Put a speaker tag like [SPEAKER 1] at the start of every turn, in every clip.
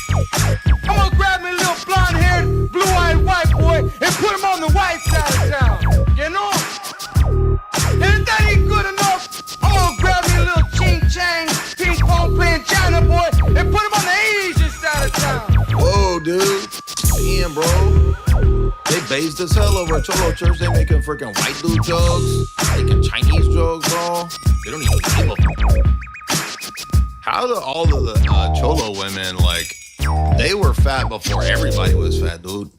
[SPEAKER 1] I'm gonna grab me a little blonde-haired, blue-eyed white boy and put him on the white side of town. You know? And if that ain't good enough, I'm gonna grab me a little ching-chang, ping-pong playing China boy and put him on the Asian side of town.
[SPEAKER 2] Whoa, dude. Damn, bro. They based as hell over at Cholo Church. They making freaking white dude jokes, making Chinese jokes, bro. They don't even give a fuck. How do all of the Cholo women, like, they were fat before everybody was fat, dude.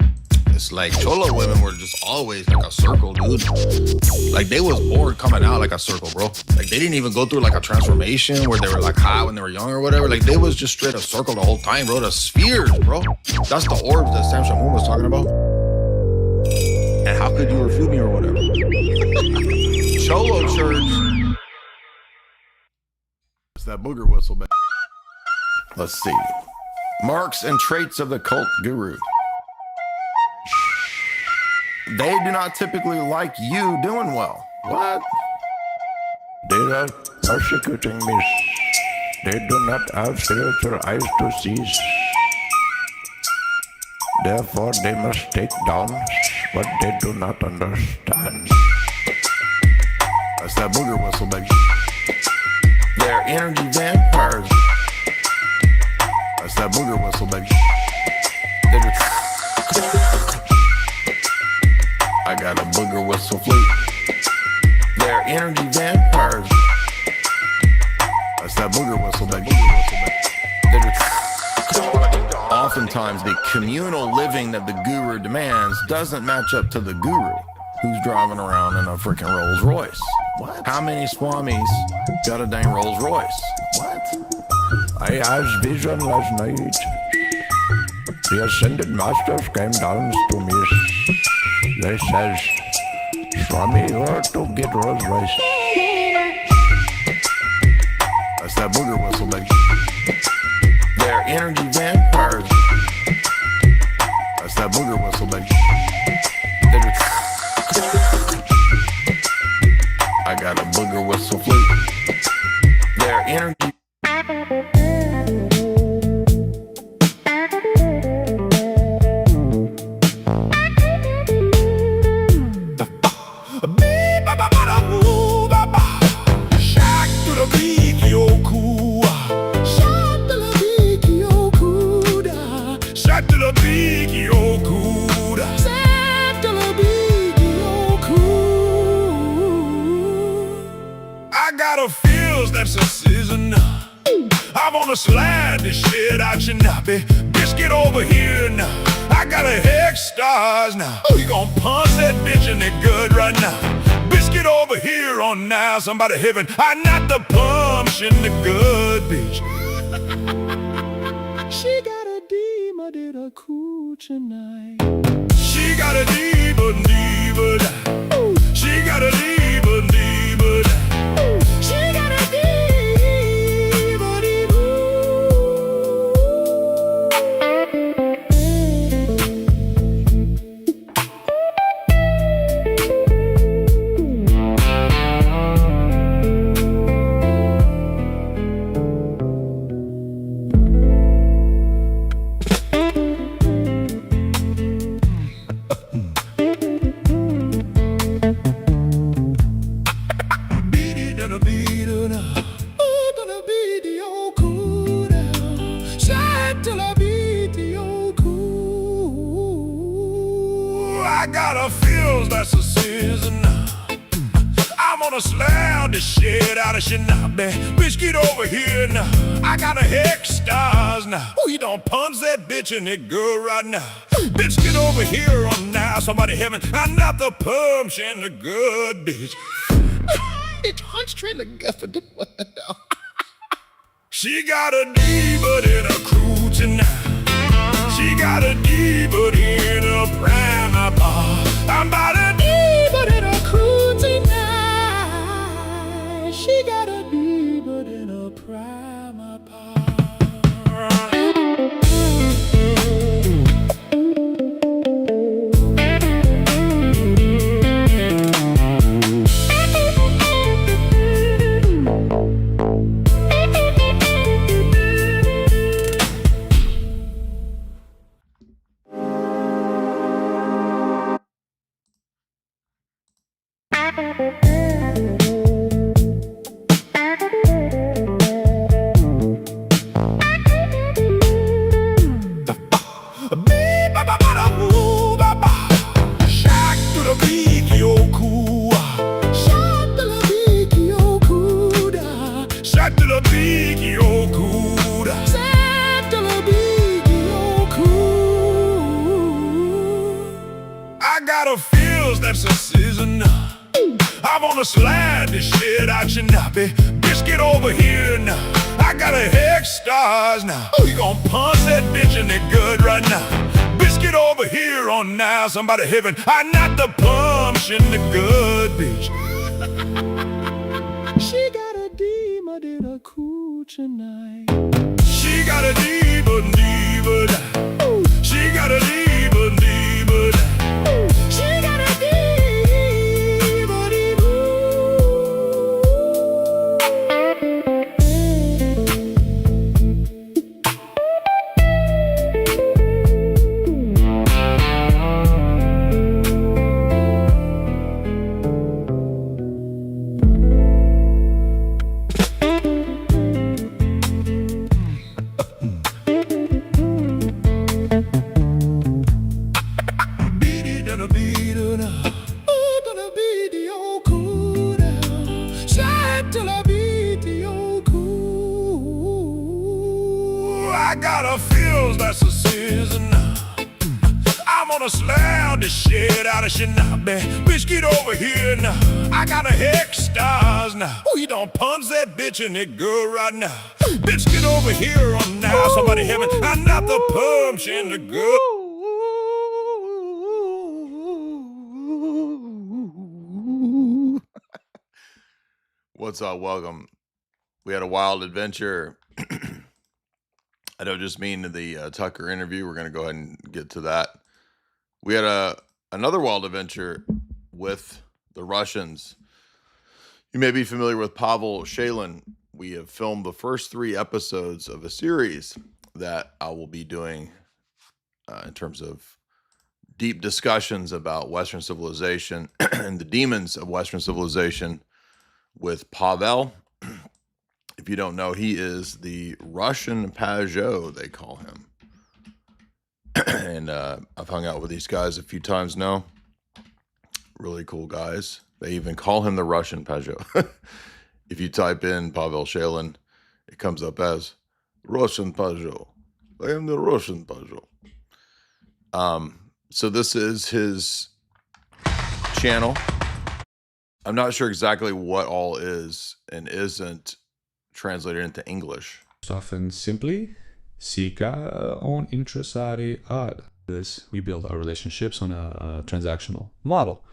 [SPEAKER 2] It's like Cholo women were just always like a circle, dude. Like they was born coming out like a circle, bro. Like they didn't even go through like a transformation where they were like hot when they were young or whatever. Like they was just straight a circle the whole time, bro. The spheres, bro. That's the orbs that Sam Shamoon was talking about. And how could you refute me or whatever? Cholo Church.
[SPEAKER 3] It's that booger whistle back.
[SPEAKER 2] Let's see. Marks and traits of the cult guru. They do not typically like you doing well. What?
[SPEAKER 4] They are persecuting me. They do not have spiritual eyes to see. Therefore, they must take down what they do not understand.
[SPEAKER 3] That's that booger whistle, baby.
[SPEAKER 2] They're energy vampires.
[SPEAKER 3] That's that booger whistle, baby.
[SPEAKER 2] I got a booger whistle flute. They're energy vampires.
[SPEAKER 3] That's that booger whistle, baby.
[SPEAKER 2] Oftentimes, the communal living that the guru demands doesn't match up to the guru who's driving around in a freaking Rolls Royce.
[SPEAKER 3] What?
[SPEAKER 2] How many swamis got a dang Rolls Royce?
[SPEAKER 3] What?
[SPEAKER 4] I had vision last night. The ascended masters came down to me. They says, Swami, you are to get Rolls Royce.
[SPEAKER 3] That's that booger whistle, baby.
[SPEAKER 2] They're energy vampires.
[SPEAKER 3] That's that booger whistle, baby.
[SPEAKER 2] I got a booger whistle flute. They're energy.
[SPEAKER 5] That's a season. I wanna slide this shit out your nappy. Biscuit over here now. I got a hex stars now. We gon' punch that bitch in the good right now. Biscuit over here on now. Somebody heaven. I not the punch in the good bitch. She got a diva, did a cool tonight. She got a diva, diva. She got a diva, diva. She got a slam the shit out of Shinabe. Biscuit over here now. I got a hex stars now. We don't punch that bitch in it good right now. Biscuit over here on now. Somebody heaven. I'm not the punch in the good bitch. It's hunch train the guff the She got a diva in a crew tonight. She got a diva in a prime bar. I'm about a diva in a crew tonight. She got a diva in a prime bar. I got a feels that's a season. I wanna slide this shit out your nappy. Bitch, get over here now. I got a hex stars now. We gon' punch that bitch in the good right now. Bitch, get over here on now. Somebody heaven. I not the punch in the good, bitch. She got a demon in a cool tonight. She got a demon, demon. She got a demon, demon. She got a demon, demon. I got a feels that's a season. I'm gonna slam the shit out of Shinabe. Bitch, get over here now. I got a hex stars now. We don't punch that bitch in it good right now. Bitch, get over here on now. Somebody heaven. I'm not the punch in the good.
[SPEAKER 2] What's up? Welcome. We had a wild adventure. I don't just mean the Tucker interview. We're going to go ahead and get to that. We had another wild adventure with the Russians. You may be familiar with Pavel Shalin. We have filmed the first 3 episodes of a series that I will be doing in terms of deep discussions about Western civilization and the demons of Western civilization with Pavel. If you don't know, he is the Russian Pajot, they call him. And I've hung out with these guys a few times now. Really cool guys. They even call him the Russian Pajot. If you type in Pavel Shalin, it comes up as Russian Pajot. I am the Russian Pajot. So this is his channel. I'm not sure exactly what all is and isn't translated into English.
[SPEAKER 6] Often simply SEETHE on intrasari ad. This we build our relationships on a transactional model.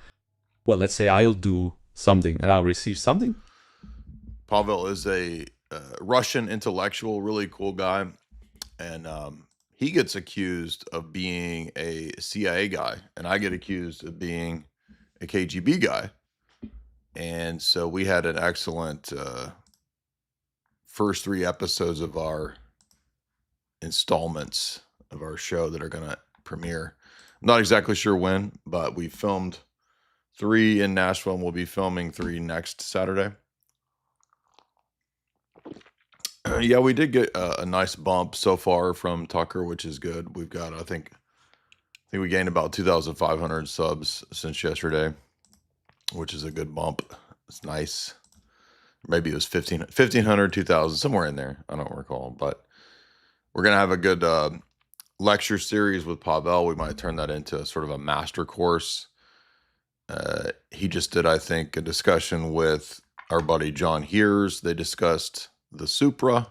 [SPEAKER 6] Well, let's say I'll do something and I'll receive something.
[SPEAKER 2] Pavel is a Russian intellectual, really cool guy, and he gets accused of being a CIA guy, and I get accused of being a KGB guy. And so we had an excellent first 3 episodes of our installments of our show that are going to premiere. I'm not exactly sure when, but we filmed 3 in Nashville, and we'll be filming 3 next Saturday. Yeah, we did get a nice bump so far from Tucker, which is good. We've got, I think we gained about 2,500 subs since yesterday, which is a good bump. It's nice. Maybe it was 1,500, 2,000, somewhere in there. I don't recall, but we're going to have a good lecture series with Pavel. We might turn that into sort of a master course. He just did, I think, a discussion with our buddy John Heers. They discussed the Supra.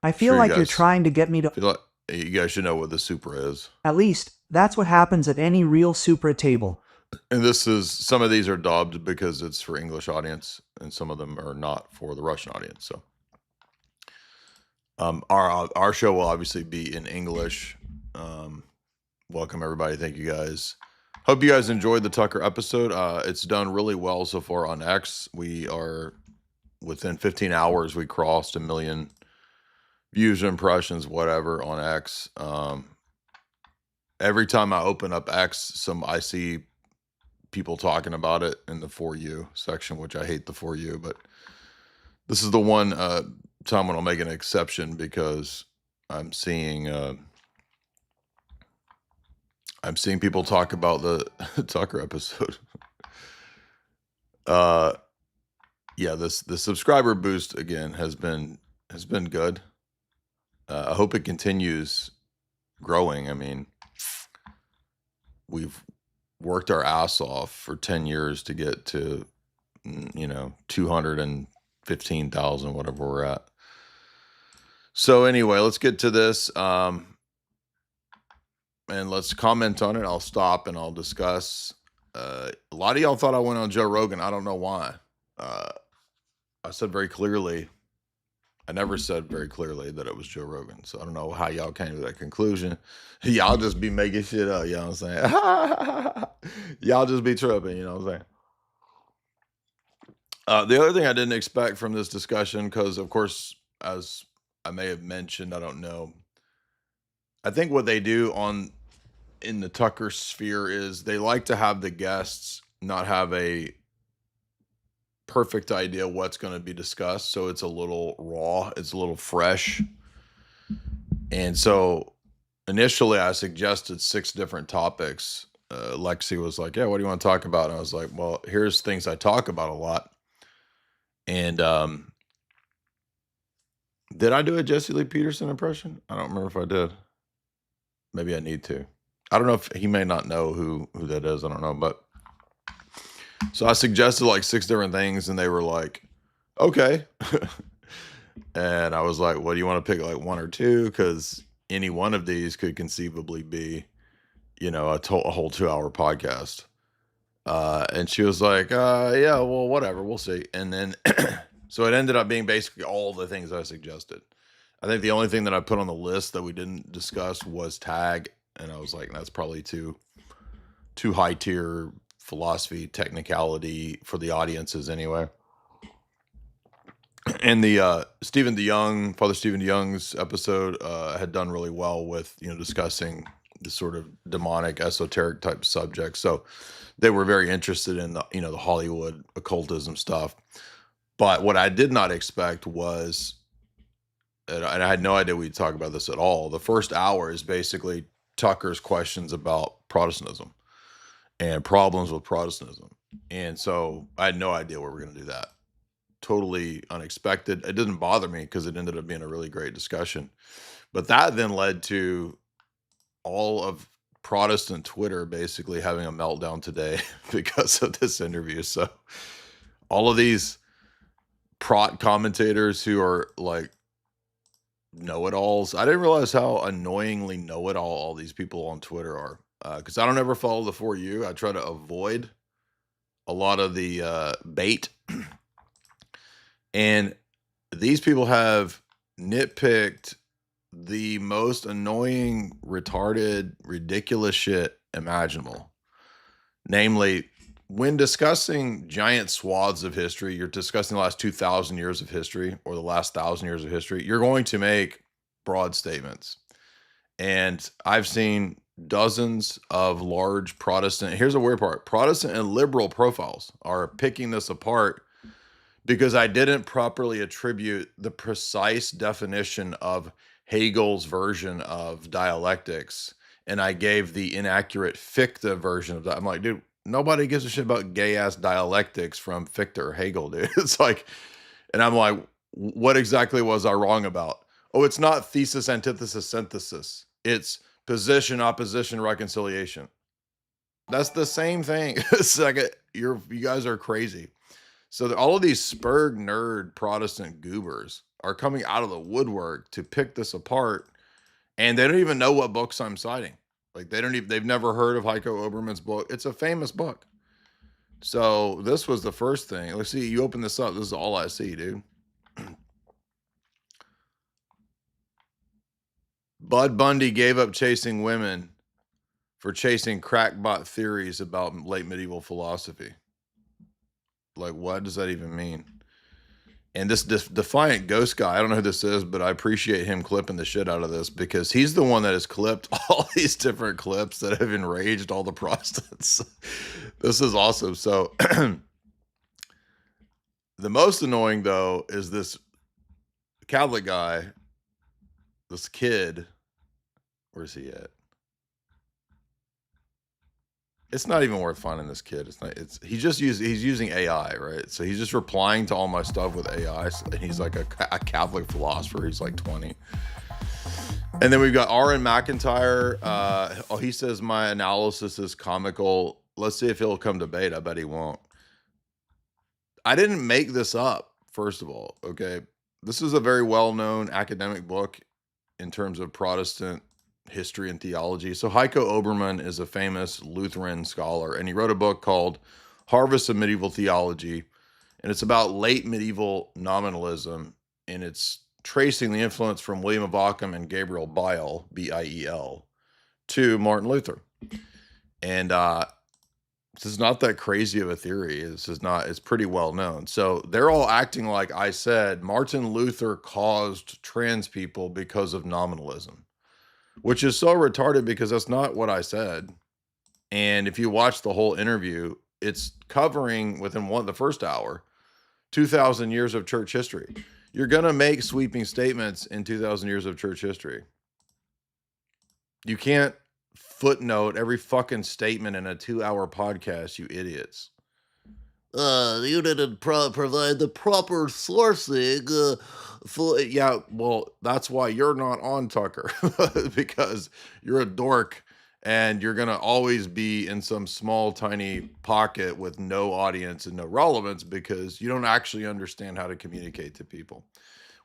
[SPEAKER 7] I feel like you're trying to get me to...
[SPEAKER 2] Like you guys should know what the Supra is.
[SPEAKER 7] At least, that's what happens at any real Supra table.
[SPEAKER 2] And this is, some of these are dubbed because it's for English audience, and some of them are not for the Russian audience. So our show will obviously be in English. Welcome everybody. Thank you guys. Hope you guys enjoyed the Tucker episode. It's done really well so far on X. We are within 15 hours, we crossed 1 million views, impressions, whatever on X. Every time I open up X, I see people talking about it in the For You section, which I hate the For You, but this is the one time when I'll make an exception because I'm seeing people talk about the Tucker episode. Yeah, the subscriber boost again has been good. I hope it continues growing. I mean, we've worked our ass off for 10 years to get to 215,000, whatever we're at. So anyway, let's get to this and let's comment on it. I'll stop and I'll discuss. A lot of y'all thought I went on Joe Rogan. I don't know why. I said very clearly, I never said very clearly that it was Joe Rogan. So I don't know how y'all came to that conclusion. Y'all just be making shit up, you know what I'm saying? Y'all just be tripping, you know what I'm saying? The other thing I didn't expect from this discussion, because of course, as I may have mentioned, I don't know. I think what they do in the Tucker sphere is they like to have the guests not have a perfect idea what's going to be discussed, so it's a little raw, it's a little fresh. And so initially I suggested 6 different topics. Lexi was like, yeah, what do you want to talk about? And I was like, well, here's things I talk about a lot. And did I do a Jesse Lee Peterson impression? I don't remember if I did. Maybe I need to. I don't know if he may not know who that is. I don't know, but so I suggested like 6 different things and they were like, okay. And I was like, well, do you want to pick like 1 or 2? Because any one of these could conceivably be, a whole 2-hour podcast. And she was like, yeah, well, whatever, we'll see. And then, so it ended up being basically all the things I suggested. I think the only thing that I put on the list that we didn't discuss was tag. And I was like, that's probably too high tier philosophy technicality for the audiences anyway. And the Father Stephen DeYoung's episode had done really well with discussing the sort of demonic esoteric type subjects. So they were very interested in the Hollywood occultism stuff. But what I did not expect was, and I had no idea we'd talk about this at all, the first hour is basically Tucker's questions about Protestantism and problems with Protestantism. And so I had no idea we were going to do that. Totally unexpected. It didn't bother me because it ended up being a really great discussion. But that then led to all of Protestant Twitter basically having a meltdown today because of this interview. So all of these Prot commentators who are like know-it-alls. I didn't realize how annoyingly know-it-all all these people on Twitter are. Because I don't ever follow the For You. I try to avoid a lot of the bait. And these people have nitpicked the most annoying, retarded, ridiculous shit imaginable. Namely, when discussing giant swaths of history, you're discussing the last 2,000 years of history or the last 1,000 years of history, you're going to make broad statements. And I've seen dozens of large Protestant, here's the weird part, Protestant and liberal profiles are picking this apart because I didn't properly attribute the precise definition of Hegel's version of dialectics, and I gave the inaccurate Fichte version of that. I'm like, dude, nobody gives a shit about gay-ass dialectics from Fichte or Hegel, dude. It's like, and I'm like, what exactly was I wrong about? Oh, it's not thesis, antithesis, synthesis. It's position, opposition, reconciliation. That's the same thing. It's like you guys are crazy. So all of these spurg nerd Protestant goobers are coming out of the woodwork to pick this apart, and they don't even know what books I'm citing. Like they've never heard of Heiko Oberman's book. It's a famous book. So this was the first thing. Let's see, you open this up. This is all I see, dude. Bud Bundy gave up chasing women for chasing crackpot theories about late medieval philosophy. Like, what does that even mean? And this Defiant Ghost guy, I don't know who this is, but I appreciate him clipping the shit out of this because he's the one that has clipped all these different clips that have enraged all the Protestants. This is awesome. So the most annoying, though, is this Catholic guy, this kid. Where's he at? It's not even worth finding this kid. He's using AI, right? So he's just replying to all my stuff with AI. And he's like a Catholic philosopher. He's like 20. And then we've got R.N. McIntyre. He says my analysis is comical. Let's see if he'll come debate. I bet he won't. I didn't make this up, first of all, okay? This is a very well-known academic book in terms of Protestant history and theology. So Heiko Oberman is a famous Lutheran scholar, and he wrote a book called Harvest of Medieval Theology, and it's about late medieval nominalism, and it's tracing the influence from William of Ockham and Gabriel Biel, B-I-E-L, to Martin Luther. And this is not that crazy of a theory. It's pretty well known. So they're all acting like I said Martin Luther caused trans people because of nominalism, which is so retarded because that's not what I said. And if you watch the whole interview, it's covering within the first hour, 2,000 years of church history. You're going to make sweeping statements in 2,000 years of church history. You can't footnote every fucking statement in a 2-hour podcast, you idiots. You didn't provide the proper sourcing yeah, well, that's why you're not on Tucker, because you're a dork and you're going to always be in some small, tiny pocket with no audience and no relevance because you don't actually understand how to communicate to people.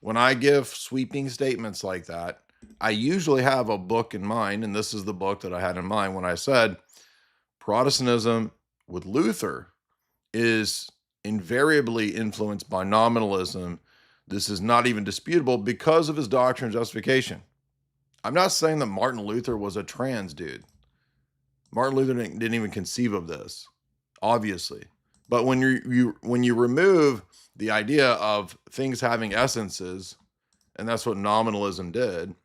[SPEAKER 2] When I give sweeping statements like that, I usually have a book in mind, and this is the book that I had in mind when I said Protestantism with Luther is invariably influenced by nominalism. This is not even disputable because of his doctrine of justification. I'm not saying that Martin Luther was a trans dude. Martin Luther didn't even conceive of this, obviously. But when you remove the idea of things having essences, and that's what nominalism did,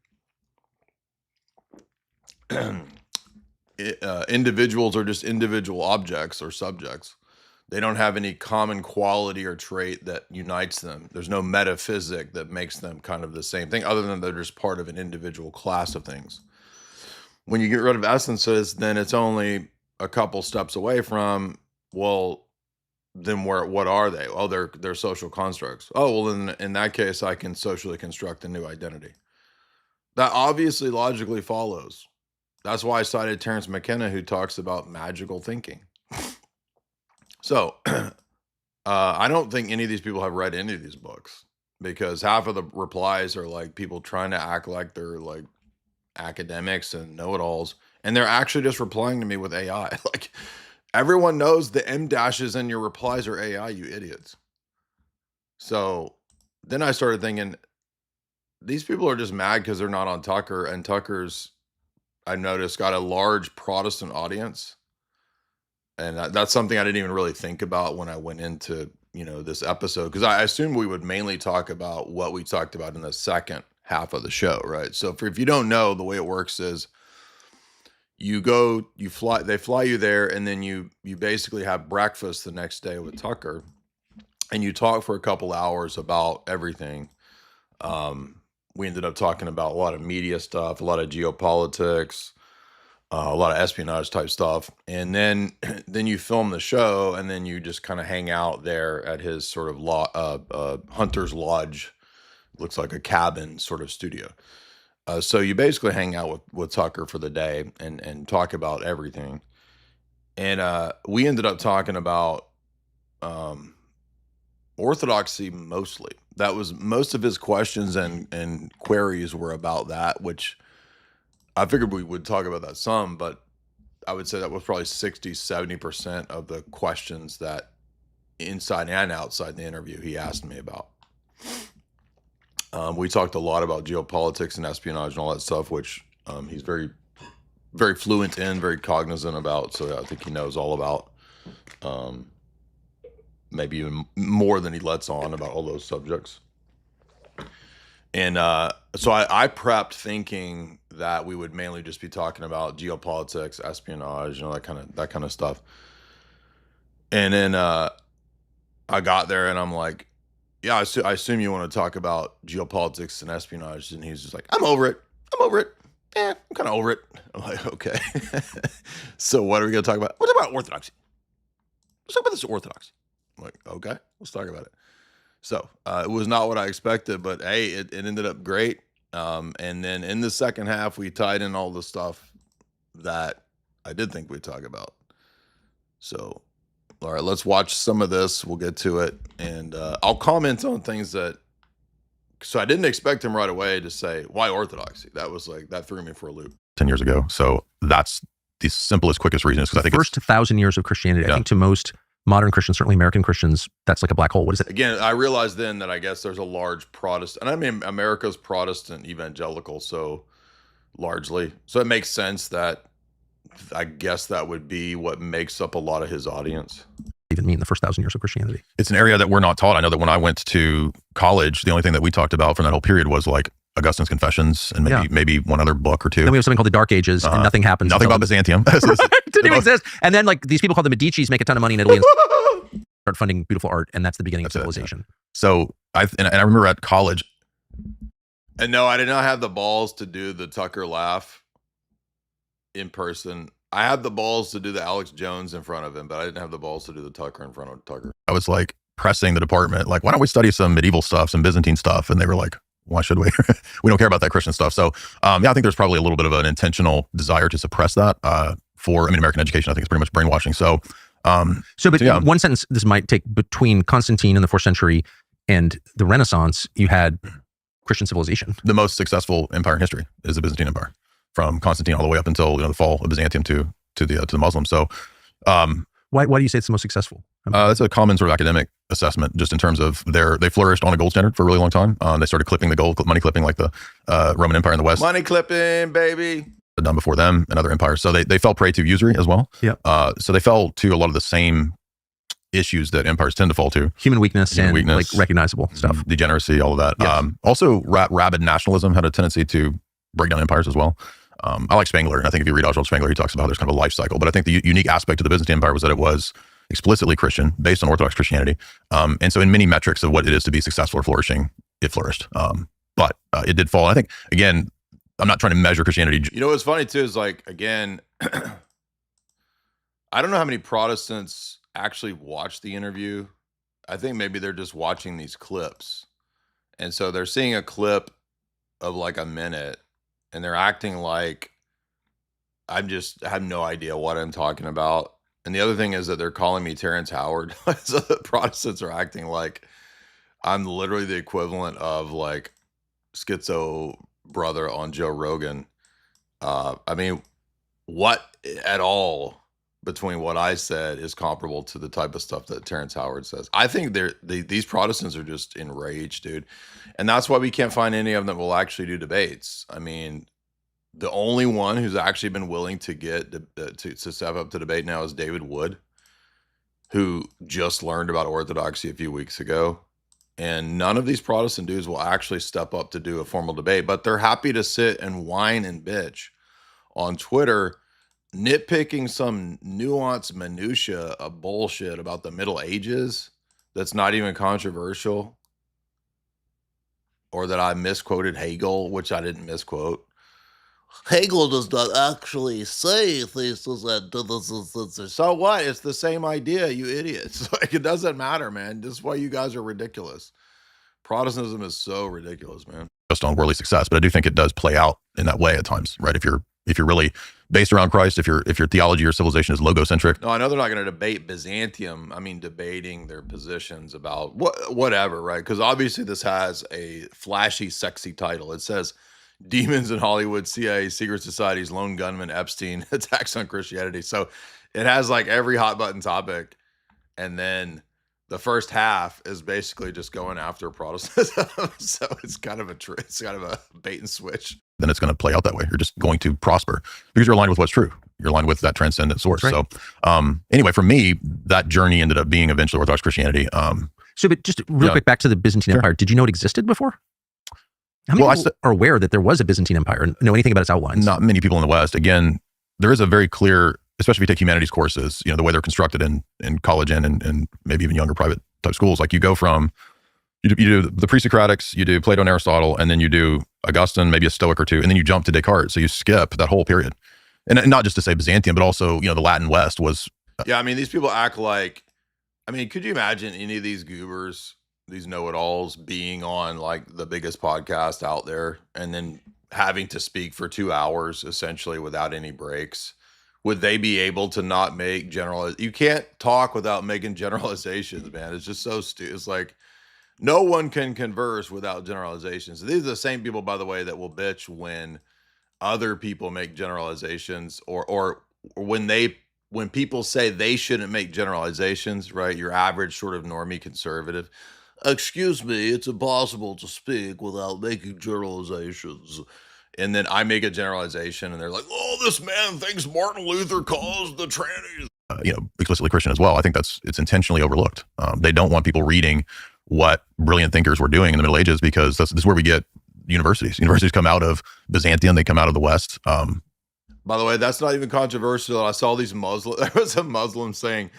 [SPEAKER 2] individuals are just individual objects or subjects. They don't have any common quality or trait that unites them. There's no metaphysic that makes them kind of the same thing, other than they're just part of an individual class of things. When you get rid of essences, then it's only a couple steps away from, well, then what are they? Oh, they're social constructs. Oh, well, then in that case, I can socially construct a new identity. That obviously logically follows. That's why I cited Terence McKenna, who talks about magical thinking. So, I don't think any of these people have read any of these books, because half of the replies are like people trying to act like they're like academics and know-it-alls, and they're actually just replying to me with AI. Like, everyone knows the M dashes in your replies are AI, you idiots. So then I started thinking, these people are just mad because they're not on Tucker, and Tucker's, I noticed, got a large Protestant audience. And that's something I didn't even really think about when I went into, this episode, because I assumed we would mainly talk about what we talked about in the second half of the show, right? So if you don't know, the way it works is they fly you there, and then you basically have breakfast the next day with Tucker, and you talk for a couple hours about everything. We ended up talking about a lot of media stuff, a lot of geopolitics, a lot of espionage type stuff. And then you film the show, and then you just kind of hang out there at his sort of hunter's lodge. Looks like a cabin sort of studio. So you basically hang out with Tucker for the day and talk about everything. And we ended up talking about orthodoxy mostly. That was most of his questions and queries were about that, which I figured we would talk about that some, but I would say that was probably 60-70% of the questions that inside and outside the interview he asked me about. We talked a lot about geopolitics and espionage and all that stuff, which he's very, very fluent in, very cognizant about. So I think he knows all about maybe even more than he lets on about all those subjects. And so I prepped thinking that we would mainly just be talking about geopolitics, espionage, that kind of stuff. And then I got there and I'm like, yeah, I assume you want to talk about geopolitics and espionage. And he's just like, I'm over it. I'm kind of over it. I'm like, okay. So what are we going to talk about? We'll talk about orthodoxy. Let's talk about this orthodoxy. I'm like, okay, let's talk about it. So it was not what I expected, but hey, it ended up great. And then in the second half, we tied in all the stuff that I did think we'd talk about. So, all right, let's watch some of this. We'll get to it. And I'll comment on things so I didn't expect him right away to say, why orthodoxy? That threw me for a loop.
[SPEAKER 8] 10 years ago. So that's the simplest, quickest reason is because I think
[SPEAKER 9] first 1,000 years of Christianity. I think to most modern Christians, certainly American Christians, that's like a black hole. What is it?
[SPEAKER 2] Again, I realized then that I guess there's a large Protestant, and I mean, America's Protestant evangelical, so largely. So it makes sense that I guess that would be what makes up a lot of his audience.
[SPEAKER 9] Even mean the first 1,000 years of Christianity?
[SPEAKER 8] It's an area that we're not taught. I know that when I went to college, the only thing that we talked about from that whole period was like Augustine's Confessions and maybe one other book or two.
[SPEAKER 9] Then we have something called the Dark Ages, and nothing happens.
[SPEAKER 8] Nothing about Byzantium.
[SPEAKER 9] It didn't even exist. And then like these people called the Medicis make a ton of money in Italy and start funding beautiful art, and that's the beginning of civilization.
[SPEAKER 8] So I remember at college.
[SPEAKER 2] And no, I did not have the balls to do the Tucker laugh in person. I had the balls to do the Alex Jones in front of him, but I didn't have the balls to do the Tucker in front of Tucker.
[SPEAKER 8] I was like pressing the department, like, why don't we study some medieval stuff, some Byzantine stuff? And they were like, why should we? We don't care about that Christian stuff. So I think there's probably a little bit of an intentional desire to suppress that American education. I think it's pretty much brainwashing. So,
[SPEAKER 9] one sentence, this might take between Constantine in the 4th century and the Renaissance, you had Christian civilization.
[SPEAKER 8] The most successful empire in history is the Byzantine Empire, from Constantine all the way up until the fall of Byzantium to the Muslims. So,
[SPEAKER 9] why do you say it's the most successful?
[SPEAKER 8] That's a common sort of academic assessment, just in terms of they flourished on a gold standard for a really long time. They started clipping the gold, money clipping, like the Roman Empire in the West.
[SPEAKER 2] Money clipping, baby.
[SPEAKER 8] Done before them and other empires. So they fell prey to usury as well.
[SPEAKER 9] Yeah.
[SPEAKER 8] So they fell to a lot of the same issues that empires tend to fall to.
[SPEAKER 9] Human weakness, like recognizable stuff.
[SPEAKER 8] Degeneracy, all of that.
[SPEAKER 9] Yes.
[SPEAKER 8] Also, rabid nationalism had a tendency to break down empires as well. I like Spengler, and I think if you read Oswald Spengler, he talks about how there's kind of a life cycle. But I think the unique aspect of the Byzantine Empire was that it was explicitly Christian, based on Orthodox Christianity. And so in many metrics of what it is to be successful or flourishing, it flourished. But it did fall. I think, again, I'm not trying to measure Christianity.
[SPEAKER 2] You know what's funny too is, like, again, I don't know how many Protestants actually watch the interview. I think maybe they're just watching these clips. And so they're seeing a clip of like a minute and they're acting like I have no idea what I'm talking about. And the other thing is that they're calling me Terrence Howard. So the Protestants are acting like I'm literally the equivalent of like schizo brother on Joe Rogan. I mean, what at all between what I said is comparable to the type of stuff that Terrence Howard says? I think these Protestants are just enraged, dude. And that's why we can't find any of them that will actually do debates. I mean, the only one who's actually been willing to get to step up to debate now is David Wood, who just learned about orthodoxy a few weeks ago. And none of these Protestant dudes will actually step up to do a formal debate, but they're happy to sit and whine and bitch on Twitter, nitpicking some nuanced minutia of bullshit about the Middle Ages that's not even controversial, or that I misquoted Hegel, which I didn't misquote. Hegel does not actually say thesis and antithesis. So what? It's the same idea, you idiots. Like, it doesn't matter, man. This is why you guys are ridiculous. Protestantism is so ridiculous, man.
[SPEAKER 8] Just on worldly success, but I do think it does play out in that way at times, right? If you're really based around Christ, if your theology or civilization is logocentric.
[SPEAKER 2] No, I know they're not going to debate Byzantium. I mean, debating their positions about whatever, right? Because obviously this has a flashy, sexy title. It says Demons in Hollywood, CIA, Secret Societies, Lone Gunman, Epstein, Attacks on Christianity. So it has like every hot button topic. And then the first half is basically just going after Protestantism. So it's kind of a bait and switch.
[SPEAKER 8] Then it's going to play out that way. You're just going to prosper because you're aligned with what's true. You're aligned with that transcendent source.
[SPEAKER 9] Right.
[SPEAKER 8] So anyway, for me, that journey ended up being eventually Orthodox Christianity.
[SPEAKER 9] So, but just real quick, back to the Byzantine Empire. Did you know it existed before? How many people are aware that there was a Byzantine Empire and know anything about its outlines?
[SPEAKER 8] Not many people in the West. Again, there is a very clear, especially if you take humanities courses, the way they're constructed in college and maybe even younger private type schools. Like you go from, you do the pre-Socratics, you do Plato and Aristotle, and then you do Augustine, maybe a Stoic or two, and then you jump to Descartes. So you skip that whole period. And not just to say Byzantium, but also, the Latin West was.
[SPEAKER 2] Yeah, I mean, these people act like, could you imagine any of these goobers, these know-it-alls being on like the biggest podcast out there and then having to speak for 2 hours essentially without any breaks? Would they be able to not make you can't talk without making generalizations, man. It's just so stupid. It's like no one can converse without generalizations. These are the same people, by the way, that will bitch when other people make generalizations or when people say they shouldn't make generalizations, right? Your average sort of normie conservative. Excuse me, it's impossible to speak without making generalizations. And then I make a generalization and they're like, oh, this man thinks Martin Luther caused the trannies.
[SPEAKER 8] Explicitly Christian as well. I think it's intentionally overlooked. They don't want people reading what brilliant thinkers were doing in the Middle Ages because this is where we get universities. Universities come out of Byzantium. They come out of the West.
[SPEAKER 2] By the way, that's not even controversial. I saw these there was a Muslim saying,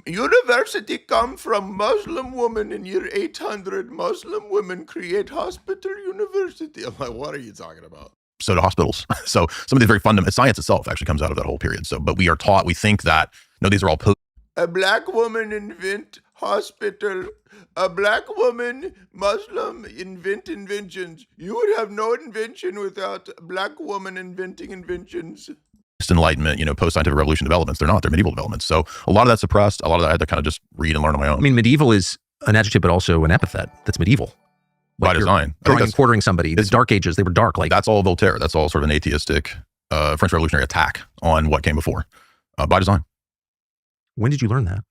[SPEAKER 2] university come from Muslim woman in year 800. Muslim women create hospital university. I'm like, what are you talking about?
[SPEAKER 8] So do hospitals. So some of these very fundamental science itself actually comes out of that whole period. So, but we are taught, we think that, these are all
[SPEAKER 2] a black woman invent hospital. A black woman, Muslim, invent inventions. You would have no invention without a black woman inventing inventions.
[SPEAKER 8] Enlightenment, post-scientific revolution developments. They're medieval developments. So a lot of that's suppressed. A lot of that I had to kind of just read and learn on my own.
[SPEAKER 9] Medieval is an adjective, but also an epithet. That's medieval.
[SPEAKER 8] By design.
[SPEAKER 9] Throwing and quartering somebody. The Dark Ages, they were dark.
[SPEAKER 8] That's all Voltaire. That's all sort of an atheistic French Revolutionary attack on what came before. By design.
[SPEAKER 9] When did you learn that?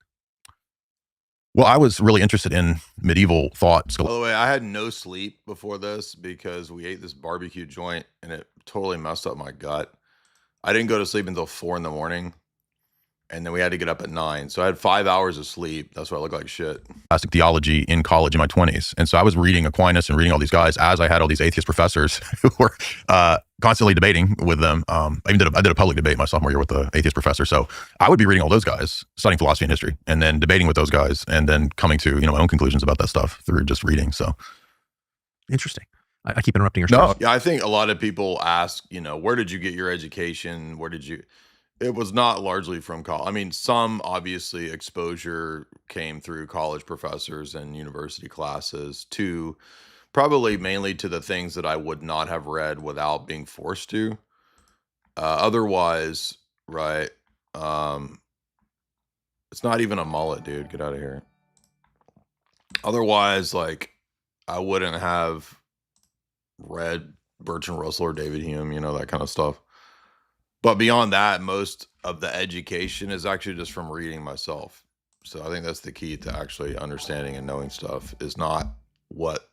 [SPEAKER 8] Well, I was really interested in medieval thought.
[SPEAKER 2] By the way, I had no sleep before this because we ate this barbecue joint and it totally messed up my gut. I didn't go to sleep until 4 a.m. and then we had to get up at 9. So I had 5 hours of sleep. That's why I look like shit.
[SPEAKER 8] Classic theology in college in my 20s. And so I was reading Aquinas and reading all these guys as I had all these atheist professors who were constantly debating with them. I did a public debate my sophomore year with the atheist professor. So I would be reading all those guys, studying philosophy and history, and then debating with those guys, and then coming to my own conclusions about that stuff through just reading. So
[SPEAKER 9] interesting. I keep interrupting your story.
[SPEAKER 2] No, yeah, I think a lot of people ask, where did you get your education? It was not largely from college. Some obviously exposure came through college professors and university classes to probably mainly to the things that I would not have read without being forced to. Otherwise, right. It's not even a mullet, dude. Get out of here. Otherwise, like, I wouldn't have read Bertrand Russell or David Hume, that kind of stuff. But beyond that, most of the education is actually just from reading myself. So I think that's the key to actually understanding and knowing stuff is not what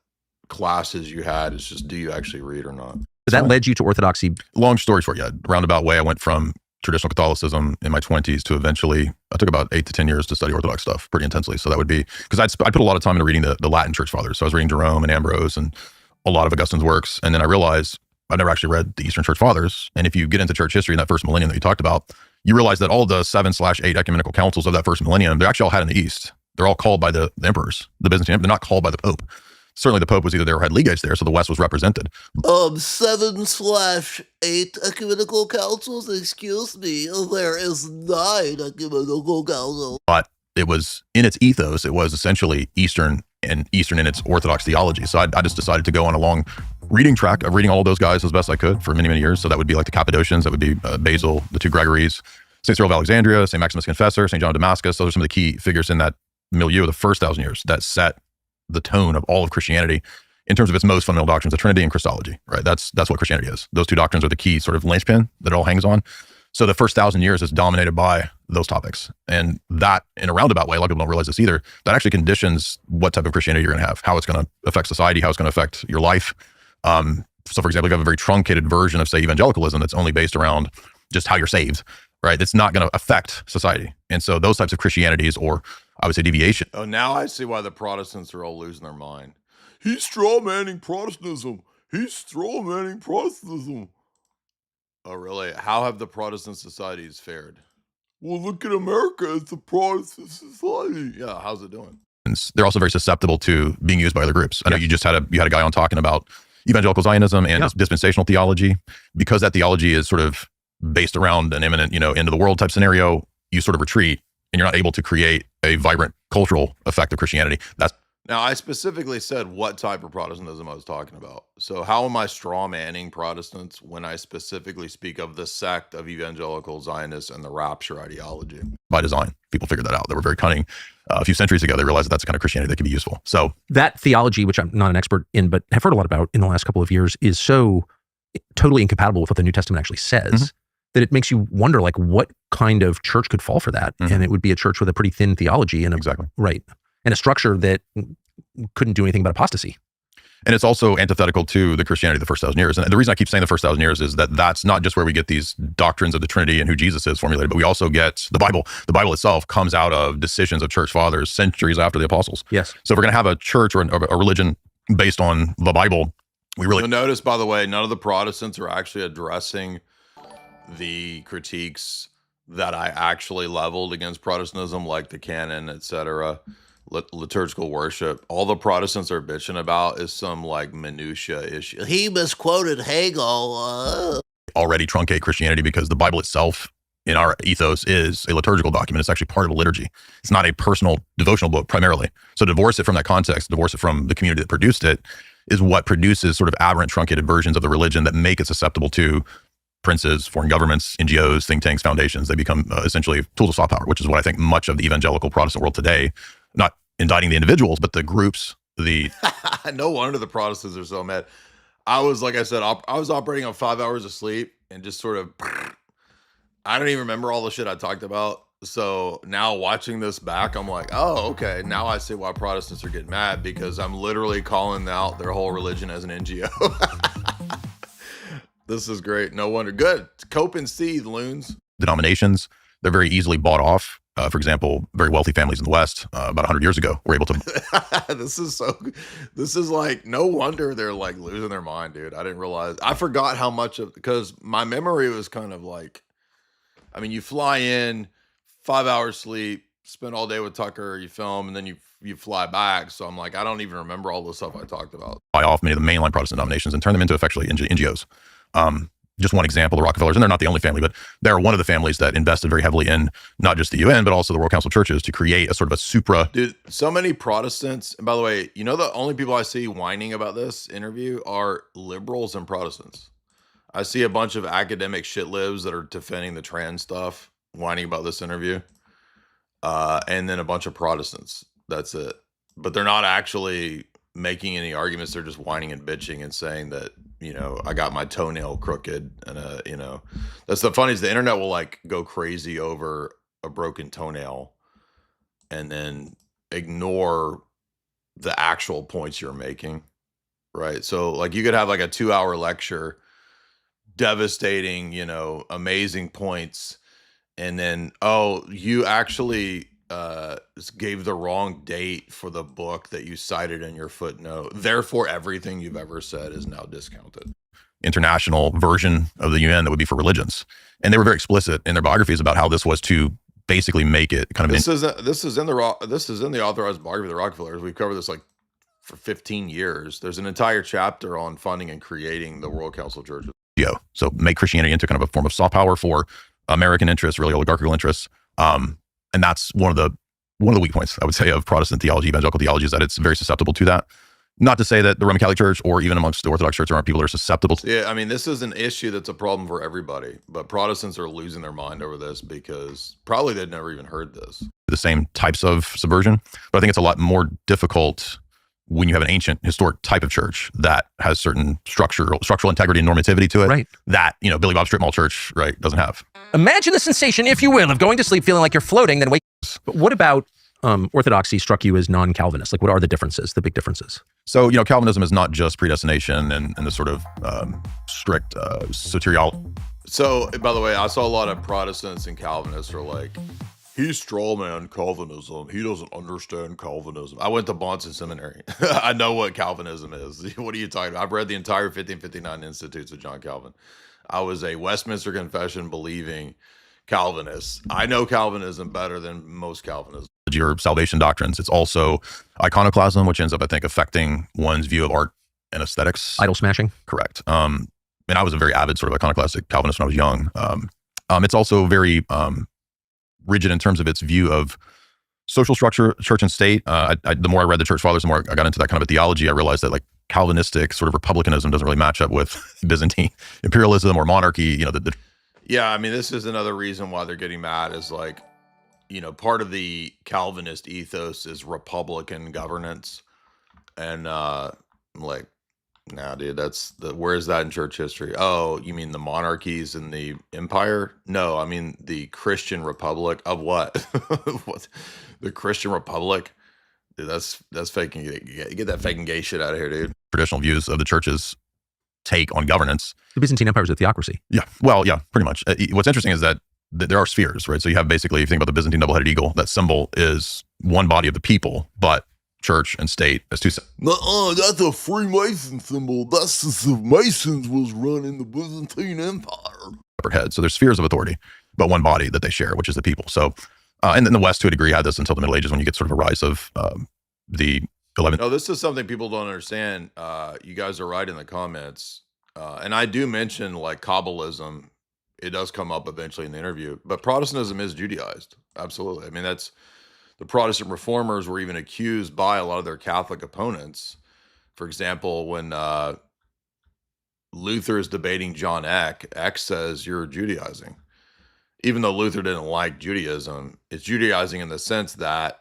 [SPEAKER 2] classes you had. It's just, do you actually read or not?
[SPEAKER 9] That led you to Orthodoxy?
[SPEAKER 8] Long story short, yeah. Roundabout way, I went from traditional Catholicism in my 20s to eventually, I took about 8 to 10 years to study Orthodox stuff pretty intensely. So that would be, because I put a lot of time into reading the Latin church fathers. So I was reading Jerome and Ambrose and a lot of Augustine's works. And then I realized I've never actually read the Eastern Church Fathers. And if you get into church history in that first millennium that you talked about, you realize that all the 7/8 ecumenical councils of that first millennium, they're actually all had in the East. They're all called by the emperors, the Byzantine Empire. They're not called by the Pope. Certainly the Pope was either there or had legates there, so the West was represented.
[SPEAKER 10] 7/8 ecumenical councils? Excuse me, there is 9 ecumenical councils.
[SPEAKER 8] But it was, in its ethos, it was essentially Eastern in its Orthodox theology. So I just decided to go on a long reading track of reading all of those guys as best I could for many, many years. So that would be like the Cappadocians, that would be Basil, the 2 Gregories, St. Cyril of Alexandria, St. Maximus Confessor, St. John of Damascus. Those are some of the key figures in that milieu of the first 1,000 years that set the tone of all of Christianity in terms of its most fundamental doctrines, the Trinity and Christology, right? That's what Christianity is. Those 2 doctrines are the key sort of linchpin that it all hangs on. So the first 1,000 years is dominated by those topics. And that, in a roundabout way, a lot of people don't realize this either, that actually conditions what type of Christianity you're going to have, how it's going to affect society, how it's going to affect your life. So for example, you have a very truncated version of, say, evangelicalism that's only based around just how you're saved, right? It's not going to affect society. And so those types of Christianities, or I would say deviation.
[SPEAKER 2] Oh, now I see why the Protestants are all losing their mind. He's straw-manning Protestantism. He's straw-manning Protestantism. Oh, really? How have the Protestant societies fared? Well, look at America. It's a Protestant society. Yeah, how's it doing?
[SPEAKER 8] They're also very susceptible to being used by other groups. I know you just had a guy on talking about evangelical Zionism and dispensational theology. Because that theology is sort of based around an imminent, end of the world type scenario, you sort of retreat and you're not able to create a vibrant cultural effect of Christianity.
[SPEAKER 2] Now, I specifically said what type of Protestantism I was talking about. So how am I straw-manning Protestants when I specifically speak of the sect of evangelical Zionists and the rapture ideology?
[SPEAKER 8] By design. People figured that out. They were very cunning. A few centuries ago, they realized that that's the kind of Christianity that can be useful. So
[SPEAKER 9] that theology, which I'm not an expert in, but have heard a lot about in the last couple of years, is so totally incompatible with what the New Testament actually says that it makes you wonder, like, what kind of church could fall for that? And it would be a church with a pretty thin theology and right. And a structure that couldn't do anything but apostasy.
[SPEAKER 8] And it's also antithetical to the Christianity of the first 1,000 years. And the reason I keep saying the first 1,000 years is that that's not just where we get these doctrines of the Trinity and who Jesus is formulated, but we also get the Bible. The Bible itself comes out of decisions of church fathers centuries after the apostles.
[SPEAKER 9] Yes.
[SPEAKER 8] So if we're going to have a church or a religion based on the Bible, we really...
[SPEAKER 2] You'll notice, by the way, none of the Protestants are actually addressing the critiques that I actually leveled against Protestantism, like the canon, etc., liturgical worship. All the Protestants are bitching about is some like minutia issue.
[SPEAKER 10] He misquoted Hegel.
[SPEAKER 8] Already truncate Christianity because the Bible itself in our ethos is a liturgical document. It's actually part of a liturgy. It's not a personal devotional book primarily. So divorce it from that context, divorce it from the community that produced it, is what produces sort of aberrant, truncated versions of the religion that make it susceptible to princes, foreign governments, NGOs, think tanks, foundations. They become essentially tools of soft power, which is what I think much of the evangelical Protestant world today, not indicting the individuals, but the groups,
[SPEAKER 2] No wonder the Protestants are so mad. I was, like I said, I was operating on 5 hours of sleep and just sort of, I don't even remember all the shit I talked about. So now watching this back, I'm like, oh, okay. Now I see why Protestants are getting mad, because I'm literally calling out their whole religion as an NGO. This is great. No wonder. Good. Cope and seethe, loons.
[SPEAKER 8] Denominations, they're very easily bought off. For example, very wealthy families in the West about 100 years ago were able to...
[SPEAKER 2] This is like, no wonder they're like losing their mind, dude. I didn't realize. I forgot how much of, because my memory was kind of like, I mean, you fly in, 5 hours sleep, spend all day with Tucker, you film, and then you fly back. So I'm like, I don't even remember all the stuff I talked about.
[SPEAKER 8] Buy off many of the mainline Protestant denominations and turn them into effectively NGOs. Just one example, the Rockefellers, and they're not the only family, but they're one of the families that invested very heavily in not just the UN, but also the World Council of Churches to create a sort of a supra.
[SPEAKER 2] Dude, so many Protestants, and by the way, the only people I see whining about this interview are liberals and Protestants. I see a bunch of academic shit libs that are defending the trans stuff, whining about this interview. And then a bunch of Protestants. That's it. But they're not actually making any arguments. They're just whining and bitching and saying that, I got my toenail crooked. And, that's the funny is the internet will like go crazy over a broken toenail and then ignore the actual points you're making. Right. So like you could have like a 2-hour lecture, devastating, amazing points. And then, oh, you actually gave the wrong date for the book that you cited in your footnote. Therefore, everything you've ever said is now discounted.
[SPEAKER 8] International version of the UN that would be for religions. And they were very explicit in their biographies about how this was to basically make it kind of...
[SPEAKER 2] This is in the authorized biography of the Rockefellers. We've covered this like for 15 years. There's an entire chapter on funding and creating the World Council of Churches.
[SPEAKER 8] So make Christianity into kind of a form of soft power for American interests, really oligarchical interests. And that's one of the weak points, I would say, of Protestant theology, evangelical theology, is that it's very susceptible to that. Not to say that the Roman Catholic Church or even amongst the Orthodox Church there aren't people that are susceptible to.
[SPEAKER 2] Yeah, I mean, this is an issue that's a problem for everybody, but Protestants are losing their mind over this because probably they'd never even heard this.
[SPEAKER 8] The same types of subversion, but I think it's a lot more difficult when you have an ancient historic type of church that has certain structural integrity and normativity to it,
[SPEAKER 9] Right.
[SPEAKER 8] that, you know, Billy Bob Strip Mall Church, right, doesn't have.
[SPEAKER 9] Imagine the sensation, if you will, of going to sleep feeling like you're floating, then wake. But what about orthodoxy struck you as non-Calvinist? Like, what are the differences, the big differences?
[SPEAKER 8] So, you know, Calvinism is not just predestination and the sort of strict soteriology.
[SPEAKER 2] So, by the way, I saw a lot of Protestants and Calvinists are like, he's strawman Calvinism. He doesn't understand Calvinism. I went to Bonson Seminary. I know what Calvinism is. What are you talking about? I've read the entire 1559 Institutes of John Calvin. I was a Westminster Confession believing Calvinist. I know Calvinism better than most Calvinists.
[SPEAKER 8] Your salvation doctrines. It's also iconoclasm, which ends up, I think, affecting one's view of art and aesthetics.
[SPEAKER 9] Idol smashing?
[SPEAKER 8] Correct. And I was a very avid sort of iconoclastic Calvinist when I was young. It's also very rigid in terms of its view of social structure, church and state. The more I read the church fathers, the more I got into that kind of a theology. I realized that like Calvinistic sort of republicanism doesn't really match up with Byzantine imperialism or monarchy. You know,
[SPEAKER 2] Yeah, I mean, this is another reason why they're getting mad is like, you know, part of the Calvinist ethos is republican governance. And I'm like, nah, dude, where is that in church history? Oh, you mean the monarchies and the empire? No, I mean the Christian republic of what? What? The Christian republic? Dude, that's faking. Get that faking gay shit out of here, dude.
[SPEAKER 8] traditional views of the church's take on governance.
[SPEAKER 9] The Byzantine Empire was a theocracy.
[SPEAKER 8] Yeah, well, yeah, pretty much. What's interesting is that there are spheres, right? So you have basically, if you think about the Byzantine double-headed eagle, that symbol is one body of the people, but church and state as two.
[SPEAKER 10] That's a Freemason symbol. That's the Masons was running the Byzantine Empire.
[SPEAKER 8] Separate heads. So there's spheres of authority, but one body that they share, which is the people. So, and then the West, to a degree, had this until the Middle Ages when you get sort of a rise of the 11th.
[SPEAKER 2] No, this is something people don't understand. You guys are right in the comments. And I do mention like Kabbalism. It does come up eventually in the interview, but Protestantism is Judaized. Absolutely. I mean, that's the Protestant reformers were even accused by a lot of their Catholic opponents. For example, when Luther is debating John Eck, Eck says you're Judaizing. Even though Luther didn't like Judaism, it's Judaizing in the sense that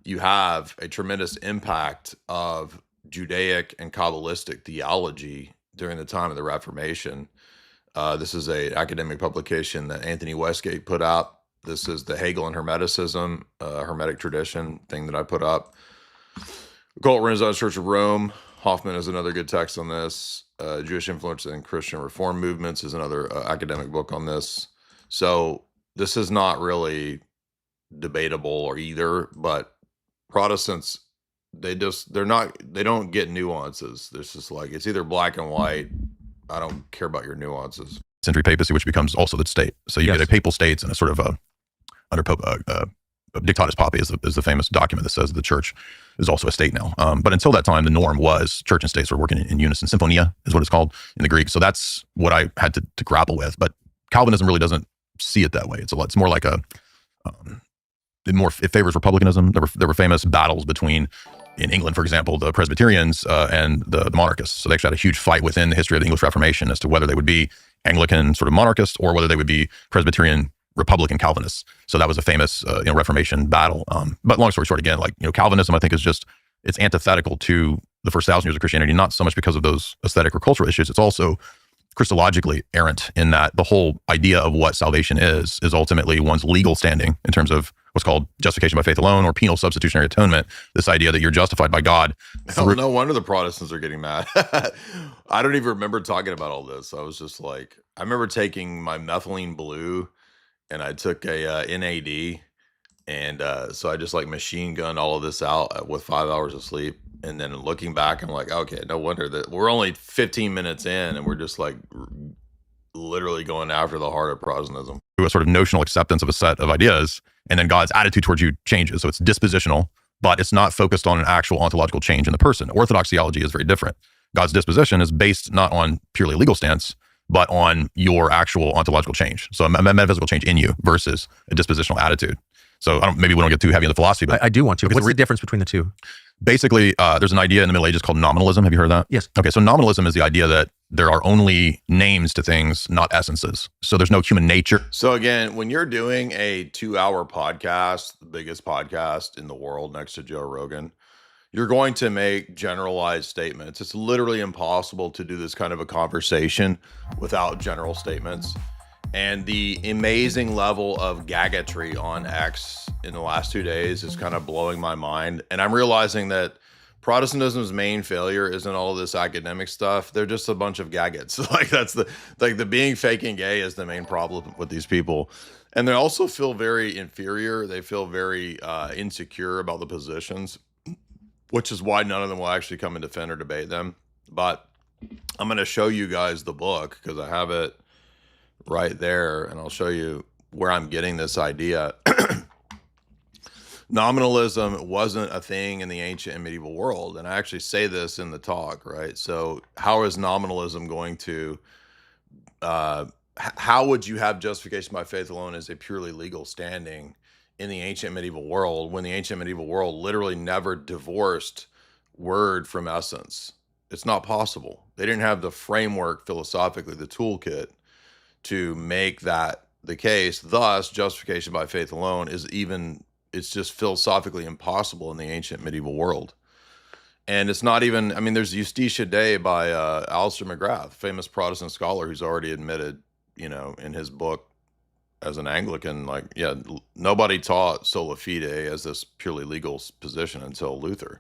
[SPEAKER 2] you have a tremendous impact of Judaic and Kabbalistic theology during the time of the Reformation. This is an academic publication that Anthony Westgate put out. This is the Hegel and Hermeticism, Hermetic tradition thing that I put up. Occult Renaissance Church of Rome. Hoffman is another good text on this. Jewish Influence in Christian Reform Movements is another academic book on this. So this is not really debatable or either, but Protestants, they don't get nuances. There's just like, it's either black and white. I don't care about your nuances.
[SPEAKER 8] Century papacy, which becomes also the state. So you get a papal states and a sort of under Pope Dictatus Papae is the famous document that says the church is also a state now. But until that time, the norm was church and state were working in unison. Symphonia is what it's called in the Greek. So that's what I had to grapple with. But Calvinism really doesn't see it that way. It's more like it favors republicanism. There were famous battles between, in England, for example, the Presbyterians and the monarchists. So they actually had a huge fight within the history of the English Reformation as to whether they would be Anglican sort of monarchists or whether they would be Presbyterian Republican Calvinists. So that was a famous Reformation battle. But long story short, again, like Calvinism, I think it's antithetical to the first 1,000 years of Christianity, not so much because of those aesthetic or cultural issues. It's also Christologically errant in that the whole idea of what salvation is ultimately one's legal standing in terms of what's called justification by faith alone or penal substitutionary atonement. This idea that you're justified by God.
[SPEAKER 2] No wonder the Protestants are getting mad. I don't even remember talking about all this. I was just like, I remember taking my methylene blue and I took a NAD. And so I just like machine gunned all of this out with 5 hours of sleep. And then looking back, I'm like, okay, no wonder that we're only 15 minutes in and we're just like literally going after the heart of Protestantism.
[SPEAKER 8] A sort of notional acceptance of a set of ideas, and then God's attitude towards you changes. So it's dispositional, but it's not focused on an actual ontological change in the person. Orthodox theology is very different. God's disposition is based not on purely legal stance, but on your actual ontological change. So a metaphysical change in you versus a dispositional attitude. So maybe we don't get too heavy in the philosophy, but
[SPEAKER 9] I do want to. What's the difference between the two?
[SPEAKER 8] Basically, there's an idea in the Middle Ages called nominalism. Have you heard of that?
[SPEAKER 9] Yes.
[SPEAKER 8] Okay, so nominalism is the idea that there are only names to things, not essences. So there's no human nature.
[SPEAKER 2] So again, when you're doing a 2-hour podcast, the biggest podcast in the world next to Joe Rogan,
[SPEAKER 8] you're going to make generalized statements. It's literally impossible to do this kind of a conversation without general statements. And the amazing level of gagatry on X in the last 2 days is kind of blowing my mind. And I'm realizing that Protestantism's main failure isn't all this academic stuff. They're just a bunch of gagots. Like that's the being fake and gay is the main problem with these people. And they also feel very inferior. They feel very insecure about the positions, which is why none of them will actually come and defend or debate them. But I'm going to show you guys the book because I have it right there, and I'll show you where I'm getting this idea. Nominalism wasn't a thing in the ancient and medieval world, and I actually say this in the talk, right? So how is nominalism going to how would you have justification by faith alone as a purely legal standing in the ancient medieval world when the ancient medieval world literally never divorced word from essence? It's not possible. They didn't have the framework philosophically, the toolkit to make that the case. Thus, justification by faith alone it's just philosophically impossible in the ancient medieval world. And it's not even, I mean, there's Justitia Dei by Alistair McGrath, famous Protestant scholar who's already admitted, in his book as an Anglican, like, yeah, nobody taught sola fide as this purely legal position until Luther.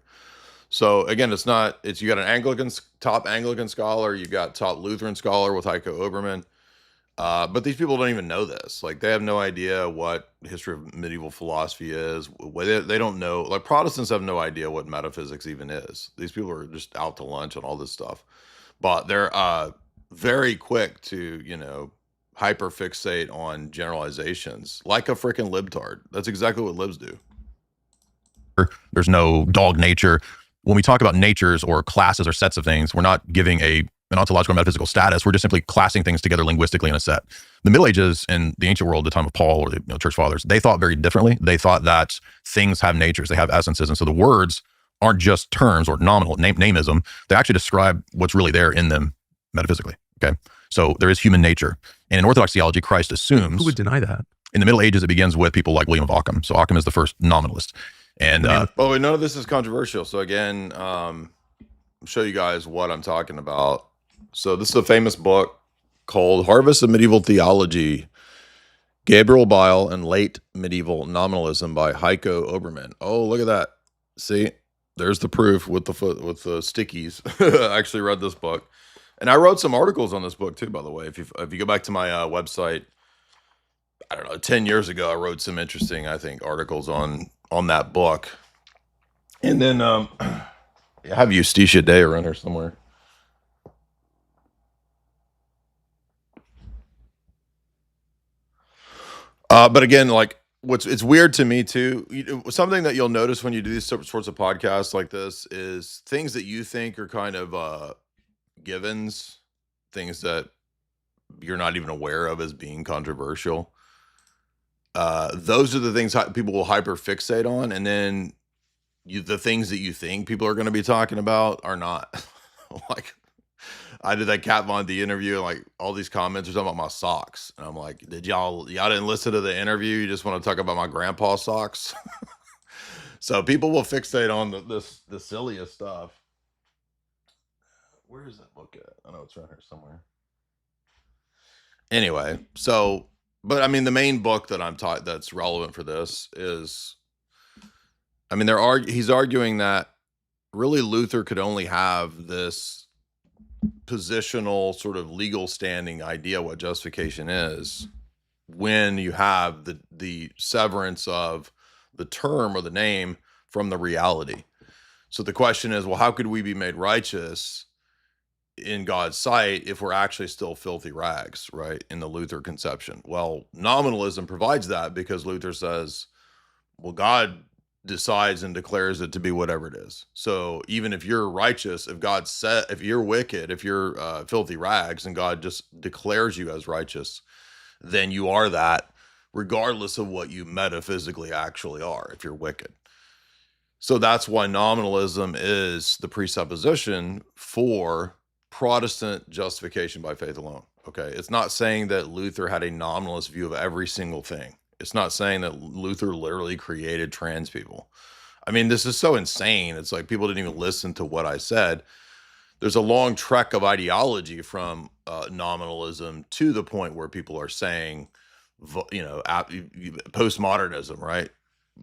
[SPEAKER 8] So again, you got an top Anglican scholar, you got top Lutheran scholar with Heiko Oberman. But these people don't even know this. Like, they have no idea what history of medieval philosophy is. They don't know. Like, Protestants have no idea what metaphysics even is. These people are just out to lunch on all this stuff. But they're very quick to, hyperfixate on generalizations like a freaking libtard. That's exactly what libs do. There's no dog nature. When we talk about natures or classes or sets of things, we're not giving an ontological or metaphysical status. We're just simply classing things together linguistically in a set. The Middle Ages in the ancient world, the time of Paul or the church fathers, they thought very differently. They thought that things have natures, they have essences. And so the words aren't just terms or nominal namism. They actually describe what's really there in them metaphysically. Okay. So there is human nature. And in Orthodox theology, Christ assumes.
[SPEAKER 9] Who would deny that?
[SPEAKER 8] In the Middle Ages, it begins with people like William of Ockham. So Ockham is the first nominalist. And
[SPEAKER 2] none of this is controversial. So again, I'll show you guys what I'm talking about. So this is a famous book called Harvest of Medieval Theology, Gabriel Bile and Late Medieval Nominalism by Heiko Oberman. Oh, look at that. See, there's the proof with the stickies. I actually read this book. And I wrote some articles on this book too, by the way. If you go back to my website, I don't know, 10 years ago, I wrote some interesting, I think, articles on that book. And then I have Justitia Dei around here somewhere. But again, like, it's weird to me too. Something that you'll notice when you do these sorts of podcasts like this is things that you think are kind of givens, things that you're not even aware of as being controversial. Those are the things people will hyperfixate on, and then the things that you think people are going to be talking about are not. Like, I did that Kat Von D interview, and like all these comments are talking about my socks, and I'm like, y'all didn't listen to the interview? You just want to talk about my grandpa's socks? So people will fixate on the silliest stuff. Where is that book at? I know it's around here somewhere. Anyway, so, but I mean, the main book that I'm taught that's relevant for this is, I mean, he's arguing that really Luther could only have this positional sort of legal standing idea what justification is when you have the severance of the term or the name from the reality. So the question is, well, how could we be made righteous in God's sight if we're actually still filthy rags, right? In the Luther conception. Well, nominalism provides that because Luther says, well, God decides and declares it to be whatever it is. So even if you're righteous, if you're wicked, if you're filthy rags and God just declares you as righteous, then you are that regardless of what you metaphysically actually are if you're wicked. So that's why nominalism is the presupposition for Protestant justification by faith alone. Okay. It's not saying that Luther had a nominalist view of every single thing. It's not saying that Luther literally created trans people. I mean, this is so insane. It's like people didn't even listen to what I said. There's a long trek of ideology from nominalism to the point where people are saying, postmodernism, right?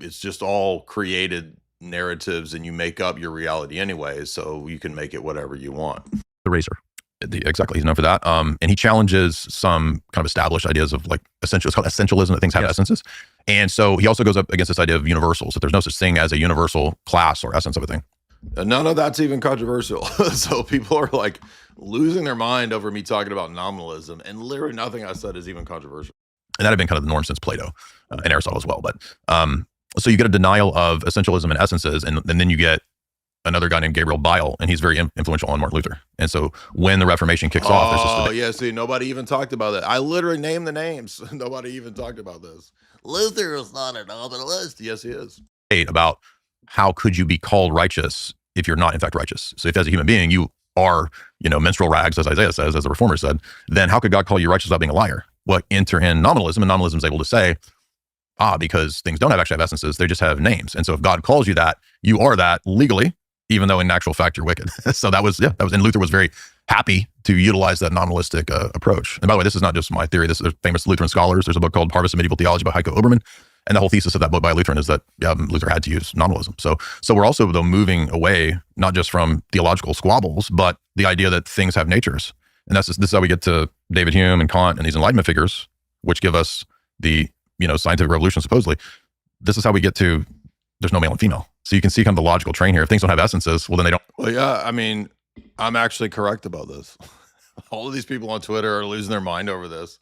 [SPEAKER 2] It's just all created narratives and you make up your reality anyway, so you can make it whatever you want.
[SPEAKER 9] The razor.
[SPEAKER 8] Exactly, he's known for that. And he challenges some kind of established ideas of like essential. It's called essentialism, that things have essences. And so he also goes up against this idea of universals, that there's no such thing as a universal class or essence of a thing.
[SPEAKER 2] None of that's even controversial. So people are like losing their mind over me talking about nominalism, and literally nothing I said is even controversial.
[SPEAKER 8] And that had been kind of the norm since Plato and Aristotle as well. But so you get a denial of essentialism and essences, and then you get another guy named Gabriel Bile, and he's very influential on Martin Luther. And so when the Reformation kicks off, there's just
[SPEAKER 2] yeah, see, nobody even talked about that. I literally named the names. Nobody even talked about this. Luther is not a nominalist. Yes, he is.
[SPEAKER 8] About how could you be called righteous if you're not in fact righteous? So if as a human being you are, menstrual rags, as Isaiah says, as the Reformer said, then how could God call you righteous without being a liar? Well, enter in nominalism, and nominalism is able to say, because things don't actually have essences, they just have names. And so if God calls you that, you are that legally, even though in actual fact you're wicked. So that was, and Luther was very happy to utilize that nominalistic approach. And by the way, this is not just my theory. This is famous Lutheran scholars. There's a book called Harvest of Medieval Theology by Heiko Oberman. And the whole thesis of that book by Lutheran is that Luther had to use nominalism. So we're also though moving away, not just from theological squabbles, but the idea that things have natures. And this is how we get to David Hume and Kant and these Enlightenment figures, which give us the, scientific revolution supposedly. This is how we get to there's no male and female. So you can see kind of the logical train here. If things don't have essences, well, then they don't.
[SPEAKER 2] Well, yeah, I mean, I'm actually correct about this. All of these people on Twitter are losing their mind over this.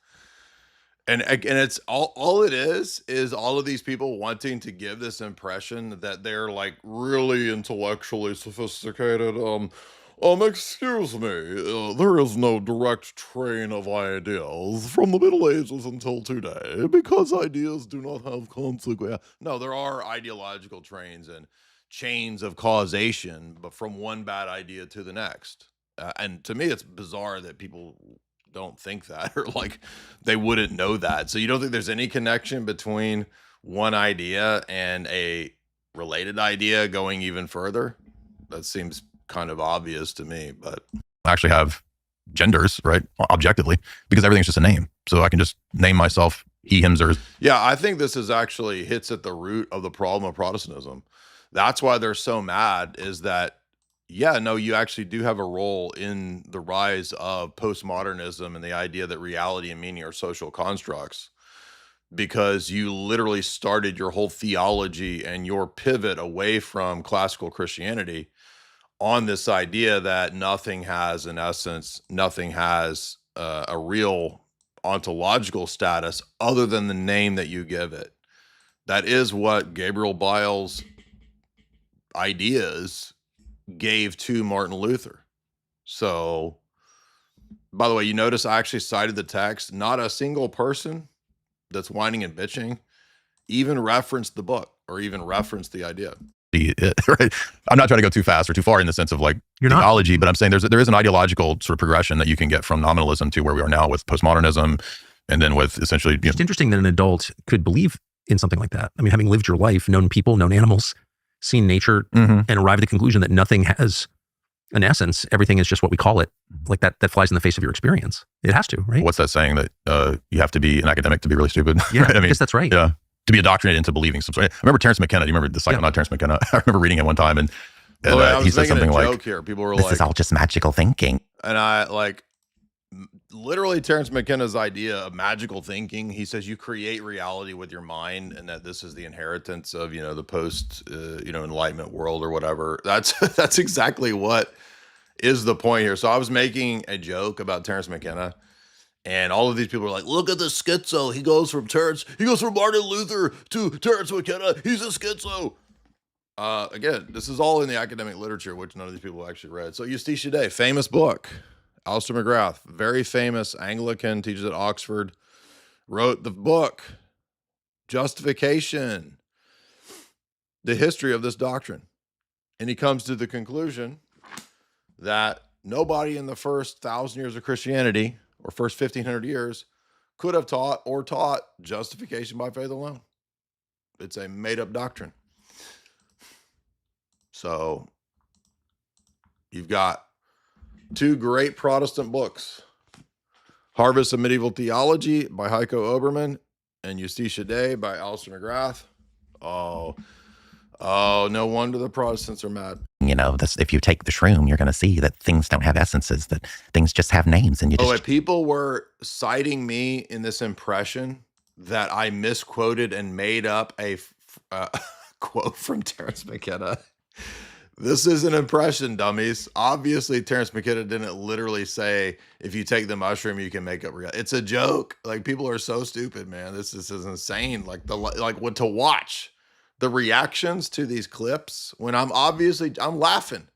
[SPEAKER 2] And it's all it is all of these people wanting to give this impression that they're like really intellectually sophisticated. Excuse me, there is no direct train of ideas from the Middle Ages until today because ideas do not have consequence. No, there are ideological trains and chains of causation, but from one bad idea to the next. And to me, it's bizarre that people don't think that, or like they wouldn't know that. So you don't think there's any connection between one idea and a related idea going even further? That seems kind of obvious to me, but
[SPEAKER 8] I actually have genders, right? Objectively, because everything's just a name. So I can just name myself he, him, hers.
[SPEAKER 2] Yeah, I think this is actually hits at the root of the problem of Protestantism. That's why they're so mad, is that you actually do have a role in the rise of postmodernism and the idea that reality and meaning are social constructs, because you literally started your whole theology and your pivot away from classical Christianity on this idea that nothing has an essence, nothing has a real ontological status other than the name that you give it. That is what Gabriel Bile's ideas gave to Martin Luther. So, by the way, you notice I actually cited the text. Not a single person that's whining and bitching even referenced the book or even referenced the idea.
[SPEAKER 8] Right? I'm not trying to go too fast or too far in the sense of like theology, but I'm saying there is an ideological sort of progression that you can get from nominalism to where we are now with postmodernism, and then with essentially.
[SPEAKER 9] It's interesting that an adult could believe in something like that. I mean, having lived your life, known people, known animals, seen nature, and arrived at the conclusion that nothing has an essence. Everything is just what we call it. Like that flies in the face of your experience. It has to, right?
[SPEAKER 8] What's that saying that you have to be an academic to be really stupid?
[SPEAKER 9] Yeah,
[SPEAKER 8] right? I
[SPEAKER 9] guess that's right.
[SPEAKER 8] Yeah. To be indoctrinated into believing some sort. I remember Terence McKenna. Do you remember the cycle? Not Terence McKenna. I remember reading it one time, and he said something like,
[SPEAKER 2] here. People were
[SPEAKER 8] "This
[SPEAKER 2] like,
[SPEAKER 8] is all just magical thinking."
[SPEAKER 2] And I like literally Terence McKenna's idea of magical thinking. He says you create reality with your mind, and that this is the inheritance of the post Enlightenment world or whatever. That's exactly what is the point here. So I was making a joke about Terence McKenna. And all of these people are like, look at the schizo. He goes from Martin Luther to Terence McKenna. He's a schizo. Again, this is all in the academic literature, which none of these people actually read. So Eustacia Day, famous book. Alistair McGrath, very famous Anglican, teaches at Oxford, wrote the book, Justification, the history of this doctrine. And he comes to the conclusion that nobody in the first 1,000 years of Christianity or first 1,500 years could have taught justification by faith alone. It's a made-up doctrine. So you've got two great Protestant books, Harvest of Medieval Theology by Heiko Oberman and Justitia Dei by Alistair McGrath. Oh, no wonder the Protestants are mad.
[SPEAKER 11] You know, if you take the shroom, you're going to see that things don't have essences, that things just have names. And you just...
[SPEAKER 2] people were citing me in this impression that I misquoted and made up a quote from Terence McKenna. This is an impression, dummies. Obviously, Terence McKenna didn't literally say, if you take the mushroom, you can make up reality. It's a joke. Like, people are so stupid, man. This is insane. Like, what to watch the reactions to these clips when I'm laughing.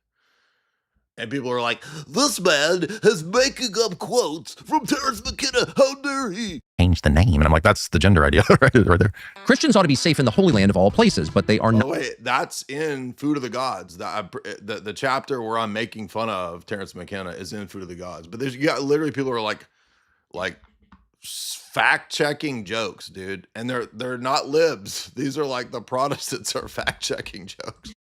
[SPEAKER 2] And people are like, this man is making up quotes from Terence McKenna. How dare he?
[SPEAKER 8] Change the name. And I'm like, that's the gender idea right there.
[SPEAKER 9] Christians ought to be safe in the Holy Land of all places, but they are not.
[SPEAKER 2] Oh, wait, that's in Food of the Gods. The chapter where I'm making fun of Terence McKenna is in Food of the Gods. But you got literally people who are like fact-checking jokes, dude. And they're not libs. These are like the Protestants are fact-checking jokes.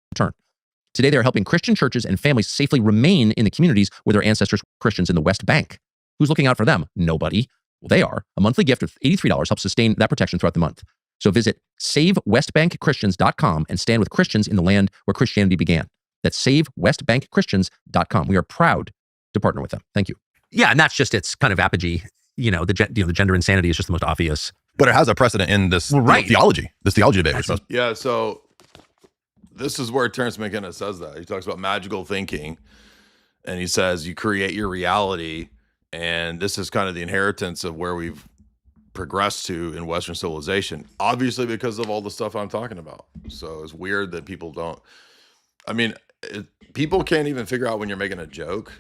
[SPEAKER 9] Today, they're helping Christian churches and families safely remain in the communities where their ancestors were Christians in the West Bank. Who's looking out for them? Nobody. Well, they are. A monthly gift of $83 helps sustain that protection throughout the month. So visit SaveWestBankChristians.com and stand with Christians in the land where Christianity began. That's SaveWestBankChristians.com. We are proud to partner with them. Thank you.
[SPEAKER 11] Yeah, and that's just its kind of apogee. You know, the gender insanity is just the most obvious.
[SPEAKER 8] But it has a precedent in this theology debate.
[SPEAKER 2] Yeah, so this is where Terence McKenna says that. He talks about magical thinking, and he says you create your reality, and this is kind of the inheritance of where we've progressed to in Western civilization, obviously because of all the stuff I'm talking about. So it's weird that people don't, I mean, people can't even figure out when you're making a joke.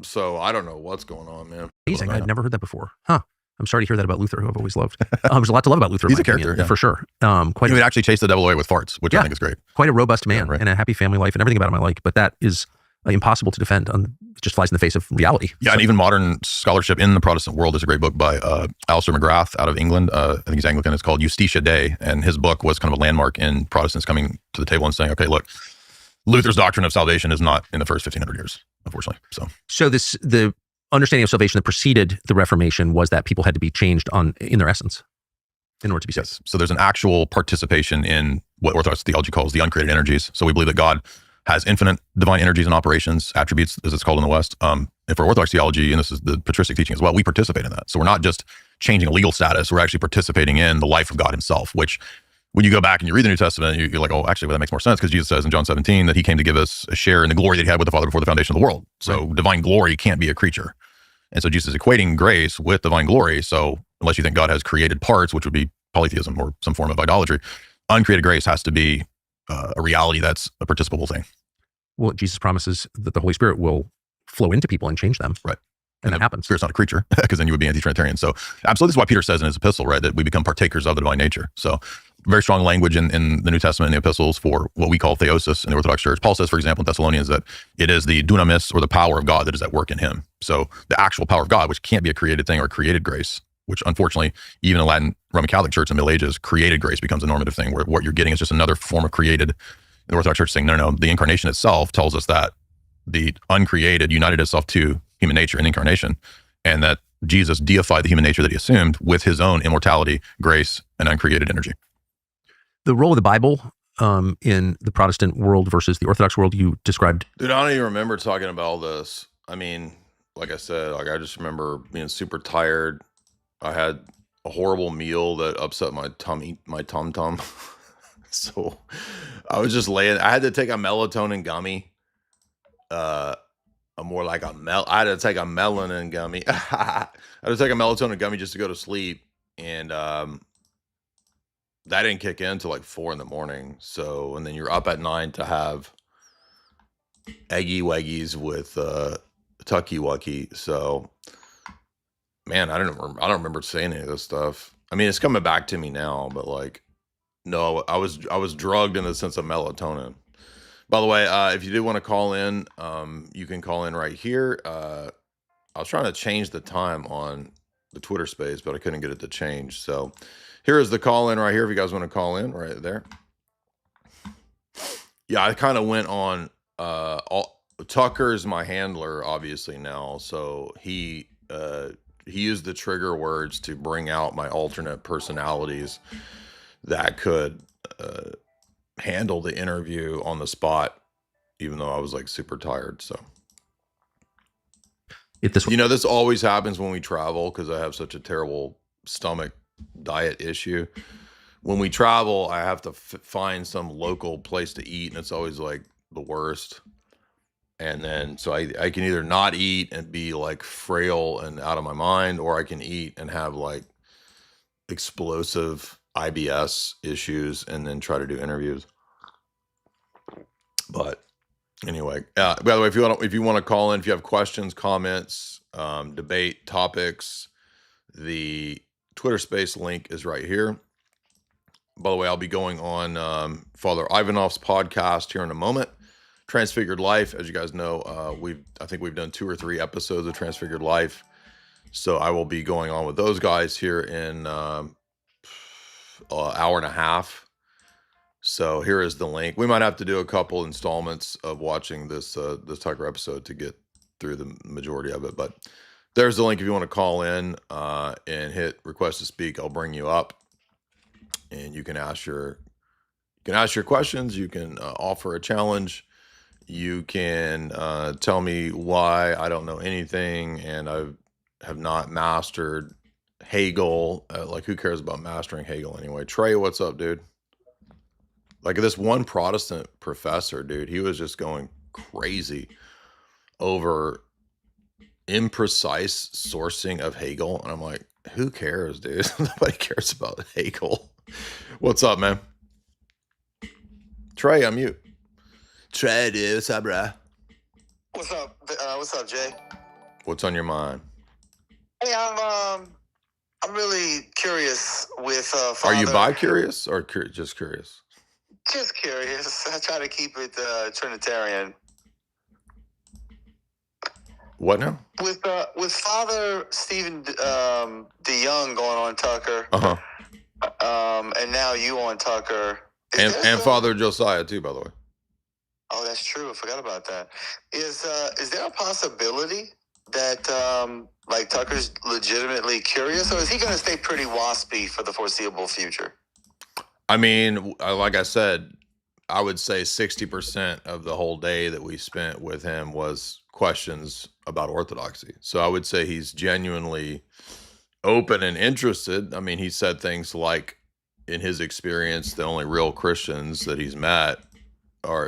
[SPEAKER 2] So I don't know what's going on, man.
[SPEAKER 9] Amazing. I'd never heard that before. Huh. I'm sorry to hear that about Luther, who I've always loved. There's a lot to love about Luther.
[SPEAKER 8] He's a character,
[SPEAKER 9] for sure.
[SPEAKER 8] He would actually chase the devil away with farts, which I think is great.
[SPEAKER 9] Quite a robust man and a happy family life and everything about him I like. But that is impossible to defend. It just flies in the face of reality.
[SPEAKER 8] Yeah, and even modern scholarship in the Protestant world is a great book by Alistair McGrath out of England. I think he's Anglican. It's called Justitia Dei. And his book was kind of a landmark in Protestants coming to the table and saying, okay, look, Luther's doctrine of salvation is not in the first 1,500 years, unfortunately.
[SPEAKER 9] So the understanding of salvation that preceded the Reformation was that people had to be changed in their essence in order to be saved.
[SPEAKER 8] Yes. So there's an actual participation in what Orthodox theology calls the uncreated energies. So we believe that God has infinite divine energies and operations, attributes, as it's called in the West. And for Orthodox theology, and this is the patristic teaching as well, we participate in that. So we're not just changing a legal status, we're actually participating in the life of God himself, which when you go back and you read the New Testament, you're like, oh, actually, well, that makes more sense because Jesus says in John 17 that he came to give us a share in the glory that he had with the Father before the foundation of the world. So divine glory can't be a creature. And so Jesus is equating grace with divine glory. So unless you think God has created parts, which would be polytheism or some form of idolatry, uncreated grace has to be a reality that's a participable thing.
[SPEAKER 9] Well, Jesus promises that the Holy Spirit will flow into people and change them.
[SPEAKER 8] Right.
[SPEAKER 9] And that happens.
[SPEAKER 8] Spirit's not a creature, because then you would be anti-Trinitarian. So absolutely, this is why Peter says in his epistle, right, that we become partakers of the divine nature. So very strong language in the New Testament and the epistles for what we call theosis in the Orthodox Church. Paul says, for example, in Thessalonians, that it is the dunamis, or the power of God, that is at work in him. So the actual power of God, which can't be a created thing or created grace, which unfortunately, even in Latin Roman Catholic Church in the Middle Ages, created grace becomes a normative thing, where what you're getting is just another form of created. The Orthodox Church saying, no, the incarnation itself tells us that the uncreated united itself to human nature in the incarnation, and that Jesus deified the human nature that he assumed with his own immortality, grace, and uncreated energy.
[SPEAKER 9] The role of the Bible in the Protestant world versus the Orthodox world you described.
[SPEAKER 2] Dude, I don't even remember talking about all this. I mean, like I said, I just remember being super tired. I had a horrible meal that upset my tum-tum. So I was just laying. I had to take a melatonin gummy. I had to take a melanin gummy. I had to take a melatonin gummy just to go to sleep, and that didn't kick in until like 4 a.m. So, and then you're up at 9 to have eggy weggies with tucky wucky. So, man, I don't remember saying any of this stuff. I mean, it's coming back to me now, but like, no, I was drugged in the sense of melatonin. By the way, if you do want to call in, you can call in right here. I was trying to change the time on the Twitter space, but I couldn't get it to change. So here is the call in right here. If you guys want to call in right there.
[SPEAKER 8] Yeah, I kind of went on. Tucker's my handler, obviously now, so he used the trigger words to bring out my alternate personalities that could handle the interview on the spot, even though I was like super tired. So, this always happens when we travel because I have such a terrible stomach diet issue. When we travel, I have to find some local place to eat, and it's always like the worst. And then, so I can either not eat and be like frail and out of my mind, or I can eat and have like explosive IBS issues and then try to do interviews. But anyway, by the way, if you want to call in, if you have questions, comments, debate topics, the Twitter space link is right here. By the way, I'll be going on Father Ivanov's podcast here in a moment. Transfigured Life, as you guys know, I think we've done 2 or 3 episodes of Transfigured Life. So I will be going on with those guys here in an hour and a half. So here is the link. We might have to do a couple installments of watching this Tucker episode to get through the majority of it. But there's the link if you want to call in and hit request to speak. I'll bring you up, and you can ask your questions. You can offer a challenge. You can tell me why I don't know anything and I have not mastered Hegel. Like, who cares about mastering Hegel anyway? Trey, what's up, dude? Like, this one Protestant professor, dude, he was just going crazy over imprecise sourcing of Hegel. And I'm like, who cares, dude? Nobody cares about Hegel. What's up, man? Trey, I'm mute. Trey, dude, what's up, bro?
[SPEAKER 12] What's up, Jay?
[SPEAKER 8] What's on your mind?
[SPEAKER 12] Hey, I'm really curious with Father.
[SPEAKER 8] Are you bi-curious or just curious?
[SPEAKER 12] Just curious. I try to keep it Trinitarian.
[SPEAKER 8] What now?
[SPEAKER 12] With Father Stephen DeYoung going on Tucker, and now you on Tucker,
[SPEAKER 8] and Father Josiah too, by the way.
[SPEAKER 12] Oh, that's true. I forgot about that. Is there a possibility that like Tucker's legitimately curious, or is he going to stay pretty waspy for the foreseeable future?
[SPEAKER 8] I mean, like I said, I would say 60% of the whole day that we spent with him was questions about orthodoxy. So I would say he's genuinely open and interested. I mean, he said things like, in his experience, the only real Christians that he's met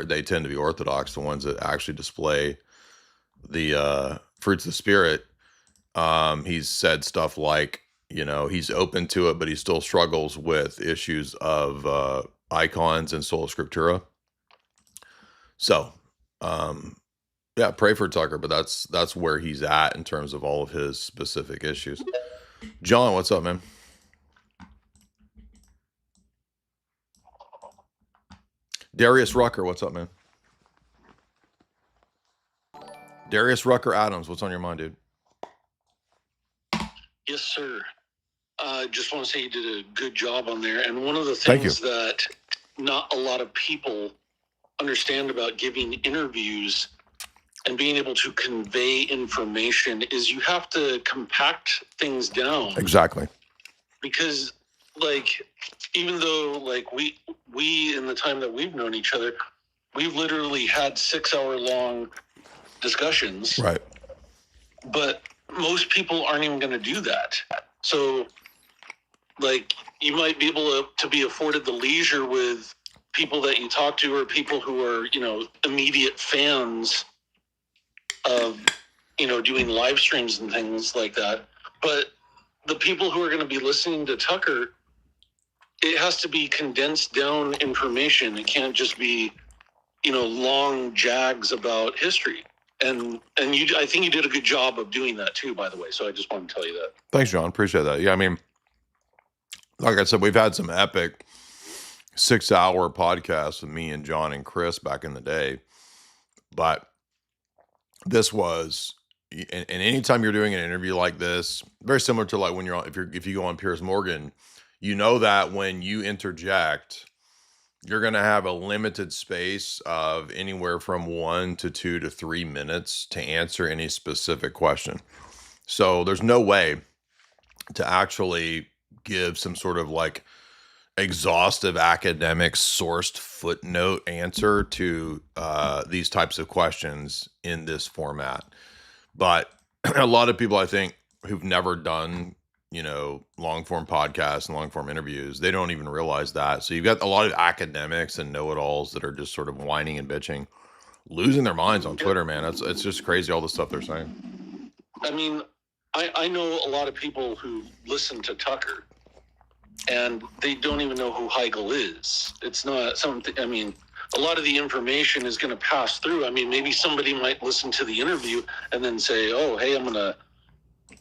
[SPEAKER 8] they tend to be Orthodox, the ones that actually display the fruits of the Spirit. He's said stuff like, he's open to it, but he still struggles with issues of icons and sola scriptura. So, yeah, pray for Tucker, but that's where he's at in terms of all of his specific issues. John, what's up, man? Darius Rucker, what's up, man? Darius Rucker Adams, what's on your mind, dude?
[SPEAKER 13] Yes, sir. Just want to say you did a good job on there. And one of the things that not a lot of people understand about giving interviews and being able to convey information is you have to compact things down.
[SPEAKER 8] Exactly.
[SPEAKER 13] Because, like, even though, like, we in the time that we've known each other, we've literally had 6-hour-long discussions.
[SPEAKER 8] Right.
[SPEAKER 13] But most people aren't even going to do that. So, like, you might be able to be afforded the leisure with people that you talk to or people who are, immediate fans of, doing live streams and things like that. But the people who are going to be listening to Tucker, it has to be condensed down information. It can't just be, long jags about history. And I think you did a good job of doing that too, by the way. So I just want to tell you that.
[SPEAKER 8] Thanks, John. Appreciate that. Yeah, I mean, like I said, we've had some epic 6-hour podcasts with me and John and Chris back in the day. But this was, and anytime you're doing an interview like this, very similar to like when you're on, if you go on Piers Morgan, that when you interject, you're going to have a limited space of anywhere from 1 to 2 to 3 minutes to answer any specific question. So there's no way to actually give some sort of like exhaustive academic sourced footnote answer to these types of questions in this format. But a lot of people, I think, who've never done, long form podcasts and long form interviews, they don't even realize that. So you've got a lot of academics and know-it-alls that are just sort of whining and bitching, losing their minds on Twitter, man. It's just crazy, all the stuff they're saying.
[SPEAKER 13] I mean, I know a lot of people who listen to Tucker, and they don't even know who Hegel is. It's not something, I mean, a lot of the information is going to pass through. I mean, maybe somebody might listen to the interview and then say, oh, hey, I'm going to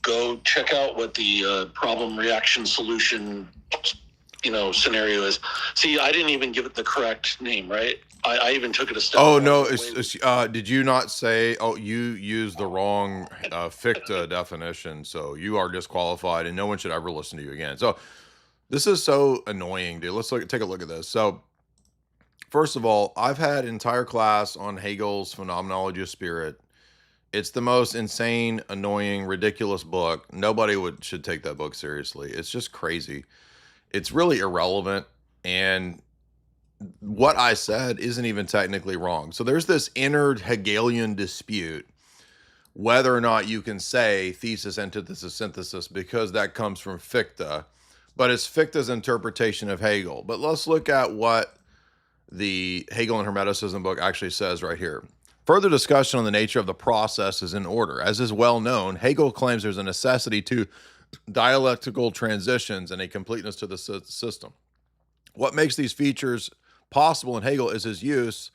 [SPEAKER 13] go check out what the problem reaction solution, scenario is. See, I didn't even give it the correct name, right? I even took it a step.
[SPEAKER 8] Oh, no. Did you not say, you used the wrong Fichte definition, so you are disqualified and no one should ever listen to you again. So this is so annoying, dude. Let's take a look at this. So first of all, I've had an entire class on Hegel's Phenomenology of Spirit. It's the most insane, annoying, ridiculous book. Nobody should take that book seriously. It's just crazy. It's really irrelevant. And what I said isn't even technically wrong. So there's this inner Hegelian dispute whether or not you can say thesis, antithesis, synthesis, because that comes from Fichte. But it's Fichte's interpretation of Hegel. But let's look at what the Hegel and Hermeticism book actually says right here. Further discussion on the nature of the process is in order. As is well known, Hegel claims there's a necessity to dialectical transitions and a completeness to the system. What makes these features possible in Hegel is his use,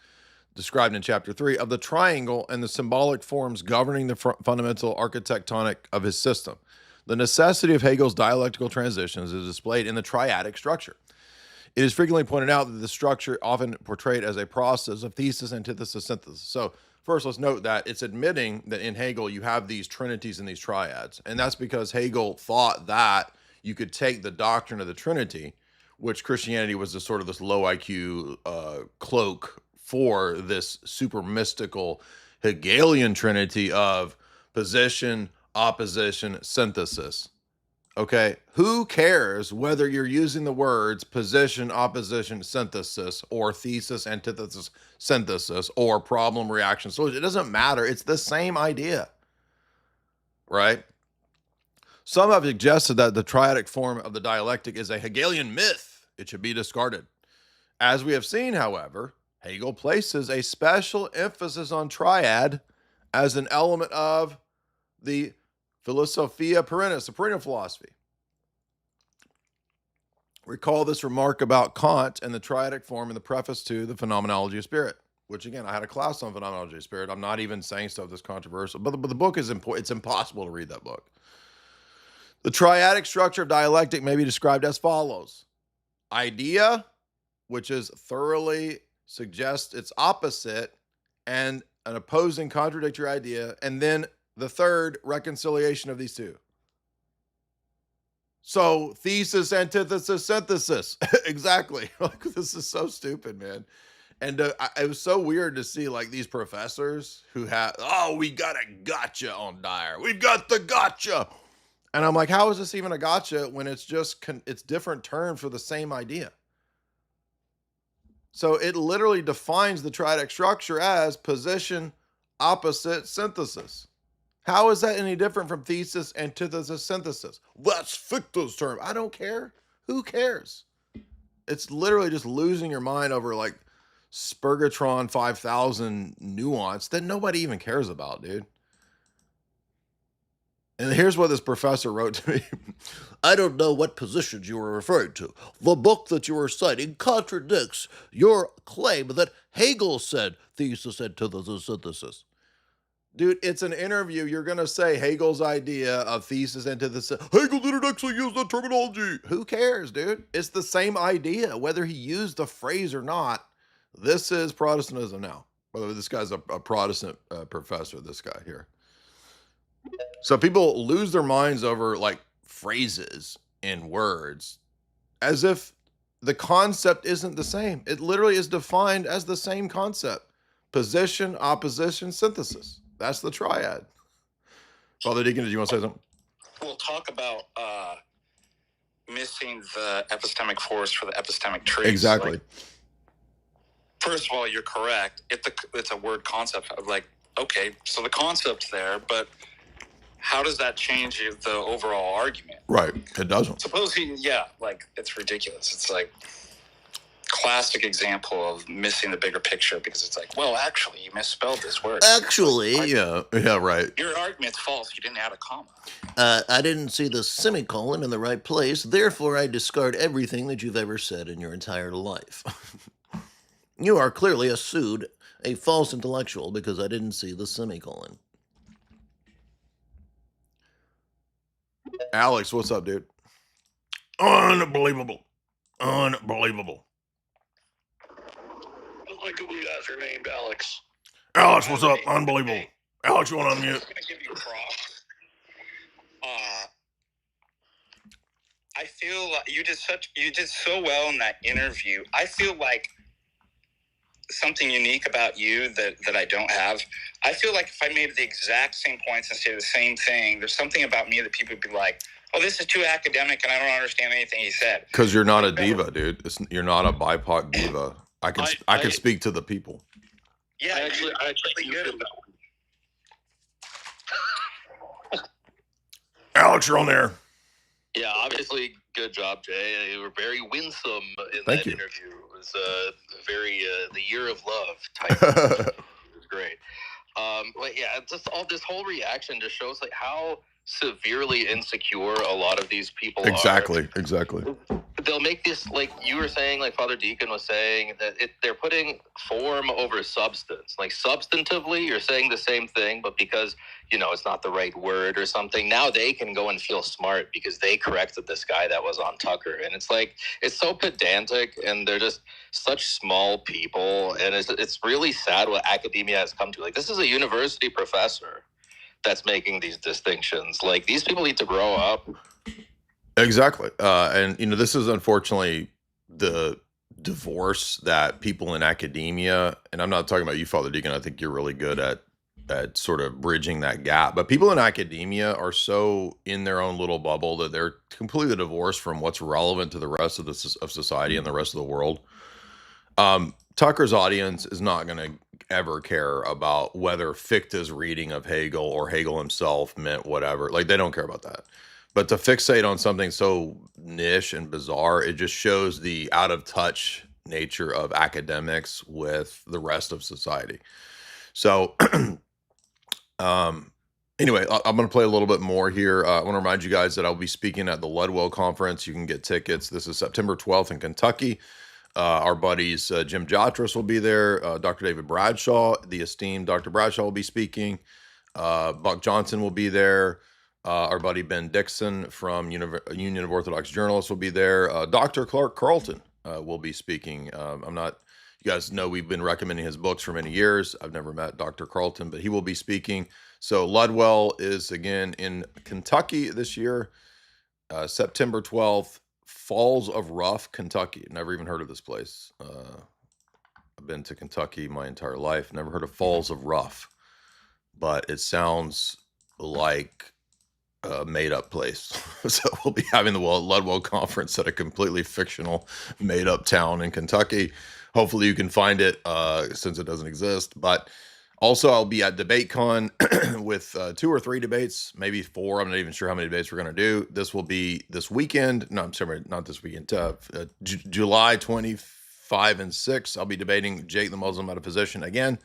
[SPEAKER 8] described in chapter 3, of the triangle and the symbolic forms governing the fundamental architectonic of his system. The necessity of Hegel's dialectical transitions is displayed in the triadic structure. It is frequently pointed out that the structure often portrayed as a process of thesis, antithesis, synthesis. So first, let's note that it's admitting that in Hegel, you have these trinities and these triads. And that's because Hegel thought that you could take the doctrine of the Trinity, which Christianity was this sort of this low IQ cloak for this super mystical Hegelian Trinity of position, opposition, synthesis. Okay, who cares whether you're using the words position, opposition, synthesis, or thesis, antithesis, synthesis, or problem, reaction, solution? It doesn't matter. It's the same idea, right? Some have suggested that the triadic form of the dialectic is a Hegelian myth. It should be discarded. As we have seen, however, Hegel places a special emphasis on triad as an element of the Philosophia Perennis, the perennial philosophy. Recall this remark about Kant and the triadic form in the preface to the Phenomenology of Spirit, which again, I had a class on Phenomenology of Spirit. I'm not even saying stuff that's controversial, but the book is important. It's impossible to read that book. The triadic structure of dialectic may be described as follows. Idea, which is thoroughly suggests its opposite and an opposing contradictory idea, and then the third, reconciliation of these two. So thesis, antithesis, synthesis. Exactly. Like, this is so stupid, man. And it was so weird to see like these professors who have, we got a gotcha on Dyer. We've got the gotcha. And I'm like, how is this even a gotcha when it's just, it's different terms for the same idea? So it literally defines the triadic structure as position, opposite, synthesis. How is that any different from thesis, antithesis, synthesis? That's Fichte's term. I don't care. Who cares? It's literally just losing your mind over like Spurgatron 5000 nuance that nobody even cares about, dude. And here's what this professor wrote to me. I don't know what positions you were referring to. The book that you were citing contradicts your claim that Hegel said thesis, antithesis, synthesis. Dude, it's an interview. You're going to say Hegel's idea of thesis, antithesis. Hegel didn't actually use that terminology. Who cares, dude? It's the same idea, whether he used the phrase or not. This is Protestantism now. By the way, this guy's a Protestant professor, this guy here. So people lose their minds over like phrases and words as if
[SPEAKER 2] the concept isn't the same. It literally is defined as the same concept. Position, opposition, synthesis. That's the triad. Father Deacon, did you want to say something?
[SPEAKER 12] We'll talk about missing the epistemic force for the epistemic trees.
[SPEAKER 2] Exactly.
[SPEAKER 12] Like, first of all, you're correct. It's a word concept of like, okay, so the concept's there, but how does that change the overall argument?
[SPEAKER 2] Right. It doesn't.
[SPEAKER 12] Suppose like it's ridiculous. It's like classic example of missing the bigger picture because it's like, well, actually, you misspelled this word.
[SPEAKER 2] Actually, yeah, right.
[SPEAKER 12] Your argument's false. You didn't add a comma.
[SPEAKER 2] I didn't see the semicolon in the right place. Therefore, I discard everything that you've ever said in your entire life. You are clearly a false intellectual because I didn't see the semicolon. Alex, what's up, dude?
[SPEAKER 3] Unbelievable. Unbelievable.
[SPEAKER 13] I like it when you guys are named Alex.
[SPEAKER 3] Alex, what's up? Unbelievable. Alex, you want to unmute?
[SPEAKER 13] I'm going to give you a prop.
[SPEAKER 12] I feel like you did so well in that interview. I feel like something unique about you that I don't have. I feel like if I made the exact same points and say the same thing, there's something about me that people would be like, oh, this is too academic and I don't understand anything he said.
[SPEAKER 2] Because you're not a diva, dude. You're not a BIPOC diva. I can speak to the people.
[SPEAKER 12] Yeah, I actually good at that one.
[SPEAKER 3] Alex, you're on there.
[SPEAKER 14] Yeah, obviously, good job, Jay. You were very winsome in
[SPEAKER 2] Thank
[SPEAKER 14] that
[SPEAKER 2] you.
[SPEAKER 14] interview. It was very the year of love type. It was great. But yeah, just all this whole reaction just shows like how severely insecure a lot of these people are.
[SPEAKER 2] Exactly.
[SPEAKER 14] They'll make this, like you were saying, like Father Deacon was saying, that they're putting form over substance. Like substantively, you're saying the same thing, but because, it's not the right word or something, now they can go and feel smart because they corrected this guy that was on Tucker. And it's like, it's so pedantic and they're just such small people. And it's really sad what academia has come to. Like, this is a university professor that's making these distinctions. Like, these people need to grow up.
[SPEAKER 2] Exactly. And, this is unfortunately the divorce that people in academia, and I'm not talking about you, Father Deacon, I think you're really good at sort of bridging that gap. But people in academia are so in their own little bubble that they're completely divorced from what's relevant to the rest of society and the rest of the world. Tucker's audience is not going to ever care about whether Fichte's reading of Hegel or Hegel himself meant whatever. Like, they don't care about that. But to fixate on something so niche and bizarre, it just shows the out of touch nature of academics with the rest of society. So, anyway, I'm going to play a little bit more here. I want to remind you guys that I'll be speaking at the Ludwell Conference. You can get tickets. This is September 12th in Kentucky. Our buddies Jim Jotras will be there. Dr. David Bradshaw, the esteemed Dr. Bradshaw, will be speaking. Buck Johnson will be there. Our buddy Ben Dixon from Union of Orthodox Journalists will be there. Dr. Clark Carlton will be speaking. You guys know we've been recommending his books for many years. I've never met Dr. Carlton, but he will be speaking. So Ludwell is again in Kentucky this year, September 12th, Falls of Rough, Kentucky. Never even heard of this place. I've been to Kentucky my entire life. Never heard of Falls of Rough, but it sounds like a made-up place. So we'll be having the Ludwell Conference at a completely fictional, made-up town in Kentucky. Hopefully you can find it since it doesn't exist. But also I'll be at DebateCon with 2 or 3 debates, maybe 4. I'm not even sure how many debates we're going to do. This will be this weekend. No, I'm sorry, not this weekend. July 25 and 6. I'll be debating Jake the Muslim out of position again.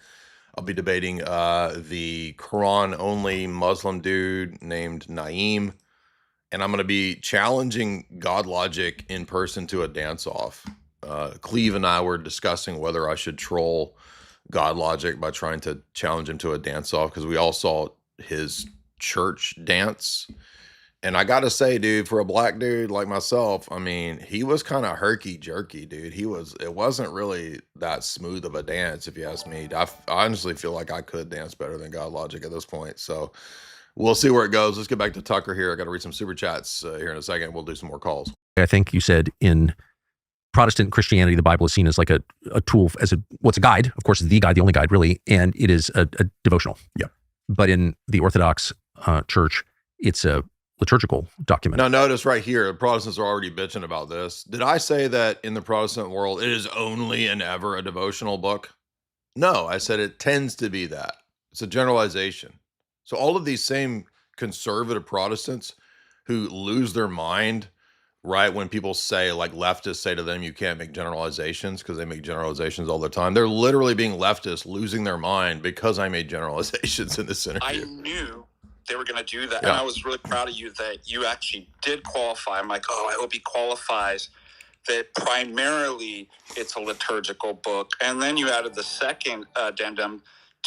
[SPEAKER 2] I'll be debating the Quran-only Muslim dude named Naeem. And I'm going to be challenging God Logic in person to a dance-off. Cleve and I were discussing whether I should troll God Logic by trying to challenge him to a dance-off because we all saw his church dance. And I got to say, dude, for a black dude like myself, I mean, he was kind of herky-jerky, dude. It wasn't really that smooth of a dance, if you ask me. I honestly feel like I could dance better than God Logic at this point. So we'll see where it goes. Let's get back to Tucker here. I got to read some super chats here in a second. We'll do some more calls.
[SPEAKER 9] I think you said in Protestant Christianity, the Bible is seen as like a tool, what's a guide, of course, the guide, the only guide really, and it is a devotional.
[SPEAKER 8] Yeah.
[SPEAKER 9] But in the Orthodox Church, it's a liturgical document.
[SPEAKER 2] Now notice right here, the Protestants are already bitching about this. Did I say that in the Protestant world, it is only and ever a devotional book? No, I said it tends to be that. It's a generalization. So all of these same conservative Protestants who lose their mind right when people say, like leftists say to them, you can't make generalizations because they make generalizations all the time. They're literally being leftists, losing their mind because I made generalizations in this interview.
[SPEAKER 15] I knew they were going to do that.
[SPEAKER 2] Yeah.
[SPEAKER 15] And I was really proud of you that you actually did qualify. I'm like, oh, I hope he qualifies that primarily it's a liturgical book. And then you added the second addendum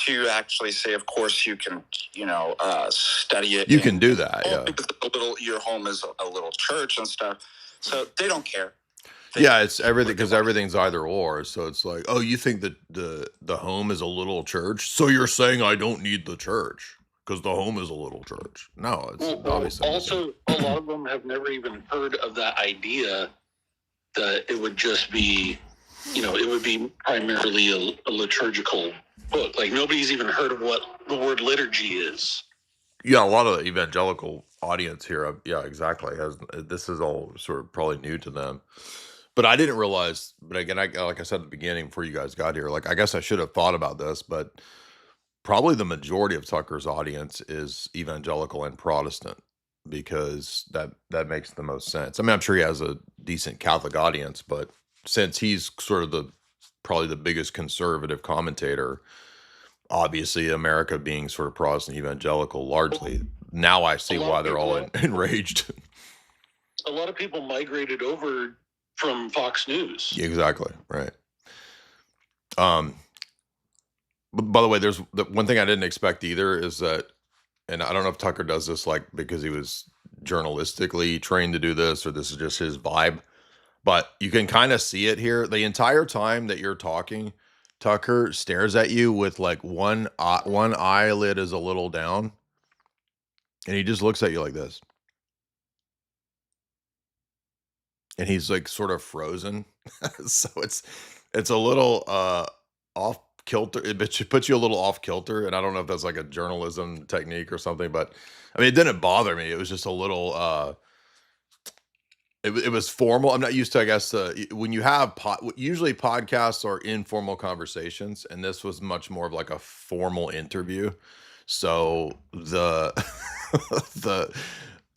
[SPEAKER 15] to actually say, of course, you can, study it.
[SPEAKER 2] You can do that, yeah.
[SPEAKER 15] Because your home is a little church and stuff. So they don't care.
[SPEAKER 2] Yeah, it's everything because everything's either or. So it's like, oh, you think that the home is a little church? So you're saying I don't need the church because the home is a little church? No, it's obviously.
[SPEAKER 13] Also, a lot of them have never even heard of that idea that it would just be, it would be primarily a liturgical book. Like nobody's even heard of what the word liturgy is.
[SPEAKER 2] Yeah, a lot of the evangelical audience here, yeah, exactly. This is all sort of probably new to them. But I didn't realize, but again, like I said at the beginning before you guys got here, like I guess I should have thought about this, but probably the majority of Tucker's audience is evangelical and Protestant because that makes the most sense. I mean, I'm sure he has a decent Catholic audience, but since he's sort of probably the biggest conservative commentator, obviously America being sort of Protestant evangelical largely, now I see why they're all enraged.
[SPEAKER 13] A lot of people migrated over from Fox News.
[SPEAKER 2] Exactly, right. By the way, there's one thing I didn't expect either is that, and I don't know if Tucker does this like because he was journalistically trained to do this or this is just his vibe, but you can kind of see it here. The entire time that you're talking, Tucker stares at you with like one eyelid is a little down, and he just looks at you like this. And he's like sort of frozen. So it's a little off kilter. It puts you a little off kilter. And I don't know if that's like a journalism technique or something, but I mean, it didn't bother me. It was just a little, it was formal. I'm not used to, I guess, when you have, usually podcasts are informal conversations. And this was much more of like a formal interview. So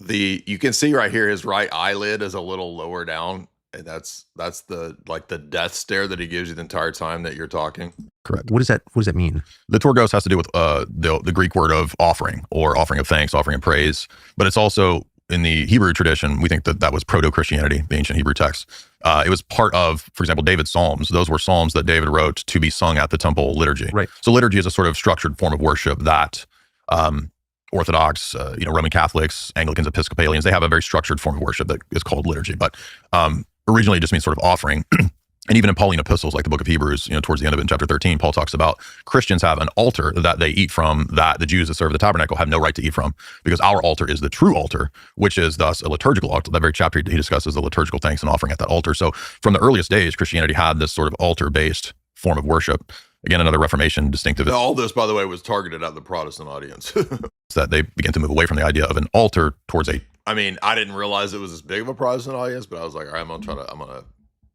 [SPEAKER 2] you can see right here, his right eyelid is a little lower down. And that's the death stare that he gives you the entire time that you're talking.
[SPEAKER 9] Correct. What does that mean?
[SPEAKER 8] The Torgos has to do with the Greek word of offering or offering of thanks, offering of praise. But it's also in the Hebrew tradition, we think that was proto-Christianity, the ancient Hebrew text. It was part of, for example, David's Psalms. Those were Psalms that David wrote to be sung at the temple liturgy.
[SPEAKER 9] Right.
[SPEAKER 8] So liturgy is a sort of structured form of worship that Orthodox, Roman Catholics, Anglicans, Episcopalians, they have a very structured form of worship that is called liturgy. But originally it just means sort of offering. And even in Pauline epistles, like the book of Hebrews, towards the end of it in chapter 13, Paul talks about Christians have an altar that they eat from that the Jews that serve the tabernacle have no right to eat from, because our altar is the true altar, which is thus a liturgical altar. That very chapter he discusses the liturgical thanks and offering at that altar. So from the earliest days, Christianity had this sort of altar-based form of worship. Again, another Reformation distinctive.
[SPEAKER 2] All this, by the way, was targeted at the Protestant audience.
[SPEAKER 8] That they began to move away from the idea of an altar towards a.
[SPEAKER 2] I mean, I didn't realize it was as big of a Protestant audience, but I was like, all right,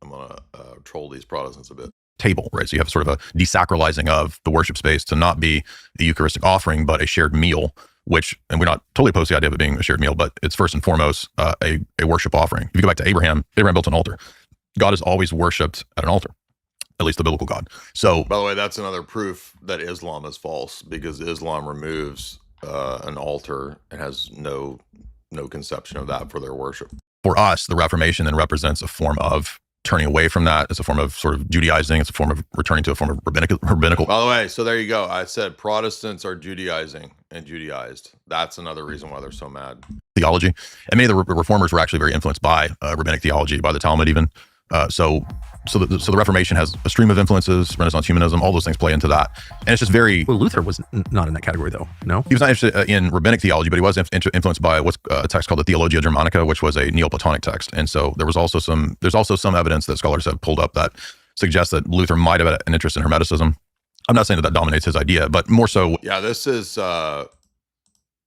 [SPEAKER 2] I'm gonna troll these Protestants a bit.
[SPEAKER 8] Table, right? So you have sort of a desacralizing of the worship space to not be a Eucharistic offering, but a shared meal. Which, and we're not totally opposed to the idea of it being a shared meal, but it's first and foremost a worship offering. If you go back to Abraham built an altar. God is always worshipped at an altar. At least the biblical God. So,
[SPEAKER 2] by the way, that's another proof that Islam is false, because Islam removes an altar and has no conception of that for their worship.
[SPEAKER 8] For us, the Reformation then represents a form of turning away from that. It's a form of sort of Judaizing. It's a form of returning to a form of rabbinical.
[SPEAKER 2] By the way, so there you go. I said Protestants are Judaizing and Judaized. That's another reason why they're so mad.
[SPEAKER 8] Theology. And many of the reformers were actually very influenced by rabbinic theology, by the Talmud even. So the Reformation has a stream of influences, Renaissance humanism, all those things play into that. And it's just very...
[SPEAKER 9] Well, Luther was not in that category, though, no?
[SPEAKER 8] He was not interested in rabbinic theology, but he was influenced by what's a text called the Theologia Germanica, which was a Neoplatonic text. And so there's also some evidence that scholars have pulled up that suggests that Luther might have had an interest in Hermeticism. I'm not saying that dominates his idea, but more so...
[SPEAKER 2] Yeah, this is... I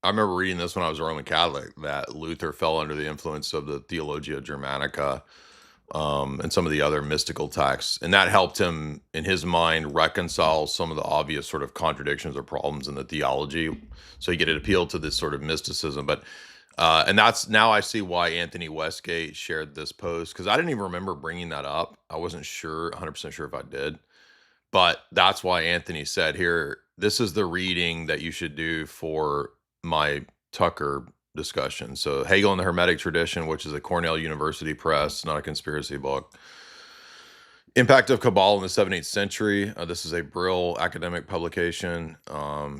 [SPEAKER 2] remember reading this when I was a Roman Catholic, that Luther fell under the influence of the Theologia Germanica, and some of the other mystical texts. And that helped him, in his mind, reconcile some of the obvious sort of contradictions or problems in the theology. So he could appeal to this sort of mysticism. But, and that's, now I see why Anthony Westgate shared this post, because I didn't even remember bringing that up. I wasn't sure, 100% sure if I did. But that's why Anthony said here, this is the reading that you should do for my Tucker discussion. So Hegel and the Hermetic Tradition, which is a Cornell University press, not a conspiracy book. Impact of Kabbalah in the 17th century. This is a Brill academic publication.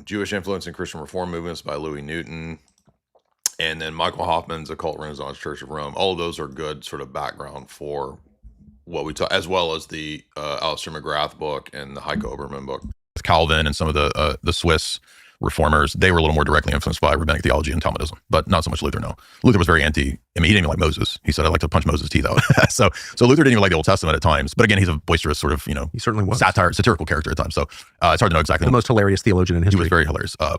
[SPEAKER 2] Jewish Influence in Christian Reform Movements by Louis Newton. And then Michael Hoffman's Occult Renaissance Church of Rome. All of those are good sort of background for what we talk, as well as the Alistair McGrath book and the Heiko Obermann book.
[SPEAKER 8] Calvin and some of the Swiss reformers, they were a little more directly influenced by rabbinic theology and Talmudism, but not so much Luther. No, Luther was very anti. I mean, he didn't even like Moses. He said, "I like to punch Moses' teeth out." so Luther didn't even like the Old Testament at times. But again, he's a boisterous sort of, he certainly was satirical character at times. So it's hard to know exactly.
[SPEAKER 9] The most hilarious theologian in history.
[SPEAKER 8] He was very hilarious. So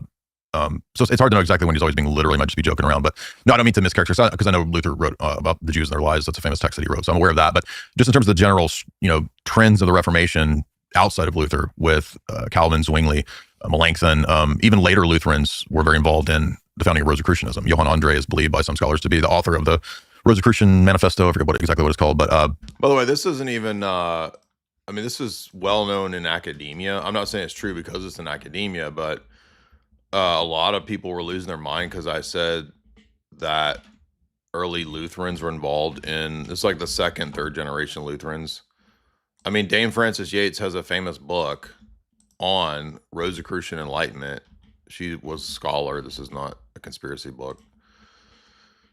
[SPEAKER 8] it's hard to know exactly when he's always being literally, might just be joking around. But no, I don't mean to mischaracterize, because I know Luther wrote about the Jews and their lies. That's a famous text that he wrote. So I'm aware of that. But just in terms of the general, trends of the Reformation outside of Luther, with Calvin, Zwingli, Melanchthon, even later Lutherans were very involved in the founding of Rosicrucianism. Johann Andre is believed by some scholars to be the author of the Rosicrucian Manifesto. I forget exactly what it's called. But
[SPEAKER 2] by the way, this isn't even... I mean, this is well known in academia. I'm not saying it's true because it's in academia, but a lot of people were losing their mind because I said that early Lutherans were involved in... It's like the second, third generation Lutherans. I mean, Dame Frances Yates has a famous book on Rosicrucian Enlightenment. She was a scholar. This is not a conspiracy book.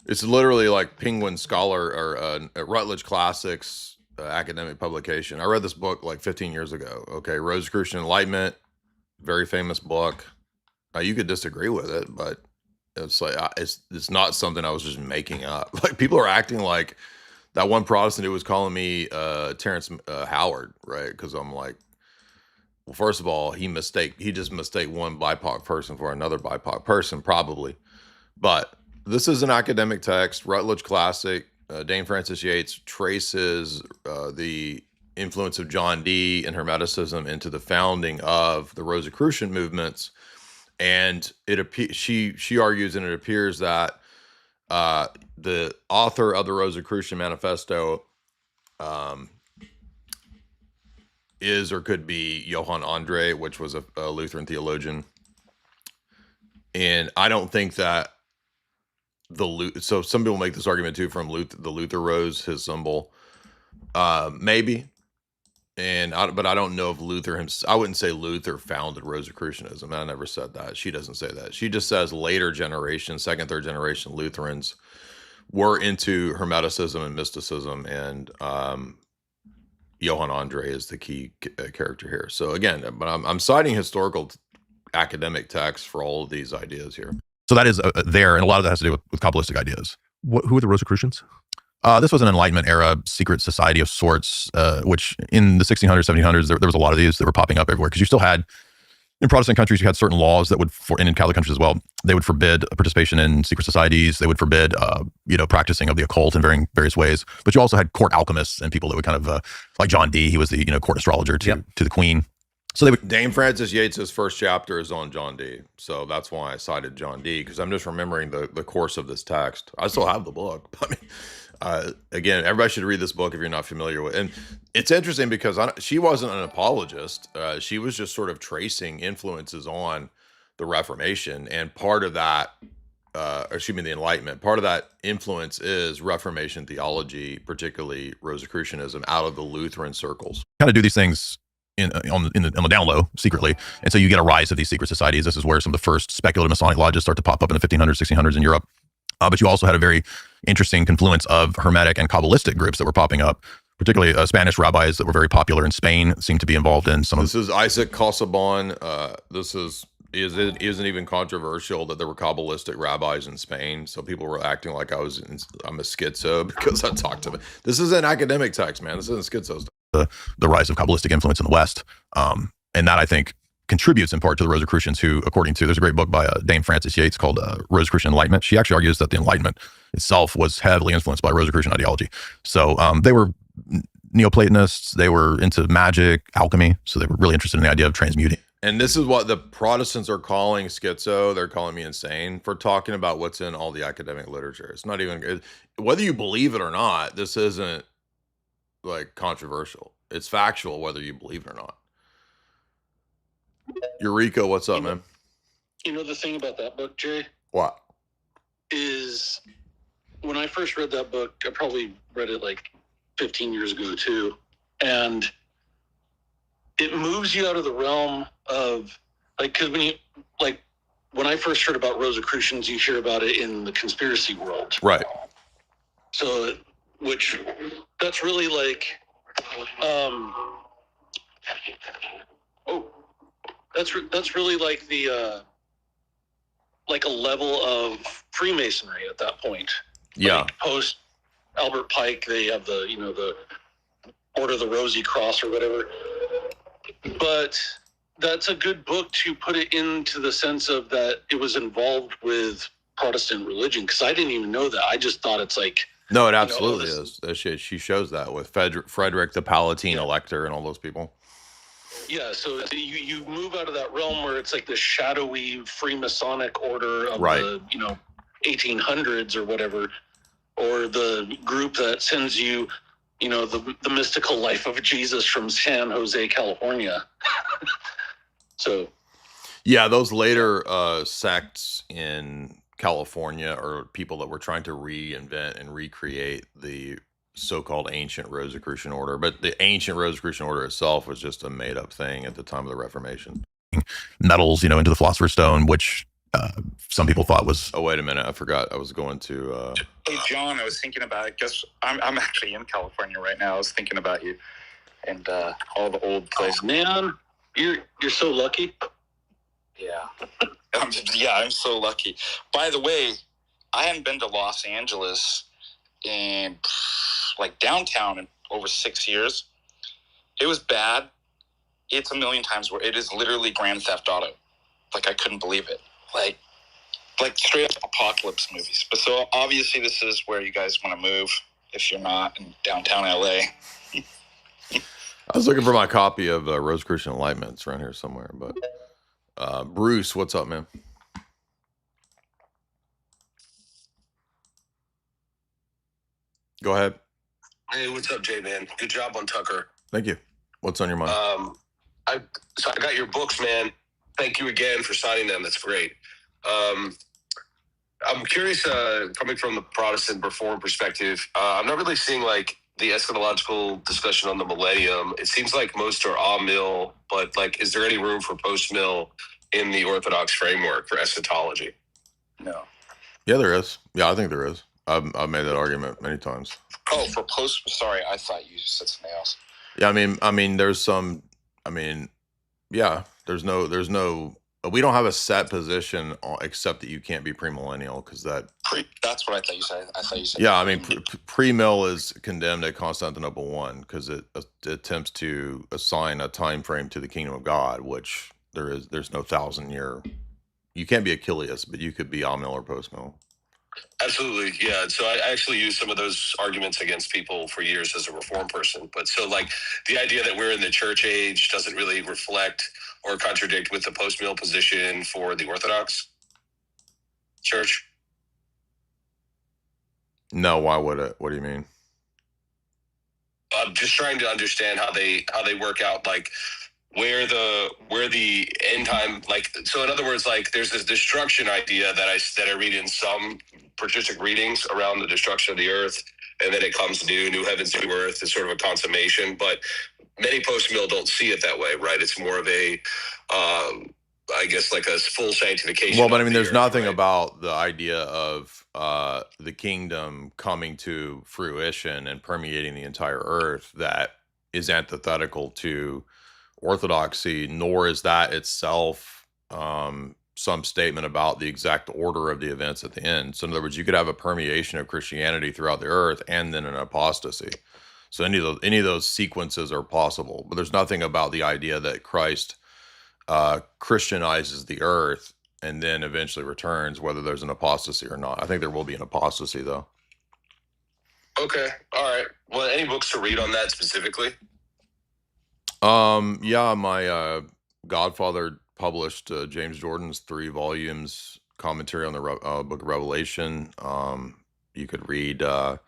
[SPEAKER 2] It's literally like Penguin Scholar or a Rutledge Classics academic publication. I read this book like 15 years ago. Okay, Rosicrucian Enlightenment, very famous book. You could disagree with it, but it's like it's not something I was just making up. Like, people are acting like that one Protestant who was calling me Terrence Howard, right? Because I'm like, well, first of all, he just mistake one BIPOC person for another BIPOC person, probably. But this is an academic text, Rutledge Classic. Dame Frances Yates traces the influence of John Dee and Hermeticism into the founding of the Rosicrucian movements. And she argues, and it appears that the author of the Rosicrucian Manifesto is or could be Johann Andre, which was a Lutheran theologian. And I don't think that so some people make this argument too from the Luther Rose, his symbol, maybe. But I don't know if Luther I wouldn't say Luther founded Rosicrucianism. I never said that. She doesn't say that. She just says later generation, second, third generation Lutherans were into Hermeticism and mysticism, and Johann Andre is the key character here. So again, but I'm citing historical academic texts for all of these ideas here.
[SPEAKER 8] So that is there, and a lot of that has to do with Kabbalistic ideas.
[SPEAKER 9] Who are the Rosicrucians?
[SPEAKER 8] This was an Enlightenment era secret society of sorts, which in the 1600s, 1700s, there was a lot of these that were popping up everywhere, because you still had, in Protestant countries, you had certain laws that would, and in Catholic countries as well, they would forbid participation in secret societies. They would forbid, practicing of the occult in various ways. But you also had court alchemists and people that would kind of, like John Dee, he was the court astrologer to the Queen. So they would.
[SPEAKER 2] Dame Frances Yates' first chapter is on John Dee, so that's why I cited John Dee, because I'm just remembering the course of this text. I still have the book. I mean, again, everybody should read this book if you're not familiar with it. And it's interesting because she wasn't an apologist. She was just sort of tracing influences on the Reformation, and part of that, the Enlightenment, part of that influence is Reformation theology, particularly Rosicrucianism, out of the Lutheran circles.
[SPEAKER 8] Kind of do these things on the down low, secretly. And so you get a rise of these secret societies. This is where some of the first speculative Masonic lodges start to pop up in the 1500s, 1600s in Europe. But you also had a very interesting confluence of Hermetic and Kabbalistic groups that were popping up, particularly Spanish rabbis that were very popular in Spain seem to be involved in some of
[SPEAKER 2] This is Isaac Casaubon. This isn't even controversial that there were Kabbalistic rabbis in Spain. So people were acting like I'm a schizo because I talked to them. This is an academic text, man. This isn't schizo stuff.
[SPEAKER 8] the rise of Kabbalistic influence in the West. And that, I think, contributes in part to the Rosicrucians who, according to, there's a great book by Dame Frances Yates called Rosicrucian Enlightenment. She actually argues that the Enlightenment itself was heavily influenced by Rosicrucian ideology. So they were Neoplatonists, they were into magic, alchemy, so they were really interested in the idea of transmuting.
[SPEAKER 2] And this is what the Protestants are calling schizo. They're calling me insane for talking about what's in all the academic literature. It's not even, whether you believe it or not, this isn't like controversial. It's factual whether you believe it or not. Eureka, what's up, man?
[SPEAKER 13] You know the thing about that book, Jay?
[SPEAKER 2] What?
[SPEAKER 13] Is when I first read that book, I probably read it like 15 years ago too. And it moves you out of the realm of like, because when I first heard about Rosicrucians, you hear about it in the conspiracy world.
[SPEAKER 2] Right.
[SPEAKER 13] So, that's really like, that's really like the, like a level of Freemasonry at that point.
[SPEAKER 2] Yeah.
[SPEAKER 13] Like post Albert Pike, they have the Order of the Rosy Cross or whatever. But that's a good book to put it into the sense of that it was involved with Protestant religion, because I didn't even know that. I just thought it's like,
[SPEAKER 2] no, it absolutely is. She shows that with Frederick the Palatine Elector and all those people.
[SPEAKER 13] Yeah, so you move out of that realm where it's like the shadowy Freemasonic order of the 1800s or whatever, or the group that sends you, the mystical life of Jesus from San Jose, California. So,
[SPEAKER 2] yeah, those later sects in California are people that were trying to reinvent and recreate the so-called ancient Rosicrucian order, but the ancient Rosicrucian order itself was just a made-up thing at the time of the Reformation.
[SPEAKER 8] Metals, into the Philosopher's Stone, which some people thought was...
[SPEAKER 2] Oh, wait a minute. I forgot. I was going to...
[SPEAKER 15] Hey, John, I was thinking about, guess I'm actually in California right now. I was thinking about you and all the old places.
[SPEAKER 13] Oh, man, you're so lucky.
[SPEAKER 15] Yeah. I'm so lucky. By the way, I hadn't been to Los Angeles in like downtown in over 6 years. It was bad. It's a million times worse. It is literally Grand Theft Auto. Like, I couldn't believe it. Like straight up apocalypse movies. But so obviously this is where you guys want to move if you're not in downtown LA.
[SPEAKER 2] I was looking for my copy of Rosicrucian Enlightenment. It's around here somewhere. But Bruce, what's up, man? Go ahead.
[SPEAKER 16] Hey, what's up, Jay, man? Good job on Tucker.
[SPEAKER 2] Thank you. What's on your mind?
[SPEAKER 16] I got your books, man. Thank you again for signing them. That's great. I'm curious, coming from the Protestant Reform perspective, I'm not really seeing like the eschatological discussion on the millennium. It seems like most are a-mill, but like, is there any room for post-mill in the Orthodox framework for eschatology?
[SPEAKER 15] No.
[SPEAKER 2] Yeah, there is. Yeah, I think there is. I've made that argument many times.
[SPEAKER 15] Oh, for post, sorry, I thought you said something else.
[SPEAKER 2] Yeah, I mean, there's some, yeah, there's no, we don't have a set position except that you can't be premillennial because
[SPEAKER 15] that's what I thought you said.
[SPEAKER 2] Yeah, I mean, pre-mill is condemned at Constantinople I because it attempts to assign a time frame to the kingdom of God, which there's no 1,000-year. You can't be Achilles, but you could be a-mill or post-mill.
[SPEAKER 16] Absolutely, yeah. So I actually used some of those arguments against people for years as a reform person. But so like the idea that we're in the church age doesn't really reflect or contradict with the post-mill position for the Orthodox Church?
[SPEAKER 2] No, why would it? What do you mean?
[SPEAKER 16] I'm just trying to understand how they work out, like where the end time, like, so in other words, like there's this destruction idea that I read in some patristic readings around the destruction of the earth, and then it comes new heavens, new earth. It's sort of a consummation, but many post-mill don't see it that way, right? It's more of a I guess, like a full sanctification.
[SPEAKER 8] Well, but I
[SPEAKER 16] of
[SPEAKER 8] mean,
[SPEAKER 16] the
[SPEAKER 8] there's
[SPEAKER 16] earth,
[SPEAKER 8] nothing
[SPEAKER 16] right?
[SPEAKER 8] about the idea of the kingdom coming to fruition and permeating the entire earth that is antithetical to orthodoxy, nor is that itself some statement about the exact order of the events at the end. So in other words, you could have a permeation of Christianity throughout the earth and then an apostasy. So any of those sequences are possible, but there's nothing about the idea that Christ Christianizes the earth and then eventually returns, whether there's an apostasy or not. I think there will be an apostasy, though.
[SPEAKER 16] Okay, all right. Well, any books to read on that specifically?
[SPEAKER 8] Yeah, my godfather published James Jordan's 3 volumes commentary on the book of Revelation. You could read the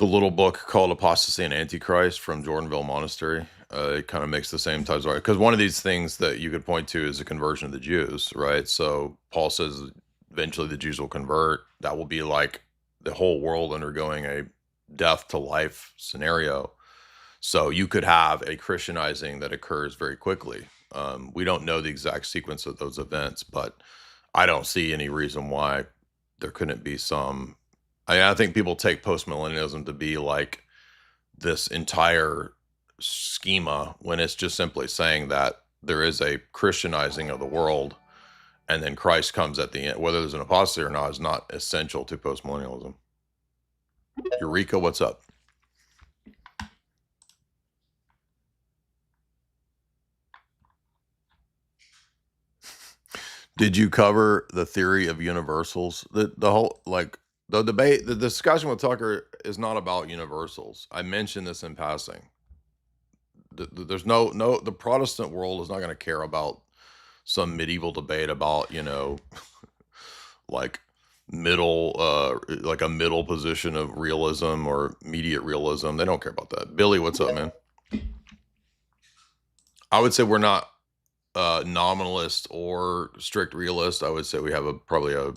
[SPEAKER 8] little book called Apostasy and Antichrist from Jordanville Monastery. It kind of makes the same types of, because one of these things that you could point to is a conversion of the Jews, right? So Paul says eventually the Jews will convert. That will be like the whole world undergoing a death to life scenario. So you could have a Christianizing that occurs very quickly. We don't know the exact sequence of those events, but I don't see any reason why there couldn't be some. I think people take postmillennialism to be like this entire schema when it's just simply saying that there is a Christianizing of the world and then Christ comes at the end. Whether there's an apostasy or not is not essential to postmillennialism. Eureka, what's up? Did you cover the theory of universals? The whole, like, the debate, the discussion with Tucker is not about universals. I mentioned this in passing. There's no the Protestant world is not going to care about some medieval debate about, like like a middle position of realism or immediate realism. They don't care about that. Billy, what's up, man? I would say we're not nominalist or strict realist. I would say we have probably a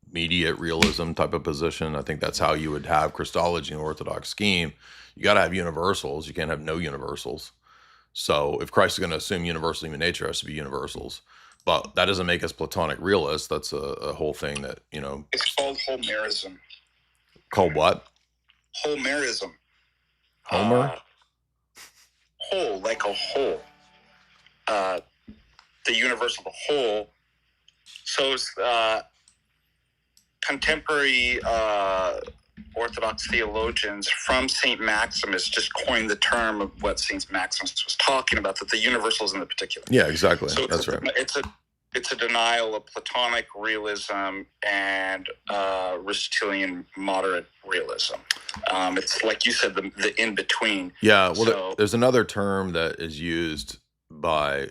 [SPEAKER 8] immediate realism type of position. I think that's how you would have Christology in the Orthodox scheme. You got to have universals. You can't have no universals. So if Christ is going to assume universal human nature, it has to be universals. But that doesn't make us Platonic realists. That's a whole thing that,
[SPEAKER 15] It's called Homerism.
[SPEAKER 8] Called what?
[SPEAKER 15] Homerism.
[SPEAKER 8] Homer?
[SPEAKER 15] Whole, like a whole. The universe of the whole. So contemporary Orthodox theologians from St. Maximus just coined the term of what St. Maximus was talking about, that the universal is in the particular.
[SPEAKER 8] Yeah, exactly.
[SPEAKER 15] So
[SPEAKER 8] That's right.
[SPEAKER 15] It's a denial of Platonic realism and Aristotelian moderate realism. It's like you said, the in-between.
[SPEAKER 8] Yeah, well,
[SPEAKER 15] So-
[SPEAKER 8] there's another term that is used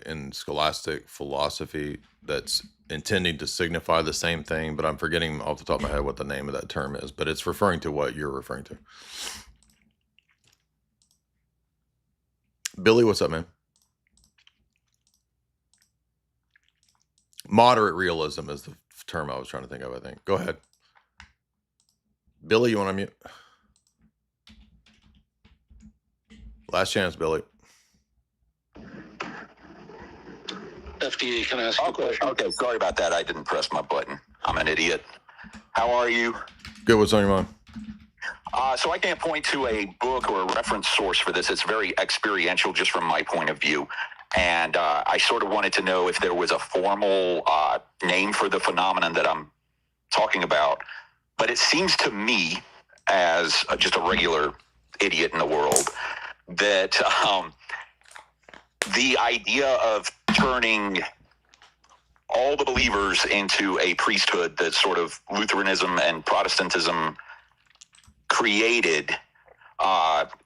[SPEAKER 8] in scholastic philosophy that's intending to signify the same thing, but I'm forgetting off the top of my head what the name of that term is, but it's referring to what you're referring to. Billy, what's up, man? Moderate realism is the term I was trying to think of, I think. Go ahead. Billy, you want to mute? Last chance, Billy.
[SPEAKER 13] FDA, can I ask you a question?
[SPEAKER 17] Okay, sorry about that. I didn't press my button. I'm an idiot. How are you?
[SPEAKER 8] Good, what's on your mind?
[SPEAKER 17] So I can't point to a book or a reference source for this. It's very experiential just from my point of view. And I sort of wanted to know if there was a formal name for the phenomenon that I'm talking about. But it seems to me, as just a regular idiot in the world, that the idea of turning all the believers into a priesthood that sort of Lutheranism and Protestantism created,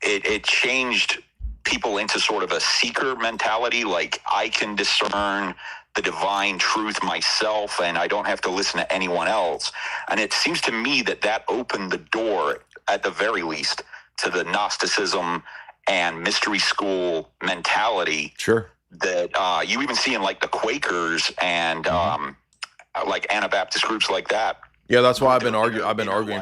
[SPEAKER 17] it changed people into sort of a seeker mentality, like I can discern the divine truth myself and I don't have to listen to anyone else. And it seems to me that opened the door, at the very least, to the Gnosticism and mystery school mentality.
[SPEAKER 8] Sure.
[SPEAKER 17] That you even see in like the Quakers and like Anabaptist groups like that.
[SPEAKER 8] Yeah, that's why I've been arguing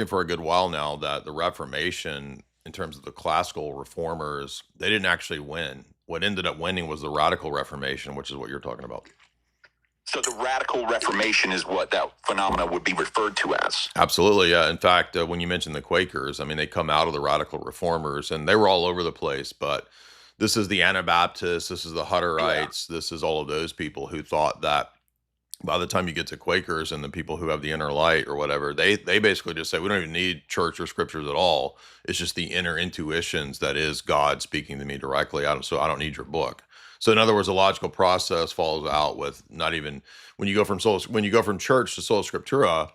[SPEAKER 8] for a good while now that the Reformation, in terms of the classical reformers, they didn't actually win. what ended up winning was the Radical Reformation, which is what you're talking about.
[SPEAKER 17] So the Radical Reformation is what that phenomena would be referred to as.
[SPEAKER 8] Absolutely, yeah. In fact, when you mentioned the Quakers, I mean, they come out of the Radical Reformers, and they were all over the place. But this is the Anabaptists, this is the Hutterites, this is all of those people who thought that by the time you get to Quakers and the people who have the inner light or whatever, they basically just say, we don't even need church or scriptures at all. It's just the inner intuitions that is God speaking to me directly. So I don't need your book. So in other words, the logical process falls out with not even when you go from church to sola scriptura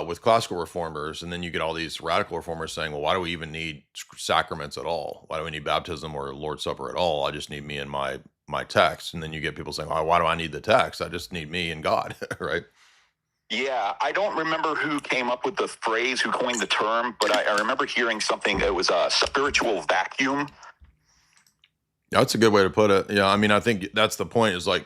[SPEAKER 8] with classical reformers, and then you get all these radical reformers saying, well, why do we even need sacraments at all? Why do we need baptism or Lord's Supper at all? I just need me and my text. And then you get people saying, oh, why do I need the text? I just need me and God, right?
[SPEAKER 17] Yeah, I don't remember who came up with the phrase, who coined the term, but I remember hearing something that was a spiritual vacuum.
[SPEAKER 8] That's a good way to put it. Yeah, I mean, I think that's the point, is like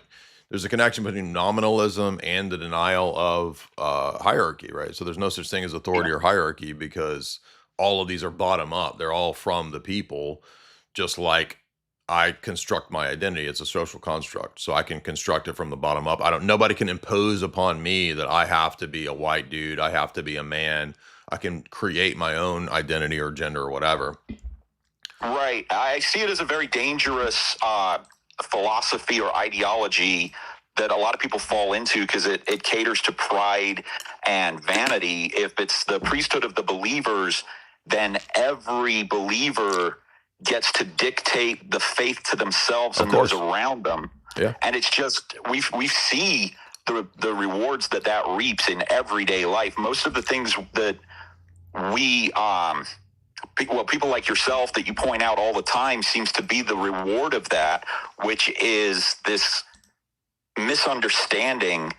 [SPEAKER 8] there's a connection between nominalism and the denial of hierarchy, right? So there's no such thing as authority or hierarchy, because all of these are bottom up. They're all from the people, just like I construct my identity. It's a social construct. So I can construct it from the bottom up. Nobody can impose upon me that I have to be a white dude. I have to be a man. I can create my own identity or gender or whatever.
[SPEAKER 17] Right. I see it as a very dangerous philosophy or ideology that a lot of people fall into, because it caters to pride and vanity. If it's the priesthood of the believers, then every believer gets to dictate the faith to themselves and those around them.
[SPEAKER 8] Yeah.
[SPEAKER 17] And it's just, we see the rewards that reaps in everyday life. Most of the things that we, people like yourself that you point out all the time seems to be the reward of that, which is this misunderstanding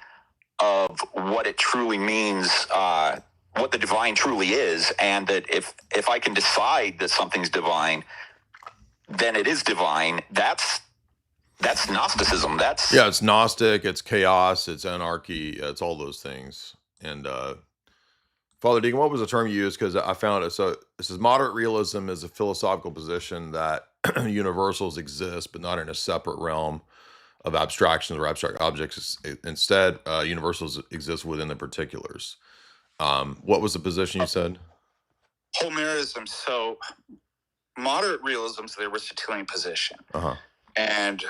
[SPEAKER 17] of what it truly means, what the divine truly is, and that if I can decide that something's divine, then it is divine. That's Gnosticism.
[SPEAKER 8] It's Gnostic, it's chaos, it's anarchy, it's all those things. And Father Deacon, what was the term you used? Because I found it. So it says moderate realism is a philosophical position that universals exist, but not in a separate realm of abstractions or abstract objects. Instead, universals exist within the particulars. What was the position you said?
[SPEAKER 15] Homerism. So moderate realism is the Aristotelian position. And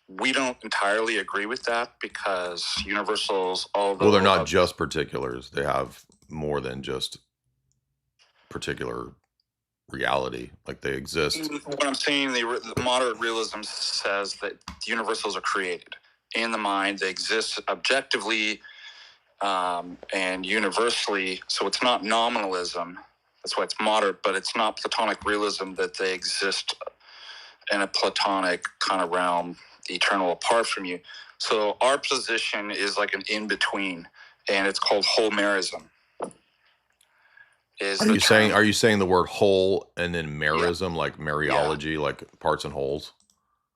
[SPEAKER 15] we don't entirely agree with that, because universals, although...
[SPEAKER 8] Well, they're not just particulars. They have more than just particular reality. Like, they exist.
[SPEAKER 15] What I'm saying, the moderate realism says that the universals are created in the mind. They exist objectively and universally. So it's not nominalism. That's why it's moderate, but it's not Platonic realism that they exist in a Platonic kind of realm, eternal apart from you. So our position is like an in-between, and it's called Homerism.
[SPEAKER 8] Are you saying the word whole and then merism, like Mariology, like parts and wholes?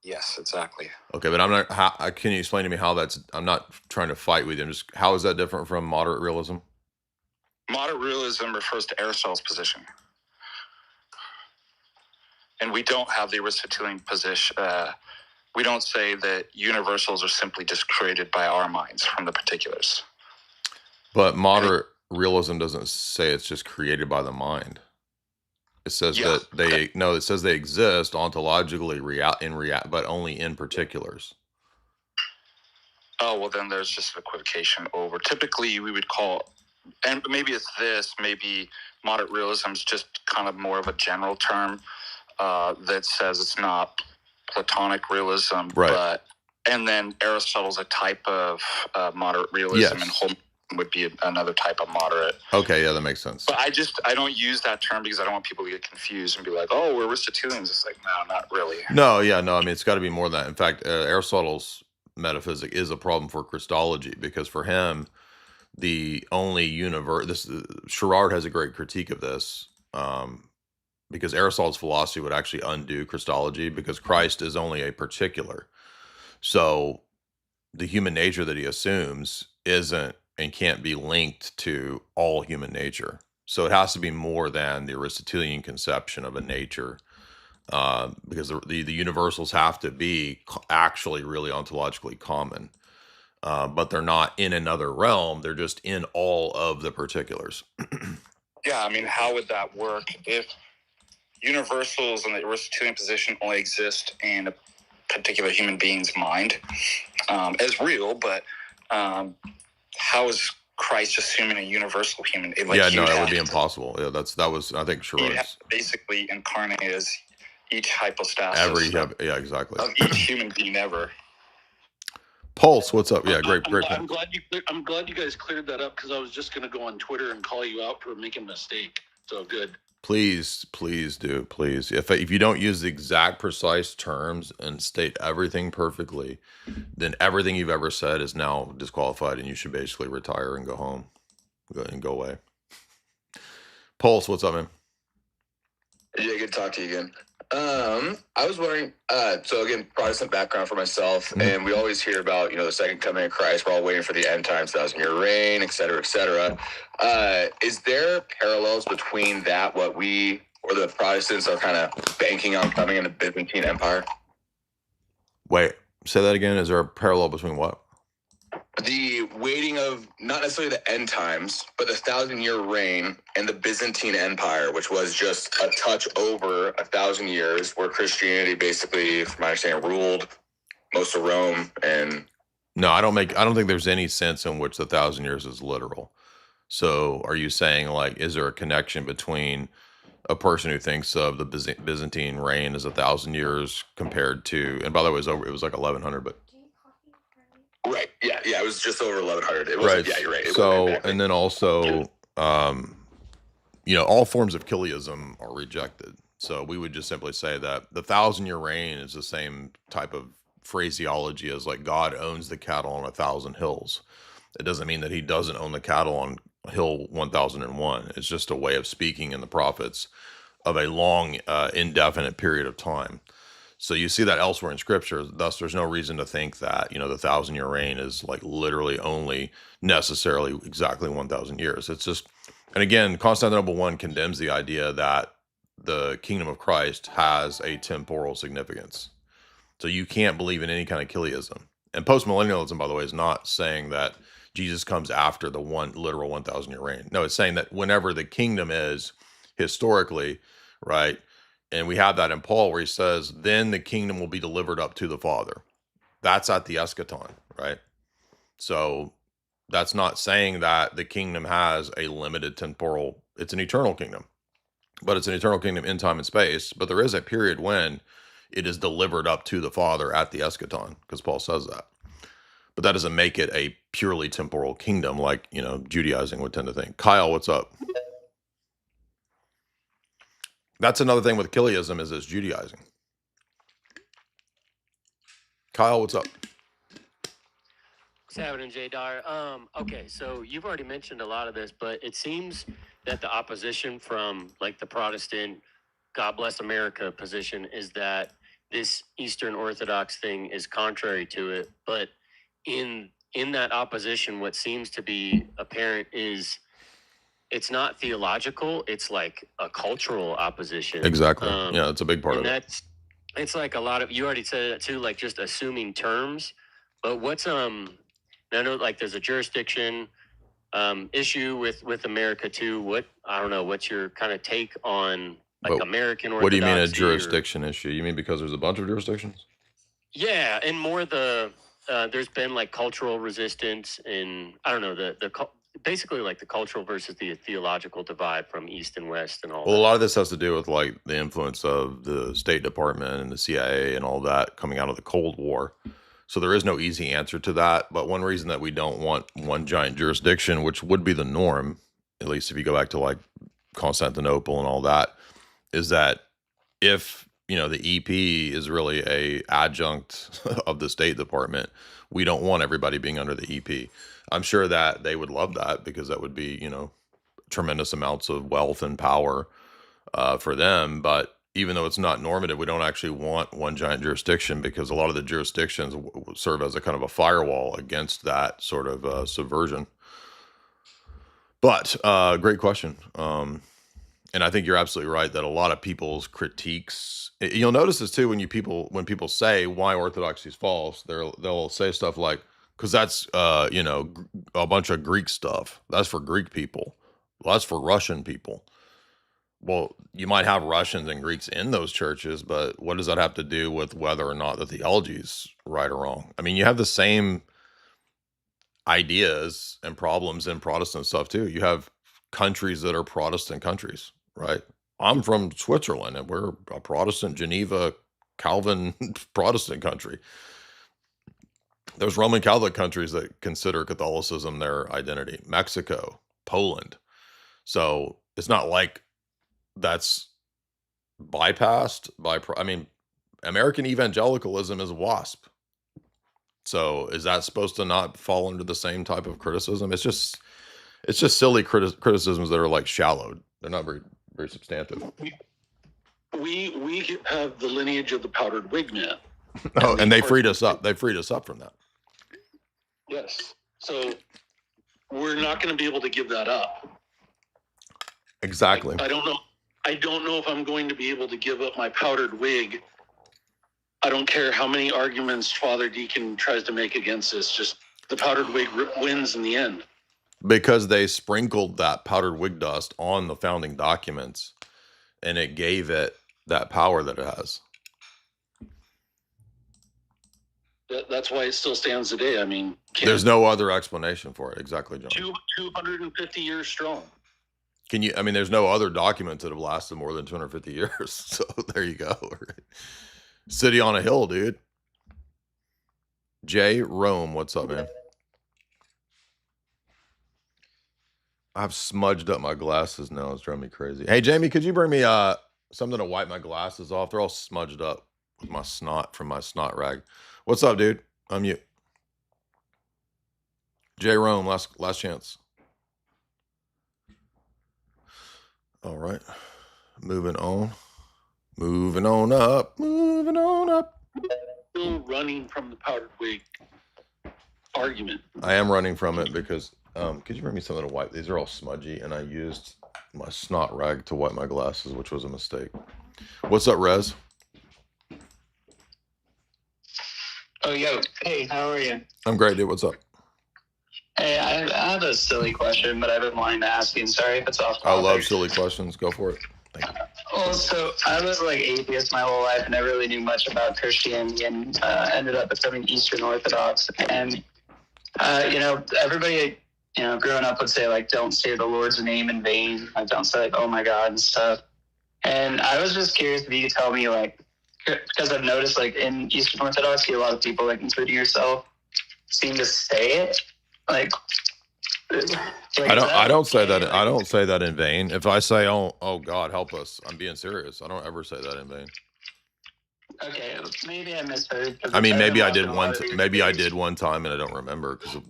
[SPEAKER 15] Yes, exactly.
[SPEAKER 8] Okay, but I'm not. Can you explain to me how that's? I'm not trying to fight with you. Just how is that different from moderate realism?
[SPEAKER 15] Moderate realism refers to Aristotle's position, and we don't have the Aristotelian position. We don't say that universals are simply just created by our minds from the particulars.
[SPEAKER 8] But moderate realism doesn't say it's just created by the mind. It says that it says they exist ontologically but only in particulars.
[SPEAKER 15] Oh, well, then there's just equivocation over. Typically, we would call, and maybe it's this, maybe moderate realism is just kind of more of a general term that says it's not Platonic realism,
[SPEAKER 8] right?
[SPEAKER 15] And then Aristotle's a type of moderate realism, and Homerism would be another type of moderate.
[SPEAKER 8] Okay, yeah, that makes sense.
[SPEAKER 15] But I don't use that term because I don't want people to get confused and be like, oh, we're Aristotelians. It's like, no, not really.
[SPEAKER 8] No, I mean, it's got to be more than that. In fact, Aristotle's metaphysic is a problem for Christology, because for him, the only universe. Sherrard has a great critique of this. Because Aristotle's philosophy would actually undo Christology, because Christ is only a particular. So the human nature that he assumes isn't and can't be linked to all human nature. So it has to be more than the Aristotelian conception of a nature. because the universals have to be actually really ontologically common, but they're not in another realm. They're just in all of the particulars.
[SPEAKER 15] Yeah, I mean, how would that work if universals in the Aristotelian position only exist in a particular human being's mind as real, but how is Christ assuming a universal human? Like,
[SPEAKER 8] yeah, no, that would be impossible. Yeah, that was, I think, Sherrod's.
[SPEAKER 15] Basically incarnate as each hypostasis
[SPEAKER 8] yeah, exactly.
[SPEAKER 15] of each human being ever.
[SPEAKER 8] Pulse, what's up? Yeah, great point.
[SPEAKER 13] I'm glad you guys cleared that up, because I was just going to go on Twitter and call you out for making a mistake. So good.
[SPEAKER 8] Please do. Please. If you don't use the exact precise terms and state everything perfectly, then everything you've ever said is now disqualified, and you should basically retire and go home and go away. Pulse, what's up, man?
[SPEAKER 18] Yeah, good to talk to you again. I was wondering, so again, Protestant background for myself, and we always hear about, the second coming of Christ. We're all waiting for the end times, 1,000-year reign, et cetera, et cetera. Is there parallels between that, what we, or the Protestants are kind of banking on coming in the Byzantine Empire?
[SPEAKER 8] Wait, say that again. Is there a parallel between what?
[SPEAKER 18] The waiting of not necessarily the end times, but the 1,000-year reign and the Byzantine Empire, which was just a touch over 1,000 years, where Christianity basically, from my understanding, ruled most of Rome. And
[SPEAKER 8] no, I don't think there's any sense in which the 1,000 years is literal. So are you saying, like, is there a connection between a person who thinks of the Byzantine reign as 1,000 years compared to, and by the way, it was like 1,100, but.
[SPEAKER 18] Right. Yeah. It was just over 1,100. It was,
[SPEAKER 8] right.
[SPEAKER 18] Yeah, you're right.
[SPEAKER 8] So, and then also, all forms of Chiliasm are rejected. So we would just simply say that the 1,000-year reign is the same type of phraseology as, like, God owns the cattle on 1,000 hills. It doesn't mean that he doesn't own the cattle on hill 1,001. It's just a way of speaking in the prophets of a long, indefinite period of time. So you see that elsewhere in scripture. Thus, there's no reason to think that, the 1,000-year reign is, like, literally only necessarily exactly 1,000 years. It's just, and again, Constantinople I condemns the idea that the kingdom of Christ has a temporal significance. So you can't believe in any kind of Chiliasm. And postmillennialism, by the way, is not saying that Jesus comes after the literal 1,000-year reign. No, it's saying that whenever the kingdom is historically, right? And we have that in Paul where he says, then the kingdom will be delivered up to the Father. That's at the eschaton, right? So that's not saying that the kingdom has a limited temporal, it's an eternal kingdom, but it's an eternal kingdom in time and space. But there is a period when it is delivered up to the Father at the eschaton, because Paul says that. But that doesn't make it a purely temporal kingdom like, Judaizing would tend to think. Kyle, what's up? That's another thing with Chiliasm is it's Judaizing. Kyle, what's up?
[SPEAKER 19] What's happening, J. Dyer? Okay, so you've already mentioned a lot of this, but it seems that the opposition from, like, the Protestant God bless America position is that this Eastern Orthodox thing is contrary to it. But in that opposition, what seems to be apparent is it's not theological. It's like a cultural opposition.
[SPEAKER 8] Exactly. Yeah, that's a big part of it.
[SPEAKER 19] It's like a lot of, you already said that too, like just assuming terms. But what's, I know, like, there's a jurisdiction issue with America too. I don't know, what's your kind of take on, like, but American Orthodoxy?
[SPEAKER 8] What do you mean a jurisdiction issue? You mean because there's a bunch of jurisdictions?
[SPEAKER 19] Yeah, and more there's been, like, cultural resistance and, I don't know, basically, like, the cultural versus the theological divide from East and West and all that.
[SPEAKER 8] Well, a lot of this has to do with, like, the influence of the State Department and the CIA and all that coming out of the Cold War. So there is no easy answer to that. But one reason that we don't want one giant jurisdiction, which would be the norm, at least if you go back to, like, Constantinople and all that, is that if, the EP is really a adjunct of the State Department, we don't want everybody being under the EP. I'm sure that they would love that because that would be, tremendous amounts of wealth and power for them. But even though it's not normative, we don't actually want one giant jurisdiction because a lot of the jurisdictions serve as a kind of a firewall against that sort of subversion. But great question. And I think you're absolutely right that a lot of people's critiques, you'll notice this too, when people say why orthodoxy is false, they'll say stuff like, because that's a bunch of Greek stuff. That's for Greek people. Well, that's for Russian people. Well, you might have Russians and Greeks in those churches, but what does that have to do with whether or not the theology is right or wrong? I mean, you have the same ideas and problems in Protestant stuff too. You have countries that are Protestant countries, right? I'm from Switzerland and we're a Protestant, Geneva, Calvin Protestant country. There's Roman Catholic countries that consider Catholicism their identity. Mexico, Poland. So it's not like that's bypassed by, I mean, American evangelicalism is WASP. So is that supposed to not fall under the same type of criticism? It's just silly criticisms that are like shallowed. They're not very substantive.
[SPEAKER 13] We have the lineage of the powdered wig man.
[SPEAKER 8] Oh, and they freed us up. They freed us up from that.
[SPEAKER 13] Yes. So we're not going to be able to give that up.
[SPEAKER 8] Exactly.
[SPEAKER 13] I don't know if I'm going to be able to give up my powdered wig. I don't care how many arguments Father Deacon tries to make against this. Just the powdered wig wins in the end.
[SPEAKER 8] Because they sprinkled that powdered wig dust on the founding documents, and it gave it that power that it has.
[SPEAKER 13] That's why it still stands today. I mean,
[SPEAKER 8] there's no other explanation for it. Exactly, John.
[SPEAKER 13] 250 years strong.
[SPEAKER 8] Can you? I mean, there's no other documents that have lasted more than 250 years. So there you go. City on a hill, dude. Jay Rome, what's up, man? I've smudged up my glasses now. It's driving me crazy. Hey, Jamie, could you bring me something to wipe my glasses off? They're all smudged up with my snot from my snot rag. What's up, dude? I'm you. Jay Rome, last chance. All right. Moving on. Moving on up. Moving on up.
[SPEAKER 13] Still running from the powdered wig argument.
[SPEAKER 8] I am running from it because could you bring me something to wipe? These are all smudgy, and I used my snot rag to wipe my glasses, which was a mistake. What's up, Rez?
[SPEAKER 20] Oh, yo. Hey, how are you?
[SPEAKER 8] I'm great, dude. What's up?
[SPEAKER 20] Hey, I have a silly question, but I've been wanting to ask you. Sorry if it's off topic.
[SPEAKER 8] I love silly questions. Go for it. Thank you.
[SPEAKER 20] Well, so I was like atheist my whole life, and I really knew much about Christianity, and ended up becoming Eastern Orthodox. And, everybody, growing up would say, like, don't say the Lord's name in vain. Like, don't say, like, oh, my God, and stuff. And I was just curious if you could tell me, like, because I've noticed, like, in Eastern Orthodoxy, a lot of people, like, including yourself, seem to say it. Like
[SPEAKER 8] I don't say that. I don't say that in vain. If I say, oh God, help us, I'm being serious. I don't ever say that in vain.
[SPEAKER 20] Okay, maybe I misheard.
[SPEAKER 8] I mean, maybe I did one time, and I don't remember because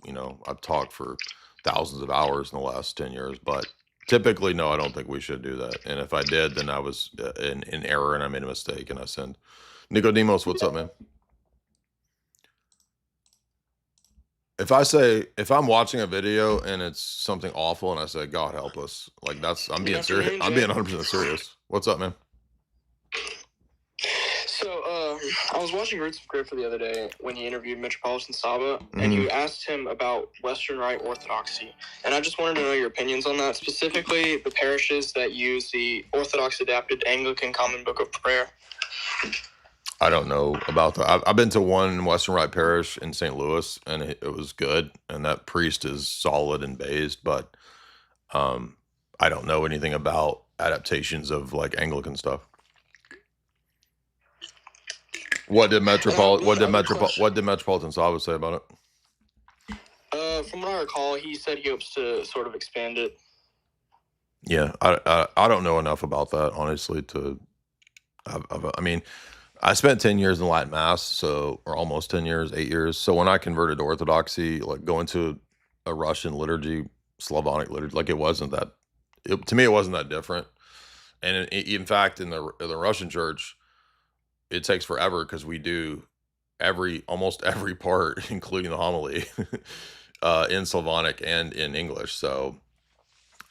[SPEAKER 8] I've talked for thousands of hours in the last 10 years. But typically, no, I don't think we should do that. And if I did, then I was in error, and I made a mistake, and I sinned. Nicodemos, what's up, man? If I'm watching a video and it's something awful and I say, God help us, like I'm being serious. I'm being 100% serious. What's up, man?
[SPEAKER 21] So, I was watching Roots of Grip the other day when he interviewed Metropolitan Saba, and you asked him about Western Rite Orthodoxy. And I just wanted to know your opinions on that, specifically the parishes that use the Orthodox Adapted Anglican Common Book of Prayer.
[SPEAKER 8] I don't know about that. I've been to one Western Rite parish in St. Louis, and it was good. And that priest is solid and based, but I don't know anything about adaptations of like Anglican stuff. What did Metropolitan Saba say about it?
[SPEAKER 21] From what I recall, he said he hopes to sort of expand it.
[SPEAKER 8] Yeah, I don't know enough about that, honestly. I mean, I spent 10 years in Latin Mass, or almost 10 years, 8 years. So when I converted to Orthodoxy, like going to a Russian liturgy, Slavonic liturgy, like to me, it wasn't that different. And in fact, in the Russian church, it takes forever because we do almost every part, including the homily, in Slavonic and in English. So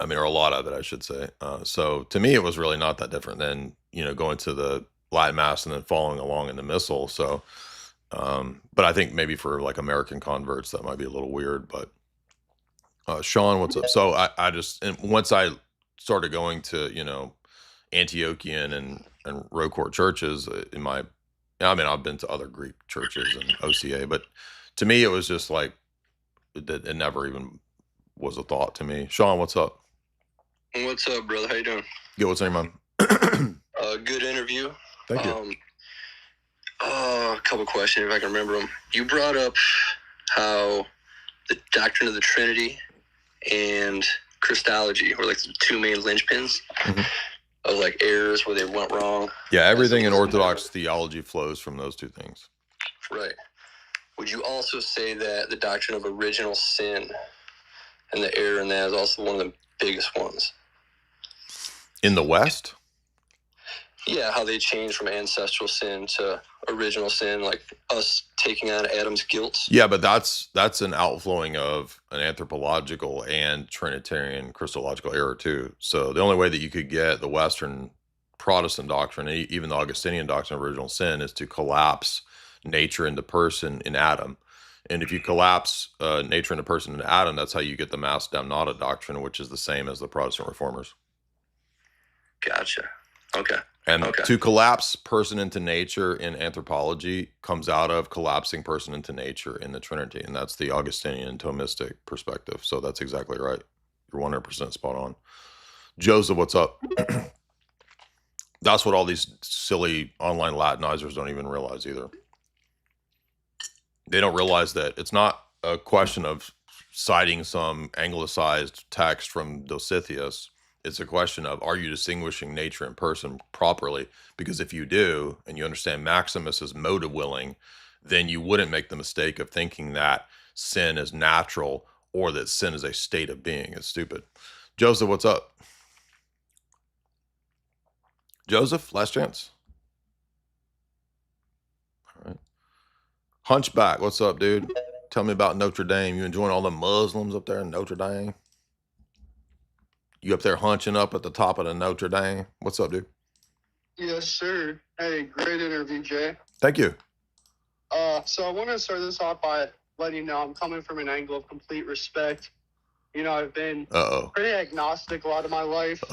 [SPEAKER 8] I mean, or a lot of it, I should say. So to me, it was really not that different than, going to the Latin Mass and then following along in the Missal. So, but I think maybe for like American converts, that might be a little weird. But Sean, what's up? So I just, and once I started going to, Antiochian and Rocourt churches I've been to other Greek churches and OCA, but to me, it was just like, it never even was a thought to me. Sean, what's up?
[SPEAKER 1] What's up, brother? How you doing?
[SPEAKER 8] Good. What's on your mind?
[SPEAKER 1] Good interview.
[SPEAKER 8] Thank you.
[SPEAKER 1] A couple questions, if I can remember them. You brought up how the doctrine of the Trinity and Christology were like the two main linchpins of like errors where they went wrong.
[SPEAKER 8] Yeah, everything in Orthodox theology flows from those two things.
[SPEAKER 1] Right. Would you also say that the doctrine of original sin and the error in that is also one of the biggest ones?
[SPEAKER 8] In the West?
[SPEAKER 1] Yeah, how they changed from ancestral sin to original sin, like us taking on Adam's guilt.
[SPEAKER 8] Yeah, but that's an outflowing of an anthropological and Trinitarian Christological error too. So the only way that you could get the Western Protestant doctrine, even the Augustinian doctrine of original sin, is to collapse nature into person in Adam. And if you collapse nature into person in Adam, that's how you get the Mass Damnata doctrine, which is the same as the Protestant Reformers.
[SPEAKER 1] Gotcha. Okay.
[SPEAKER 8] And to collapse person into nature in anthropology comes out of collapsing person into nature in the Trinity. And that's the Augustinian Thomistic perspective. So that's exactly right. You're 100% spot on. Joseph, what's up? That's what all these silly online Latinizers don't even realize either. They don't realize that it's not a question of citing some anglicized text from Dositheus. It's a question of, are you distinguishing nature and person properly? Because if you do, and you understand Maximus is motive willing, then you wouldn't make the mistake of thinking that sin is natural or that sin is a state of being. It's stupid. Joseph, what's up? Joseph, last chance. All right. Hunchback, what's up, dude? Tell me about Notre Dame. You enjoying all the Muslims up there in Notre Dame? You up there hunching up at the top of the Notre Dame? What's up, dude?
[SPEAKER 22] Yes, sir. Hey, great interview, Jay.
[SPEAKER 8] Thank you.
[SPEAKER 22] So I want to start this off by letting you know I'm coming from an angle of complete respect. I've been pretty agnostic a lot of my life,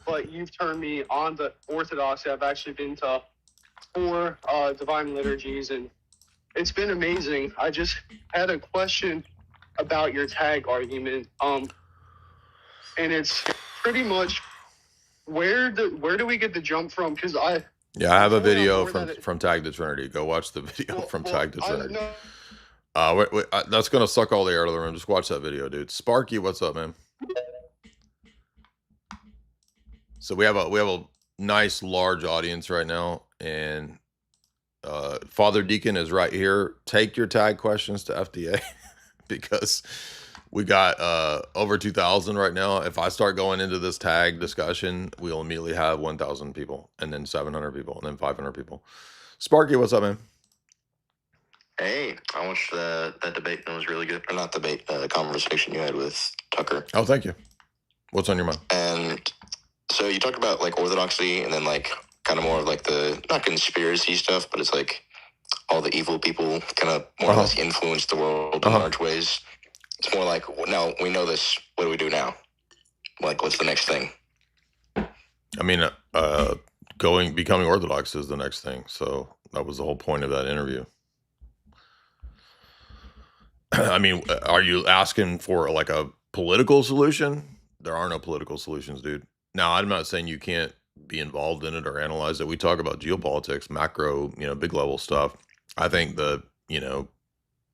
[SPEAKER 22] but you've turned me on to Orthodoxy. I've actually been to 4 divine liturgies, and it's been amazing. I just had a question about your tag argument. And it's pretty much where do we get the jump from? Because I
[SPEAKER 8] have a video from Tag to Trinity. Go watch the video from Tag to Trinity. Wait, that's gonna suck all the air out of the room. Just watch that video, dude. Sparky, what's up, man? So we have a nice large audience right now, and Father Deacon is right here. Take your tag questions to FDA because we got over 2,000 right now. If I start going into this tag discussion, we'll immediately have 1,000 people, and then 700 people, and then 500 people. Sparky, what's up, man?
[SPEAKER 12] Hey, I watched that debate, and it was really good. Or not debate, the conversation you had with Tucker.
[SPEAKER 8] Oh, thank you. What's on your mind?
[SPEAKER 12] And so you talked about like orthodoxy, and then like kind of more of like the, not conspiracy stuff, but it's like all the evil people kind of more or less influence the world in large ways. It's more like, now we know this. What do we do now? Like, what's the next thing?
[SPEAKER 8] I mean, becoming Orthodox is the next thing. So that was the whole point of that interview. I mean, are you asking for like a political solution? There are no political solutions, dude. Now, I'm not saying you can't be involved in it or analyze it. We talk about geopolitics, macro, big level stuff. I think the,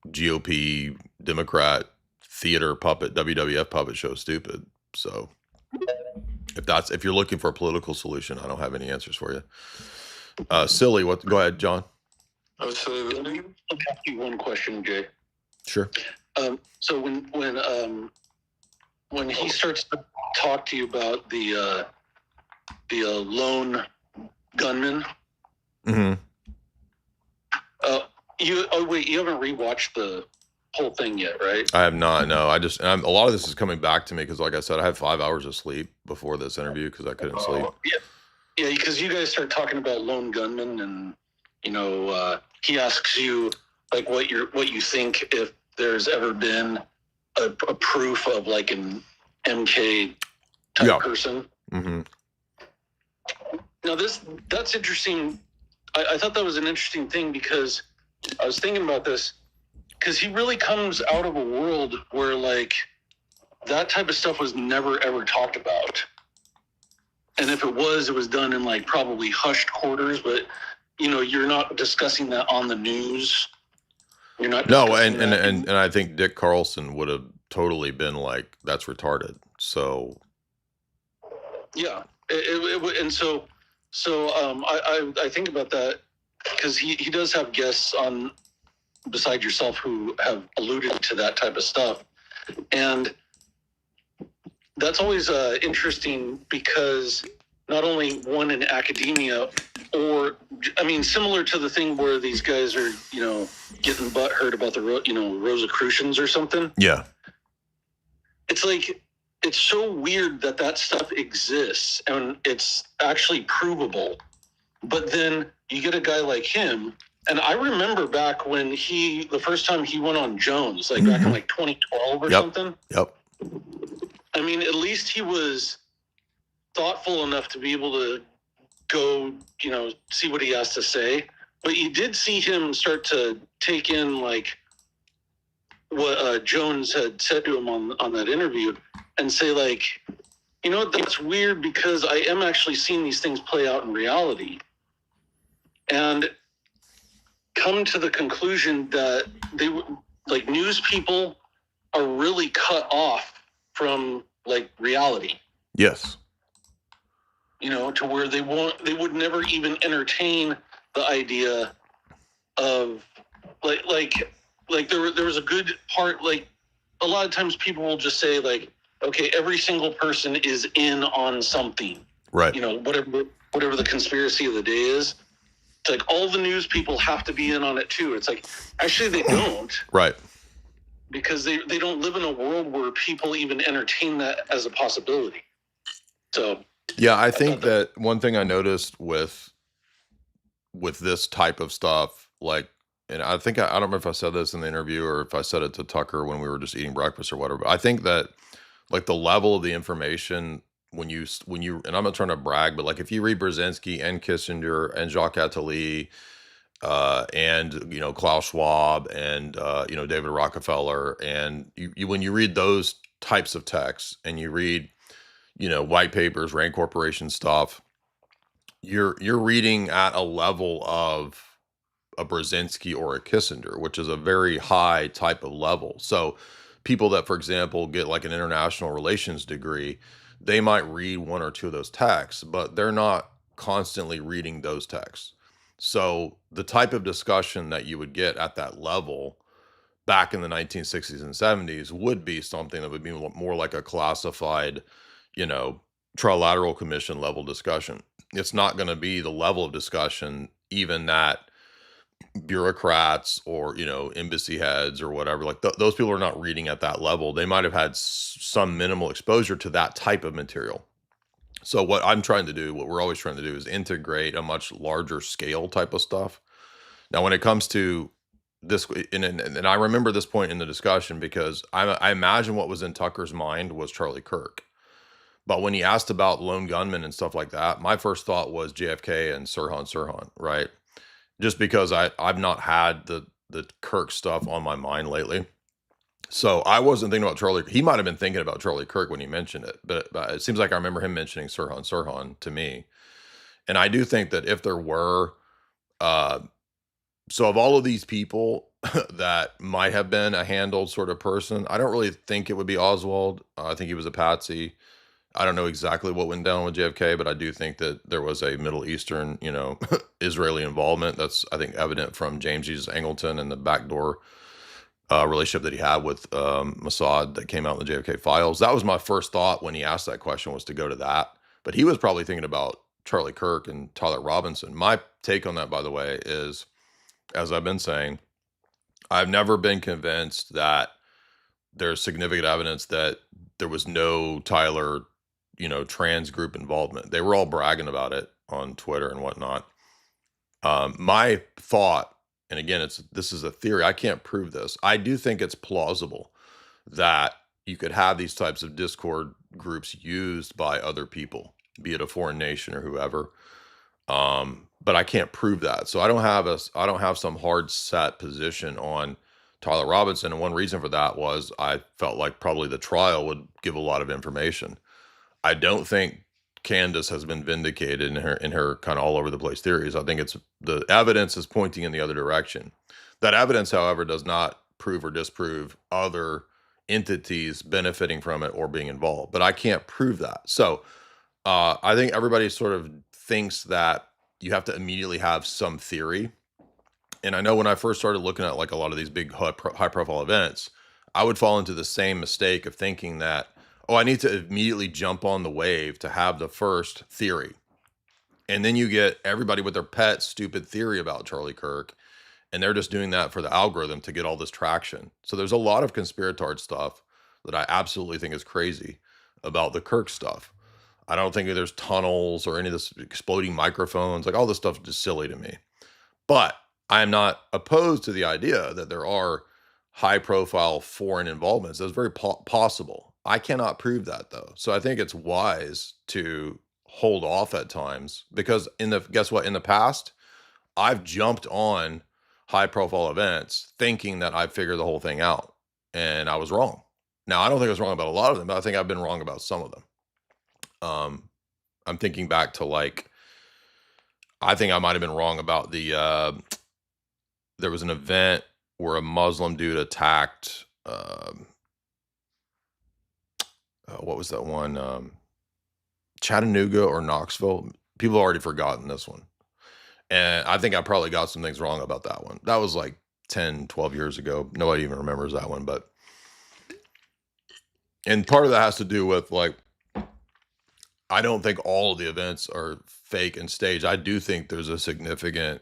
[SPEAKER 8] GOP, Democrat, theater puppet, WWF puppet show stupid. So if you're looking for a political solution, I don't have any answers for you. Silly, go ahead, John.
[SPEAKER 13] So let me ask you one question, Jay.
[SPEAKER 8] Sure.
[SPEAKER 13] So when he starts to talk to you about the lone gunman, you haven't rewatched the whole thing yet, right?
[SPEAKER 8] I have not. No, I just a lot of this is coming back to me because, like I said, I had 5 hours of sleep before this interview because I couldn't sleep.
[SPEAKER 13] Yeah, because you guys start talking about lone gunmen, and he asks you like what you think if there's ever been a proof of like an MK type person.
[SPEAKER 8] Mm-hmm.
[SPEAKER 13] Now that's interesting. I thought that was an interesting thing because I was thinking about this because he really comes out of a world where like that type of stuff was never ever talked about. And if it was done in like probably hushed quarters, but you're not discussing that on the news. You're not.
[SPEAKER 8] No, and I think Dick Carlson would have totally been like, that's retarded. So.
[SPEAKER 13] Yeah, and so I think about that because he does have guests on beside yourself who have alluded to that type of stuff, and that's always interesting because not only one in academia, or I mean, similar to the thing where these guys are getting butthurt about the Rosicrucians or something.
[SPEAKER 8] Yeah,
[SPEAKER 13] it's like. It's so weird that stuff exists and it's actually provable. But then you get a guy like him, and I remember back when the first time he went on Jones, like back in like 2012 or something.
[SPEAKER 8] Yep.
[SPEAKER 13] I mean, at least he was thoughtful enough to be able to go, see what he has to say. But you did see him start to take in like what Jones had said to him on that interview. And say like, that's weird because I am actually seeing these things play out in reality, and come to the conclusion that like news people are really cut off from like reality.
[SPEAKER 8] Yes.
[SPEAKER 13] To where they would never even entertain the idea of like there was a good part, like a lot of times people will just say like, okay, every single person is in on something.
[SPEAKER 8] Right.
[SPEAKER 13] Whatever the conspiracy of the day is. It's like all the news people have to be in on it too. It's like, actually they don't.
[SPEAKER 8] Right.
[SPEAKER 13] Because they don't live in a world where people even entertain that as a possibility. So.
[SPEAKER 8] Yeah, I think that one thing I noticed with this type of stuff, like, and I think, I don't remember if I said this in the interview or if I said it to Tucker when we were just eating breakfast or whatever, but I think that like the level of the information when you, and I'm not trying to brag, but like if you read Brzezinski and Kissinger and Jacques Attali, and, Klaus Schwab and, David Rockefeller, and you when you read those types of texts and you read, white papers, Rand Corporation stuff, you're reading at a level of a Brzezinski or a Kissinger, which is a very high type of level. So people that, for example, get like an international relations degree, they might read one or two of those texts, but they're not constantly reading those texts. So the type of discussion that you would get at that level back in the 1960s and 70s would be something that would be more like a classified, trilateral commission level discussion. It's not going to be the level of discussion even that bureaucrats or embassy heads or whatever, like those people are not reading at that level. They might have had some minimal exposure to that type of material. So what we're always trying to do is integrate a much larger scale type of stuff. Now when it comes to this, and I remember this point in the discussion because I imagine what was in Tucker's mind was Charlie Kirk, but when he asked about lone gunmen and stuff like that, my first thought was JFK and Sirhan, right? Just because I've not had the Kirk stuff on my mind lately. So I wasn't thinking about Charlie. He might have been thinking about Charlie Kirk when he mentioned it, but it seems like I remember him mentioning Sirhan to me. And I do think that if there were, so of all of these people that might have been a handled sort of person, I don't really think it would be Oswald. I think he was a patsy. I don't know exactly what went down with JFK, but I do think that there was a Middle Eastern, Israeli involvement. That's, I think, evident from James Jesus Angleton and the backdoor relationship that he had with Mossad that came out in the JFK files. That was my first thought when he asked that question, was to go to that. But he was probably thinking about Charlie Kirk and Tyler Robinson. My take on that, by the way, is, as I've been saying, I've never been convinced that there's significant evidence that there was no Tyler, trans group involvement. They were all bragging about it on Twitter and whatnot. My thought, and again, this is a theory. I can't prove this. I do think it's plausible that you could have these types of Discord groups used by other people, be it a foreign nation or whoever. But I can't prove that. So I don't have some hard set position on Tyler Robinson. And one reason for that was I felt like probably the trial would give a lot of information. I don't think Candace has been vindicated in her kind of all over the place theories. I think it's the evidence is pointing in the other direction. That evidence, however, does not prove or disprove other entities benefiting from it or being involved. But I can't prove that. So I think everybody sort of thinks that you have to immediately have some theory. And I know when I first started looking at like a lot of these big high profile events, I would fall into the same mistake of thinking that, oh, I need to immediately jump on the wave to have the first theory. And then you get everybody with their pet stupid theory about Charlie Kirk, and they're just doing that for the algorithm to get all this traction. So there's a lot of conspiratard stuff that I absolutely think is crazy about the Kirk stuff. I don't think there's tunnels or any of this exploding microphones. Like all this stuff is just silly to me. But I am not opposed to the idea that there are high profile foreign involvements. That's very possible. I cannot prove that though. So I think it's wise to hold off at times because guess what? In the past, I've jumped on high profile events thinking that I figured the whole thing out, and I was wrong. Now, I don't think I was wrong about a lot of them, but I think I've been wrong about some of them. I'm thinking back to I think I might have been wrong about there was an event where a Muslim dude attacked, what was that one? Chattanooga or Knoxville. People have already forgotten this one. And I think I probably got some things wrong about that one. That was like 10, 12 years ago. Nobody even remembers that one, and part of that has to do with I don't think all of the events are fake and staged. I do think there's a significant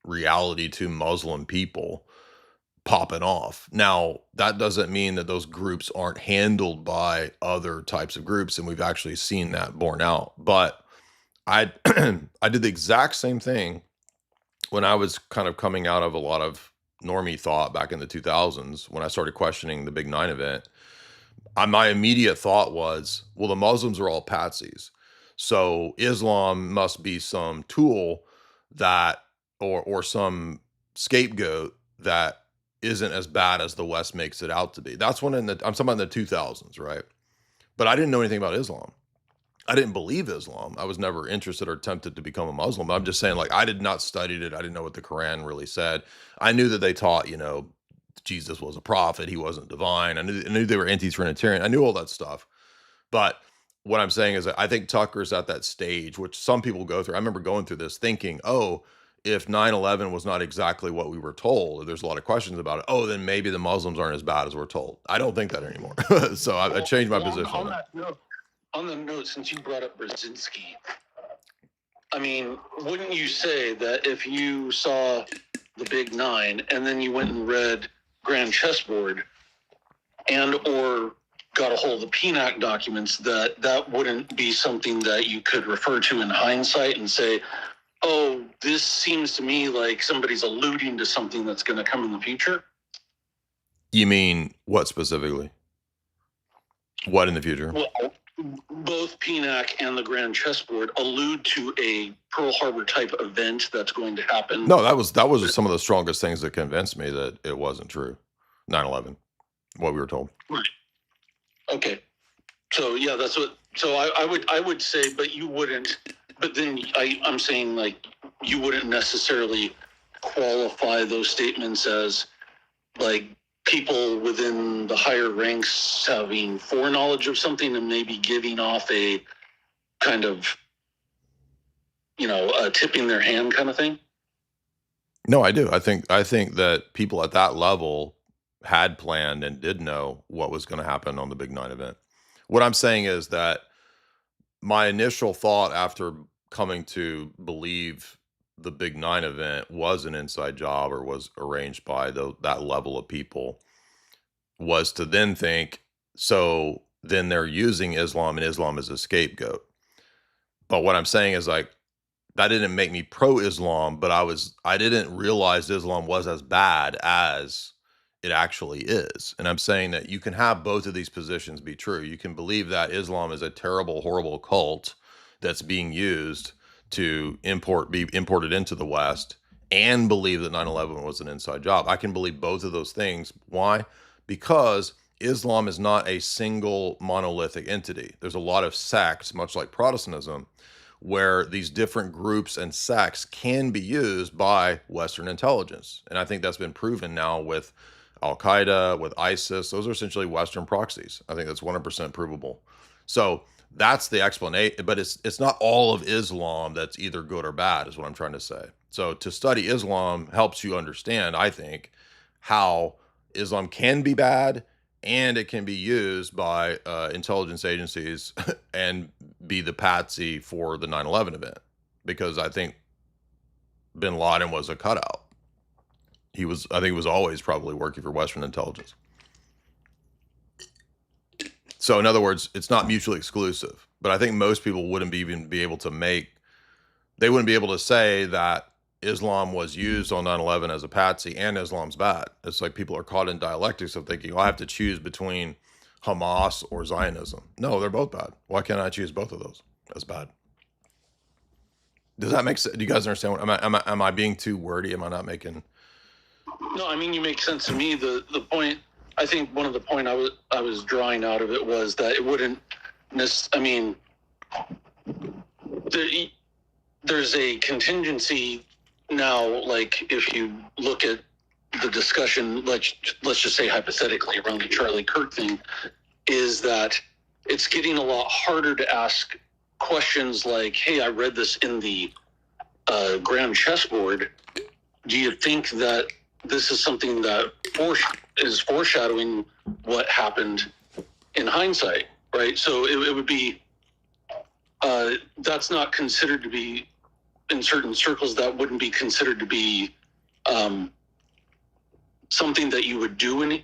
[SPEAKER 8] reality to Muslim people popping off. Now, that doesn't mean that those groups aren't handled by other types of groups, and we've actually seen that borne out. But I I did the exact same thing when I was kind of coming out of a lot of normie thought back in the 2000s when I started questioning the Big 9 event. My immediate thought was, well, the Muslims are all patsies. So Islam must be some tool that, or some scapegoat that isn't as bad as the West makes it out to be. That's when I'm talking about in the 2000s, right? But I didn't know anything about Islam. I didn't believe Islam. I was never interested or tempted to become a Muslim. I'm just saying, I did not study it. I didn't know what the Quran really said. I knew that they taught, Jesus was a prophet. He wasn't divine. I knew they were anti-Trinitarian. I knew all that stuff. But what I'm saying is that I think Tucker's at that stage, which some people go through. I remember going through this thinking, oh, if 9/11 was not exactly what we were told, there's a lot of questions about it. Oh, then maybe the Muslims aren't as bad as we're told. I don't think that anymore. So I changed my position on that.
[SPEAKER 13] On the note, since you brought up Brzezinski, I mean, wouldn't you say that if you saw the Big 9 and then you went and read Grand Chessboard and or got a hold of the PNAC documents, that wouldn't be something that you could refer to in hindsight and say, oh, this seems to me like somebody's alluding to something that's going to come in the future?
[SPEAKER 8] You mean what specifically? What in the future?
[SPEAKER 13] Well, both PNAC and the Grand Chessboard allude to a Pearl Harbor type event that's going to happen.
[SPEAKER 8] No, that was some of the strongest things that convinced me that it wasn't true. 9/11, what we were told.
[SPEAKER 13] Right. Okay. So yeah, that's what. So I would say, but you wouldn't. But then I'm saying you wouldn't necessarily qualify those statements as people within the higher ranks having foreknowledge of something and maybe giving off a kind of, tipping their hand kind of thing?
[SPEAKER 8] No, I do. I think that people at that level had planned and did know what was going to happen on the Big 9 event. What I'm saying is that my initial thought after coming to believe the Big 9 event was an inside job or was arranged by that level of people was to then think, so then they're using Islam and Islam as a scapegoat. But what I'm saying is like, that didn't make me pro-Islam, but I didn't realize Islam was as bad as it actually is. And I'm saying that you can have both of these positions be true. You can believe that Islam is a terrible, horrible cult that's being used to be imported into the West, and believe that 9/11 was an inside job. I can believe both of those things. Why? Because Islam is not a single monolithic entity. There's a lot of sects, much like Protestantism, where these different groups and sects can be used by Western intelligence. And I think that's been proven now with Al-Qaeda, with ISIS. Those are essentially Western proxies. I think that's 100% provable. So that's the explanation, but it's not all of Islam that's either good or bad, is what I'm trying to say. So to study Islam helps you understand, I think, how Islam can be bad, and it can be used by intelligence agencies and be the patsy for the 9/11 event. Because I think bin Laden was a cutout. I think he was always probably working for Western intelligence. So in other words, it's not mutually exclusive. But I think most people wouldn't even be able to say that Islam was used on 9/11 as a patsy and Islam's bad. It's like people are caught in dialectics of thinking, I have to choose between Hamas or Zionism. No, they're both bad. Why can't I choose both of those as bad? Does that make sense? Do you guys understand? Am I being too wordy? Am I not making?
[SPEAKER 13] No, I mean, you make sense to me. The point, I think one of the point I was drawing out of it was that it wouldn't there's a contingency now, like if you look at the discussion, let's just say hypothetically around the Charlie Kirk thing, is that it's getting a lot harder to ask questions like, hey, I read this in the grand chessboard. Do you think that this is something that is foreshadowing what happened in hindsight, right? So it would be, that's not considered to be, in certain circles, that wouldn't be considered to be something that you would do in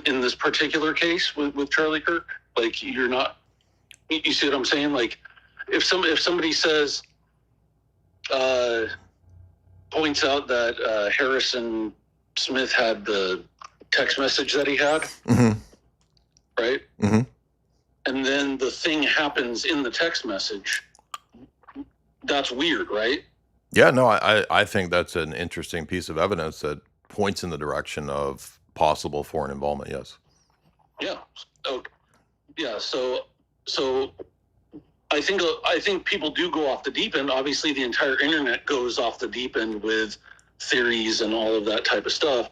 [SPEAKER 13] this particular case with Charlie Kirk. Like, you're not, you see what I'm saying? Like, if somebody says, points out that Harrison Smith had the text message that he had, right?
[SPEAKER 8] Mm-hmm.
[SPEAKER 13] And then the thing happens in the text message. That's weird, right?
[SPEAKER 8] Yeah, no, I think that's an interesting piece of evidence that points in the direction of possible foreign involvement. Yes.
[SPEAKER 13] Yeah. Okay. Yeah. So I think people do go off the deep end. Obviously, the entire internet goes off the deep end with theories and all of that type of stuff.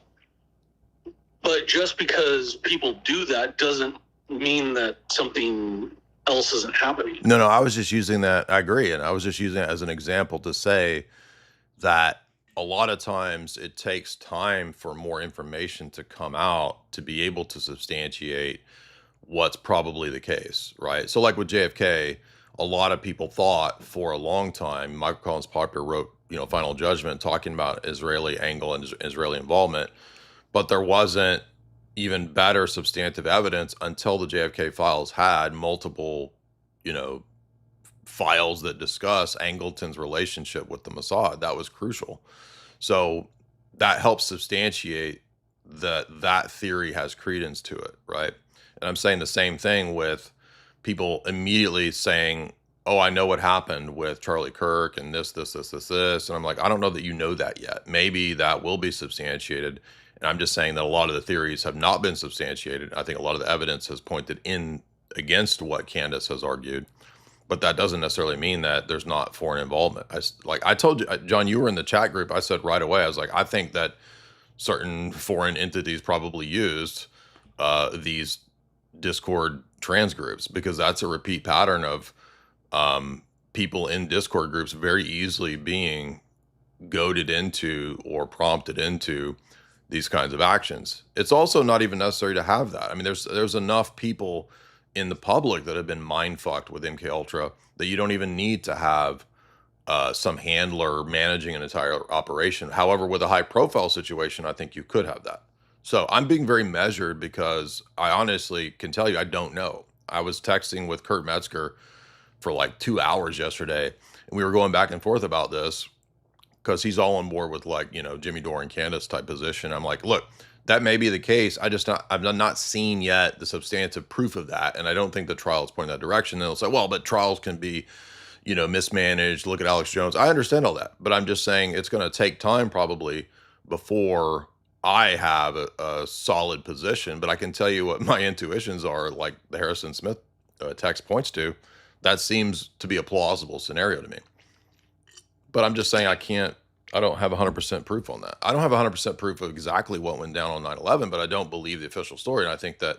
[SPEAKER 13] But just because people do that doesn't mean that something else isn't happening.
[SPEAKER 8] No, I was just using that. I agree. And I was just using it as an example to say that a lot of times it takes time for more information to come out to be able to substantiate what's probably the case, right? So like with JFK, a lot of people thought for a long time, Michael Collins Proctor wrote, Final Judgment, talking about Israeli angle and Israeli involvement, but there wasn't even better substantive evidence until the JFK files had multiple, files that discuss Angleton's relationship with the Mossad. That was crucial. So that helps substantiate that theory has credence to it, right? And I'm saying the same thing with people immediately saying, oh, I know what happened with Charlie Kirk and this. And I'm like, I don't know that you know that yet. Maybe that will be substantiated. And I'm just saying that a lot of the theories have not been substantiated. I think a lot of the evidence has pointed in against what Candace has argued. But that doesn't necessarily mean that there's not foreign involvement. I told you, John, you were in the chat group. I said right away, I was like, I think that certain foreign entities probably used these Discord trans groups, because that's a repeat pattern of people in Discord groups very easily being goaded into or prompted into these kinds of actions. It's also not even necessary to have that. I mean, there's enough people in the public that have been mind fucked with MK Ultra that you don't even need to have some handler managing an entire operation. However, with a high profile situation, I think you could have that. So I'm being very measured because I honestly can tell you I don't know. I was texting with Kurt Metzger for like 2 hours yesterday, and we were going back and forth about this because he's all on board with, like, you know, Jimmy Dore and Candace type position. I'm like, look, that may be the case. I've not seen yet the substantive proof of that, and I don't think the trial is pointing that direction. And they'll say, well, but trials can be, you know, mismanaged. Look at Alex Jones. I understand all that, but I'm just saying it's going to take time probably before I have a solid position. But I can tell you what my intuitions are, like the Harrison Smith text points to. That seems to be a plausible scenario to me. But I'm just saying I don't have 100% proof on that. I don't have 100% proof of exactly what went down on 9/11, but I don't believe the official story. And I think that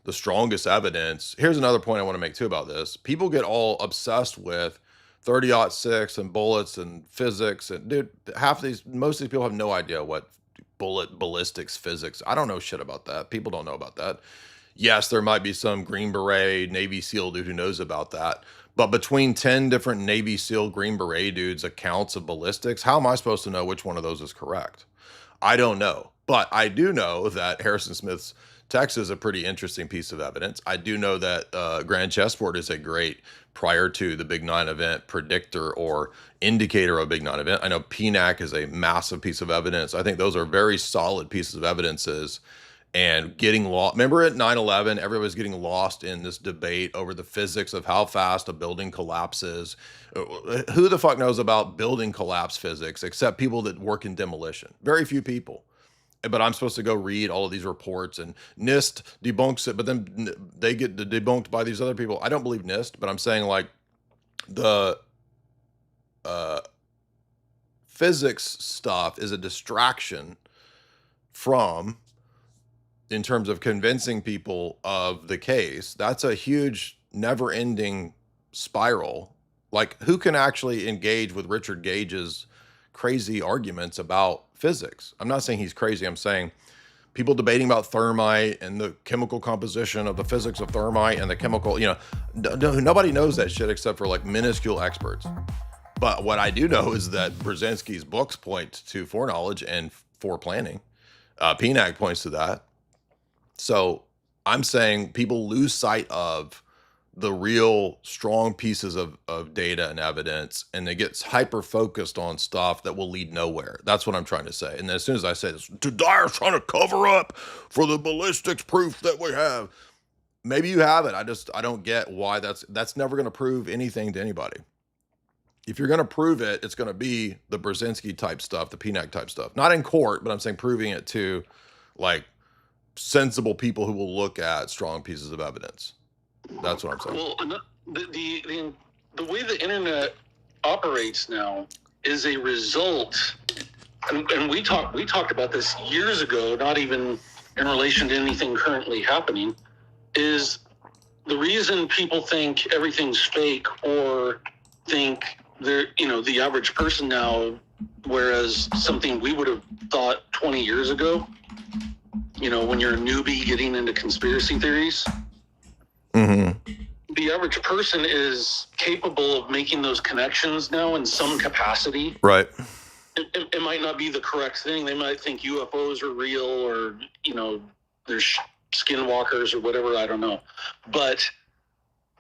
[SPEAKER 8] the strongest evidence, here's another point I want to make too about this. People get all obsessed with 30-06 and bullets and physics. And dude, most of these people have no idea what ballistics physics. I don't know shit about that. People don't know about that. Yes, there might be some Green Beret Navy SEAL dude who knows about that. But between 10 different Navy SEAL Green Beret dudes' accounts of ballistics, how am I supposed to know which one of those is correct? I don't know. But I do know that Harrison Smith's text is a pretty interesting piece of evidence. I do know that Grand Chessboard is a great, prior to the Big 9 event, predictor or indicator of a Big 9 event. I know PNAC is a massive piece of evidence. I think those are very solid pieces of evidences. And getting lost. Remember at 9/11, everybody's getting lost in this debate over the physics of how fast a building collapses. Who the fuck knows about building collapse physics except people that work in demolition? Very few people. But I'm supposed to go read all of these reports, and NIST debunks it, but then they get debunked by these other people. I don't believe NIST, but I'm saying, like, the physics stuff is a distraction from, in terms of convincing people of the case. That's a huge, never-ending spiral. Like, who can actually engage with Richard Gage's crazy arguments about physics? I'm not saying he's crazy. I'm saying people debating about thermite and the chemical composition of the physics of thermite and the chemical, you know, nobody knows that shit except for, like, minuscule experts. But what I do know is that Brzezinski's books point to foreknowledge and foreplanning. PNAC points to that. So I'm saying people lose sight of the real strong pieces of data and evidence, and they get hyper focused on stuff that will lead nowhere. That's what I'm trying to say. And as soon as I say this, Dyer's trying to cover up for the ballistics proof that we have. Maybe you have it. I don't get why that's never going to prove anything to anybody. If you're going to prove it, it's going to be the Brzezinski type stuff, the PNAC type stuff. Not in court, but I'm saying proving it to, like, sensible people who will look at strong pieces of evidence. That's what I'm saying.
[SPEAKER 13] Well, the way the internet operates now is a result, and we talked about this years ago, not even in relation to anything currently happening, is the reason people think everything's fake or think they're, you know, the average person now, whereas something we would have thought 20 years ago, you know, when you're a newbie getting into conspiracy theories, the average person is capable of making those connections now in some capacity.
[SPEAKER 8] Right.
[SPEAKER 13] It might not be the correct thing. They might think UFOs are real, or, you know, there's skinwalkers or whatever. I don't know. But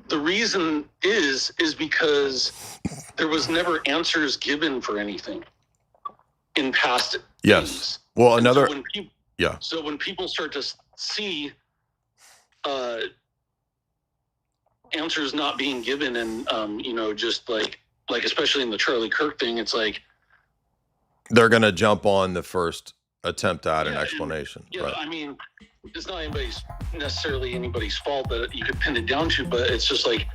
[SPEAKER 13] the reason is because there was never answers given for anything in past
[SPEAKER 8] Yes. Well, another...
[SPEAKER 13] Yeah. So when people start to see answers not being given, and you know, just like especially in the Charlie Kirk thing, it's like
[SPEAKER 8] they're gonna jump on the first attempt at an explanation.
[SPEAKER 13] Yeah,
[SPEAKER 8] right.
[SPEAKER 13] I mean, it's not necessarily anybody's fault that you could pin it down to, but it's just like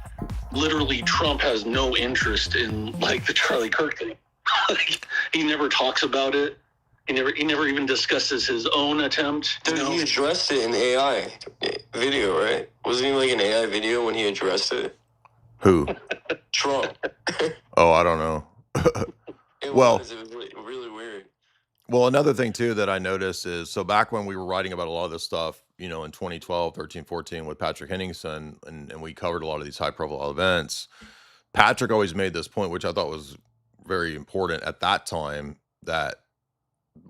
[SPEAKER 13] literally Trump has no interest in, like, the Charlie Kirk thing. Like, he never talks about it. He never even discusses his own attempt.
[SPEAKER 21] Dude, he addressed it in AI video, right? Wasn't he like an AI video when he addressed it?
[SPEAKER 8] Who?
[SPEAKER 21] Trump.
[SPEAKER 8] Oh, I don't know.
[SPEAKER 21] It was really weird.
[SPEAKER 8] Well, another thing too that I noticed is, so back when we were writing about a lot of this stuff, you know, in 2012, 13, 14 with Patrick Henningsen, and we covered a lot of these high profile events, Patrick always made this point, which I thought was very important at that time, that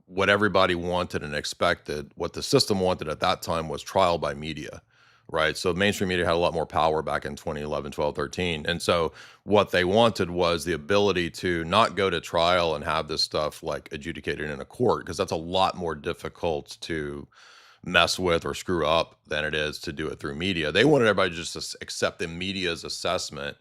[SPEAKER 8] what everybody wanted and expected, what the system wanted at that time, was trial by media, right? So mainstream media had a lot more power back in 2011, 12, 13. And so what they wanted was the ability to not go to trial and have this stuff like adjudicated in a court, because that's a lot more difficult to mess with or screw up than it is to do it through media. They wanted everybody just to accept the media's assessment.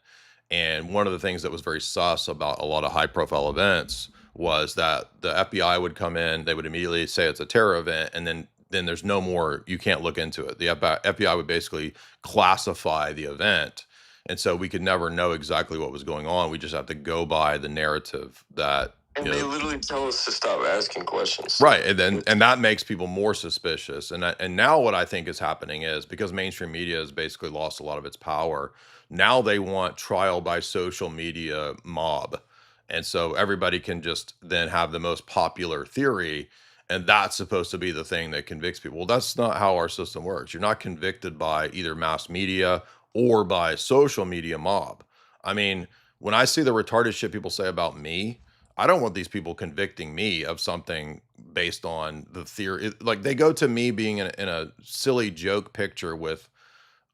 [SPEAKER 8] And one of the things that was very sus about a lot of high profile events was that the FBI would come in, they would immediately say it's a terror event, and then there's no more, you can't look into it. The FBI would basically classify the event. And so we could never know exactly what was going on. We just have to go by the narrative that,
[SPEAKER 4] and they literally tell us to stop asking questions.
[SPEAKER 8] right. And that makes people more suspicious. And now what I think is happening is, because mainstream media has basically lost a lot of its power, now they want trial by social media mob. And so everybody can just then have the most popular theory, and that's supposed to be the thing that convicts people. Well, that's not how our system works. You're not convicted by either mass media or by social media mob. I mean, when I see the retarded shit people say about me, I don't want these people convicting me of something based on the theory. Like, they go to me being in a silly joke picture with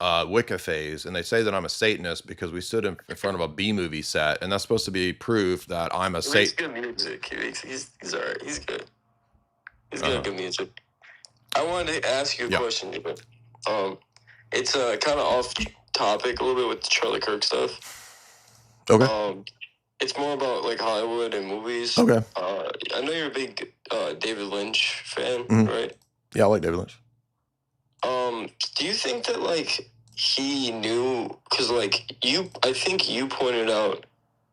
[SPEAKER 8] Wicca phase, and they say that I'm a Satanist because we stood in front of a B movie set, and that's supposed to be proof that I'm a
[SPEAKER 4] He's
[SPEAKER 8] Satan.
[SPEAKER 4] good music. He's all right. He's good. He's good music. I wanted to ask you a question, but it's kind of off topic a little bit with the Charlie Kirk stuff.
[SPEAKER 8] Okay.
[SPEAKER 4] It's more about like Hollywood and movies.
[SPEAKER 8] Okay.
[SPEAKER 4] I know you're a big David Lynch fan, right?
[SPEAKER 8] Yeah, I like David Lynch.
[SPEAKER 4] Do you think that like he knew? Because like I think you pointed out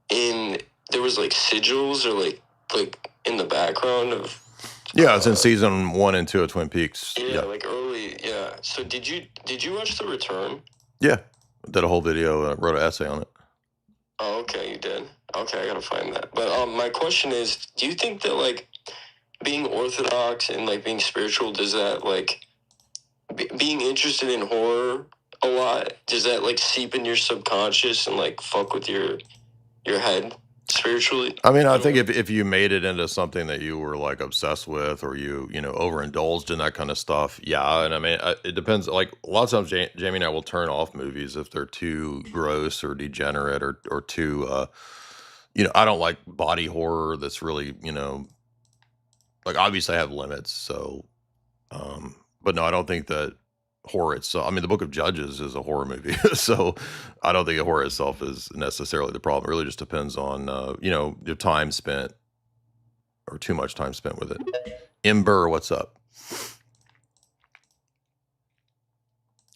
[SPEAKER 4] there was like sigils or like in the background of.
[SPEAKER 8] Yeah, it's in season 1 and 2 of Twin Peaks.
[SPEAKER 4] Yeah, like early. Yeah. So did you watch The Return?
[SPEAKER 8] Yeah, did a whole video, wrote an essay on it.
[SPEAKER 4] Oh, okay, you did. Okay, I gotta find that. But my question is, do you think that like being Orthodox and like being spiritual, does that like being interested in horror a lot, does that like seep in your subconscious and like fuck with your head spiritually?
[SPEAKER 8] I mean, I think if you made it into something that you were like obsessed with, or you overindulged in that kind of stuff, yeah. And I mean, it depends. Like a lot of times, Jamie and I will turn off movies if they're too gross or degenerate or too, I don't like body horror that's really, like, obviously I have limits. So, but no, I don't think that horror itself. I mean, the Book of Judges is a horror movie, so I don't think horror itself is necessarily the problem. It really just depends on your time spent, or too much time spent with it. Ember, what's up?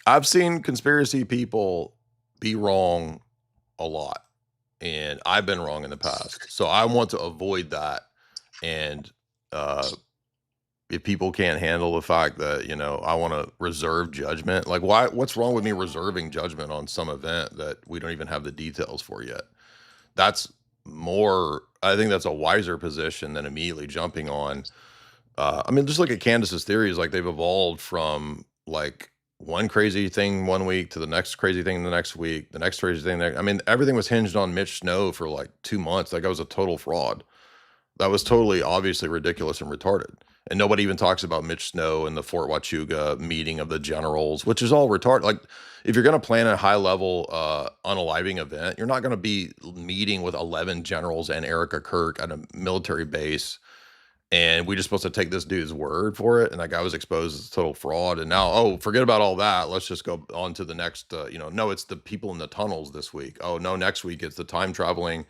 [SPEAKER 8] I've seen conspiracy people be wrong a lot, and I've been wrong in the past, so I want to avoid that. And if people can't handle the fact that, I want to reserve judgment, like what's wrong with me reserving judgment on some event that we don't even have the details for yet? I think that's a wiser position than immediately jumping on. I mean, just look at Candace's theories. Like, they've evolved from like one crazy thing one week to the next crazy thing the next week, the next crazy thing. I mean, everything was hinged on Mitch Snow for like 2 months. That guy was a total fraud. That was totally obviously ridiculous and retarded. And nobody even talks about Mitch Snow and the Fort Huachuca meeting of the generals, which is all retarded. Like, if you're going to plan a high-level unaliving event, you're not going to be meeting with 11 generals and Erica Kirk at a military base, and we're just supposed to take this dude's word for it. And that guy was exposed as a total fraud. And now, forget about all that. Let's just go on to the next, no, it's the people in the tunnels this week. Oh, no, next week it's the time-traveling,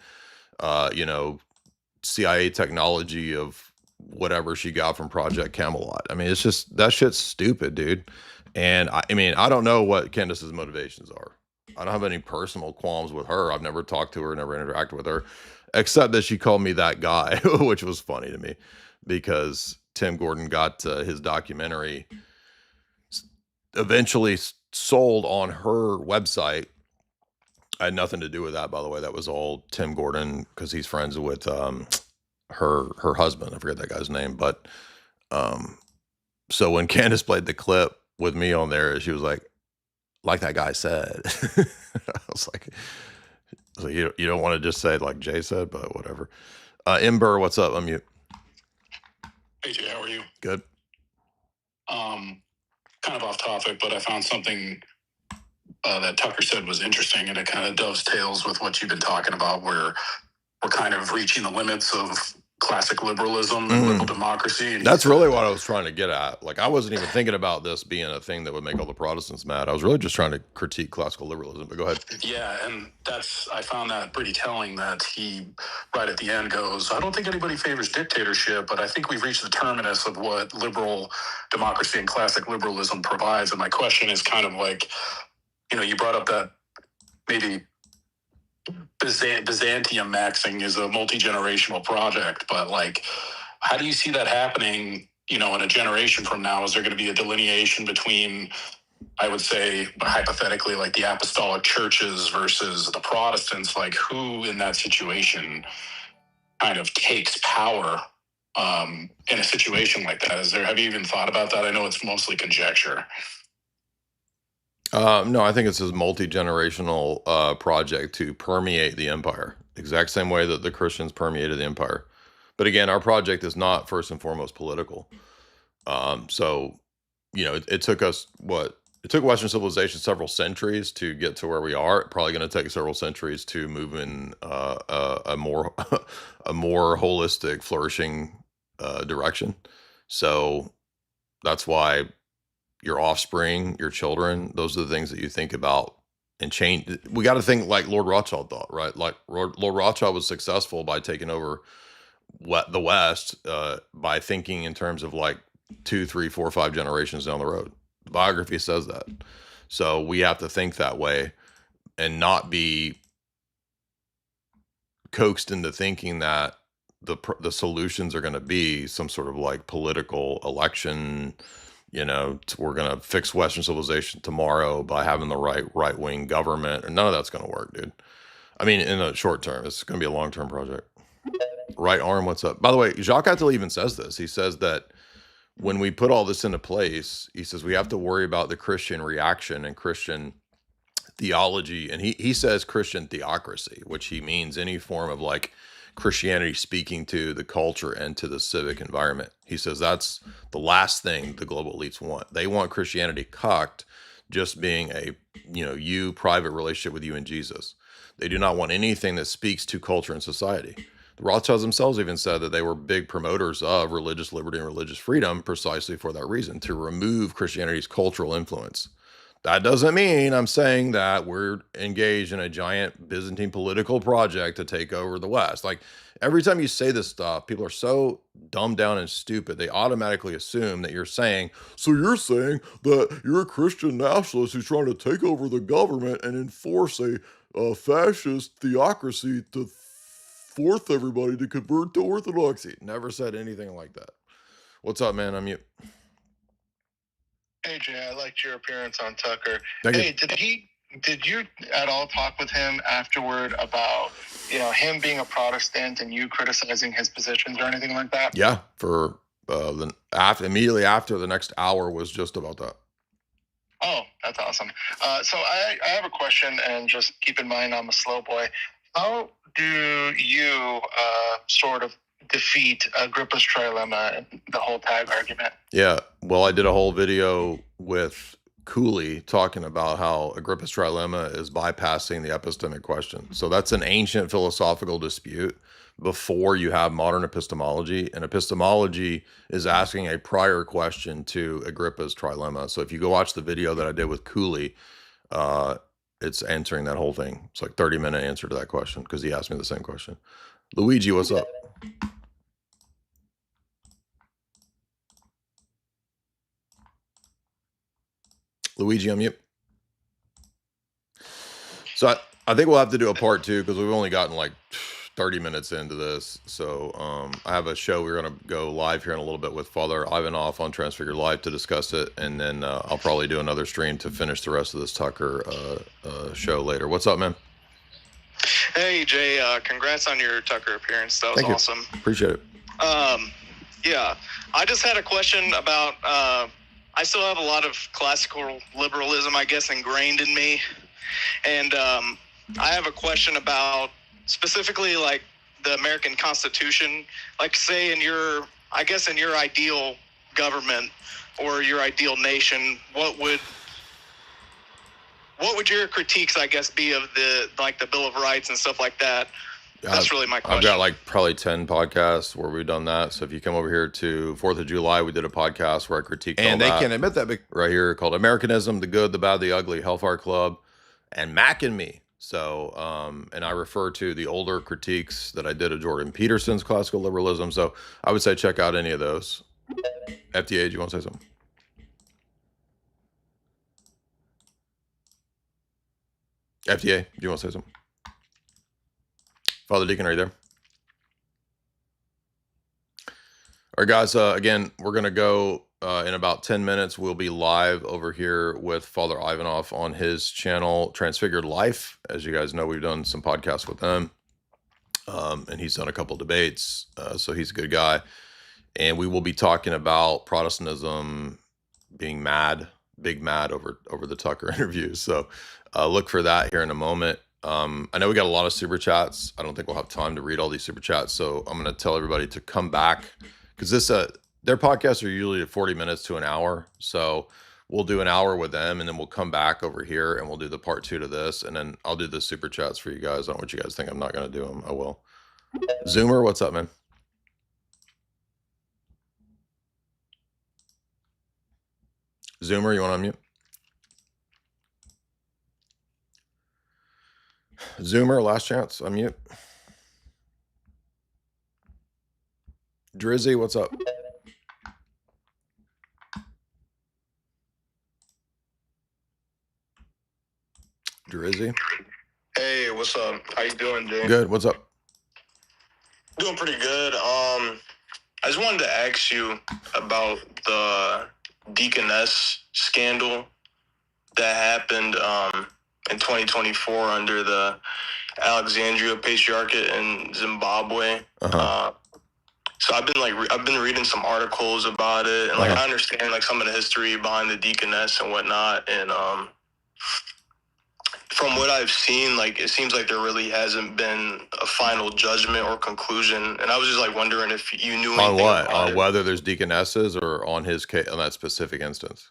[SPEAKER 8] CIA technology of whatever she got from Project Camelot. I mean, it's just, that shit's stupid, dude. And I mean, I don't know what Candace's motivations are. I don't have any personal qualms with her. I've never talked to her, never interacted with her, except that she called me that guy, which was funny to me, because Tim Gordon got his documentary eventually sold on her website. I had nothing to do with that, by the way. That was all Tim Gordon, because he's friends with her husband. I forget that guy's name, but so when Candace played the clip with me on there, she was like that guy said. I was So you don't want to just say like Jay said, but whatever. Ember, what's up? Unmute.
[SPEAKER 5] Hey Jay, how are you?
[SPEAKER 8] Good.
[SPEAKER 5] Kind of off topic, but I found something that Tucker said was interesting, and it kind of dovetails with what you've been talking about, where we're kind of reaching the limits of classic liberalism and liberal democracy. And
[SPEAKER 8] That's really what I was trying to get at. Like, I wasn't even thinking about this being a thing that would make all the Protestants mad. I was really just trying to critique classical liberalism, but go ahead.
[SPEAKER 5] Yeah, and I found that pretty telling that he, right at the end, goes, I don't think anybody favors dictatorship, but I think we've reached the terminus of what liberal democracy and classic liberalism provides. And my question is kind of like, you brought up that maybe Byzantium maxing is a multi-generational project, but like, how do you see that happening, in a generation from now? Is there going to be a delineation between, I would say, hypothetically, like the apostolic churches versus the Protestants? Like, who in that situation kind of takes power in a situation like that? Have you even thought about that? I know it's mostly conjecture.
[SPEAKER 8] No, I think it's a multi-generational project to permeate the empire, exact same way that the Christians permeated the empire. But again, our project is not first and foremost political. So, it took us it took Western civilization several centuries to get to where we are. It's probably going to take several centuries to move in a more a more holistic, flourishing direction. So that's why your offspring, your children, those are the things that you think about and change. We got to think like Lord Rothschild thought, right? Like Lord Rothschild was successful by taking over the West by thinking in terms of like 2, 3, 4, 5 generations down the road. The biography says that. So we have to think that way and not be coaxed into thinking that the solutions are going to be some sort of like political election. We're going to fix Western civilization tomorrow by having the right wing government. None of that's going to work, dude. I mean, in the short term, it's going to be a long-term project. Right arm, what's up? By the way, Jacques Attali even says this. He says that when we put all this into place, he says we have to worry about the Christian reaction and Christian theology. And he says Christian theocracy, which he means any form of like Christianity speaking to the culture and to the civic environment. He says that's the last thing the global elites want. They want Christianity cucked, just being a private relationship with you and Jesus. They do not want anything that speaks to culture and society. The Rothschilds themselves even said that they were big promoters of religious liberty and religious freedom precisely for that reason, to remove Christianity's cultural influence. That doesn't mean I'm saying that we're engaged in a giant Byzantine political project to take over the West. Like, every time you say this stuff, people are so dumbed down and stupid, they automatically assume that you're saying, so you're saying that you're a Christian nationalist who's trying to take over the government and enforce a fascist theocracy to force everybody to convert to Orthodoxy. Never said anything like that. What's up, man? I'm you.
[SPEAKER 6] Hey Jay, I liked your appearance on Tucker.
[SPEAKER 8] Thank you.
[SPEAKER 6] Hey, did you at all talk with him afterward about him being a Protestant and you criticizing his positions or anything like that?
[SPEAKER 8] Yeah, for immediately after, the next hour was just about that.
[SPEAKER 6] Oh, that's awesome. So I have a question, and just keep in mind I'm a slow boy. How do you sort of defeat Agrippa's trilemma and the whole tag argument?
[SPEAKER 8] Yeah, well, I did a whole video with Cooley talking about how Agrippa's trilemma is bypassing the epistemic question. So that's an ancient philosophical dispute before you have modern epistemology, and epistemology is asking a prior question to Agrippa's trilemma. So if you go watch the video that I did with Cooley, it's answering that whole thing. It's like 30-minute answer to that question because he asked me the same question. Luigi, what's up? Luigi, I'm mute. So I think we'll have to do a part 2 because we've only gotten like 30 minutes into this. So I have a show. We're going to go live here in a little bit with Father Ivanov on Transfigured Live to discuss it. And then I'll probably do another stream to finish the rest of this Tucker show later. What's up, man?
[SPEAKER 21] Hey, Jay. Congrats on your Tucker appearance. That was awesome.
[SPEAKER 8] Appreciate it.
[SPEAKER 21] Yeah. I just had a question about, I still have a lot of classical liberalism, I guess, ingrained in me. And
[SPEAKER 6] I have a question about specifically like the American Constitution. Like, say in your ideal government or your ideal nation, what would your critiques, I guess, be of the Bill of Rights and stuff like that? That's really my question.
[SPEAKER 8] I've got like probably 10 podcasts where we've done that. So if you come over here to 4th of July, we did a podcast where I critiqued all that. And they can admit that right here called Americanism, the Good, the Bad, the Ugly, Hellfire Club, and Mac and Me. So, and I refer to the older critiques that I did of Jordan Peterson's classical liberalism. So I would say check out any of those. FDA, do you want to say something? FDA, do you want to say something? Father Deacon, are you there? All right, guys, again, we're going to go in about 10 minutes. We'll be live over here with Father Ivanov on his channel, Transfigured Life. As you guys know, we've done some podcasts with him, and he's done a couple debates, so he's a good guy. And we will be talking about Protestantism being mad, big mad over the Tucker interviews. So look for that here in a moment. I know we got a lot of super chats. I don't think we'll have time to read all these super chats. So I'm going to tell everybody to come back because their podcasts are usually 40 minutes to an hour. So we'll do an hour with them and then we'll come back over here and we'll do the part 2 to this. And then I'll do the super chats for you guys. I don't want you guys to think I'm not going to do them. I will. Zoomer, what's up, man? Zoomer, you want to unmute? Zoomer, last chance, unmute. Drizzy, what's up? Drizzy?
[SPEAKER 7] Hey, what's up? How you doing, Jay?
[SPEAKER 8] Good, what's up?
[SPEAKER 7] Doing pretty good. I just wanted to ask you about the deaconess scandal that happened in 2024 under the Alexandria Patriarchate in Zimbabwe. So I've been reading some articles about it, and like I understand like some of the history behind the deaconess and whatnot, and from what I've seen, like it seems like there really hasn't been a final judgment or conclusion. And I was just like wondering if you knew anything
[SPEAKER 8] on what,
[SPEAKER 7] about
[SPEAKER 8] on
[SPEAKER 7] it.
[SPEAKER 8] whether there's deaconesses or on his case, on that specific instance.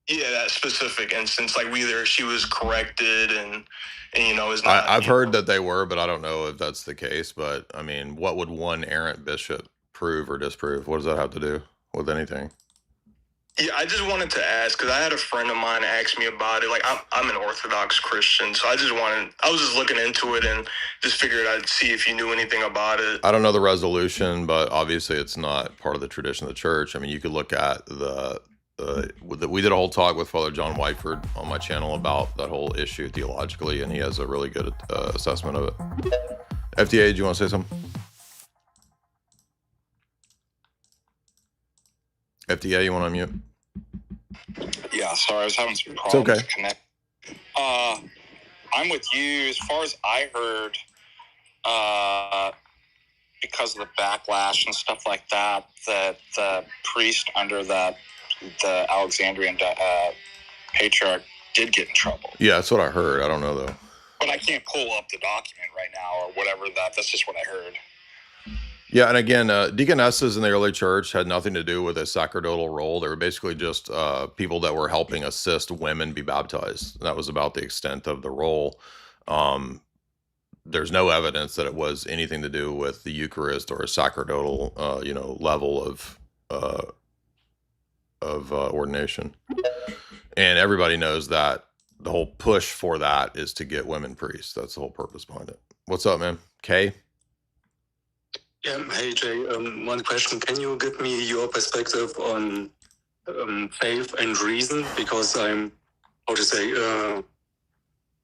[SPEAKER 7] Yeah, that specific instance, like whether she was corrected and you know is not.
[SPEAKER 8] I've heard that they were, but I don't know if that's the case. But I mean, what would one errant bishop prove or disprove? What does that have to do with anything?
[SPEAKER 7] Yeah, I just wanted to ask because I had a friend of mine ask me about it. Like I'm an Orthodox Christian, so I was just looking into it and just figured I'd see if you knew anything about it.
[SPEAKER 8] I don't know the resolution, but obviously it's not part of the tradition of the church. I mean, you could look at we did a whole talk with Father John Whiteford on my channel about that whole issue theologically, and he has a really good assessment of it. FDA, do you want to say something? FDA, you want to unmute?
[SPEAKER 15] Yeah, sorry, I was having some problems.
[SPEAKER 8] It's okay.
[SPEAKER 15] Connect. I'm with you. As far as I heard, because of the backlash and stuff like that, that the priest under the Alexandrian patriarch did get in trouble.
[SPEAKER 8] Yeah, that's what I heard. I don't know though.
[SPEAKER 15] But I can't pull up the document right now or whatever. That's just what I heard.
[SPEAKER 8] Yeah, and again, deaconesses in the early church had nothing to do with a sacerdotal role. They were basically just people that were helping assist women be baptized. That was about the extent of the role. There's no evidence that it was anything to do with the Eucharist or a sacerdotal, level of ordination. And everybody knows that the whole push for that is to get women priests. That's the whole purpose behind it. What's up, man? Kay?
[SPEAKER 10] Yeah, hey Jay, one question. Can you give me your perspective on faith and reason? Because I'm,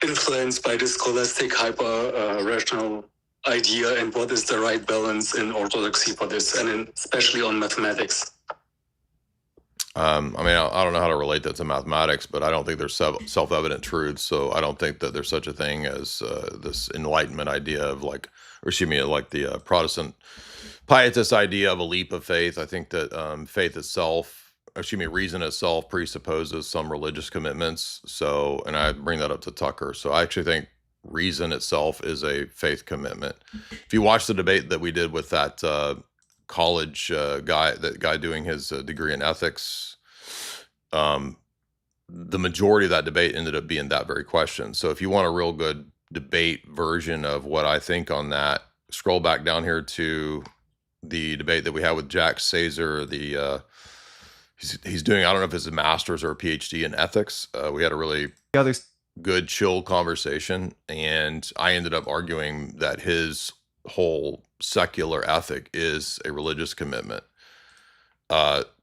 [SPEAKER 10] influenced by this scholastic hyper-rational idea, and what is the right balance in orthodoxy for this, and especially on mathematics.
[SPEAKER 8] I don't know how to relate that to mathematics, but I don't think there's self-evident truths. So I don't think that there's such a thing as this Enlightenment idea of like the Protestant pietist idea of a leap of faith. I think that reason itself presupposes some religious commitments. So, and I bring that up to Tucker. So I actually think reason itself is a faith commitment. If you watch the debate that we did with that college guy, that guy doing his degree in ethics, the majority of that debate ended up being that very question. So if you want a real good debate version of what I think on that, scroll back down here to the debate that we had with Jack Sazer. He's doing, I don't know if it's a master's or a PhD in ethics. We had a really good, chill conversation, and I ended up arguing that his whole secular ethic is a religious commitment.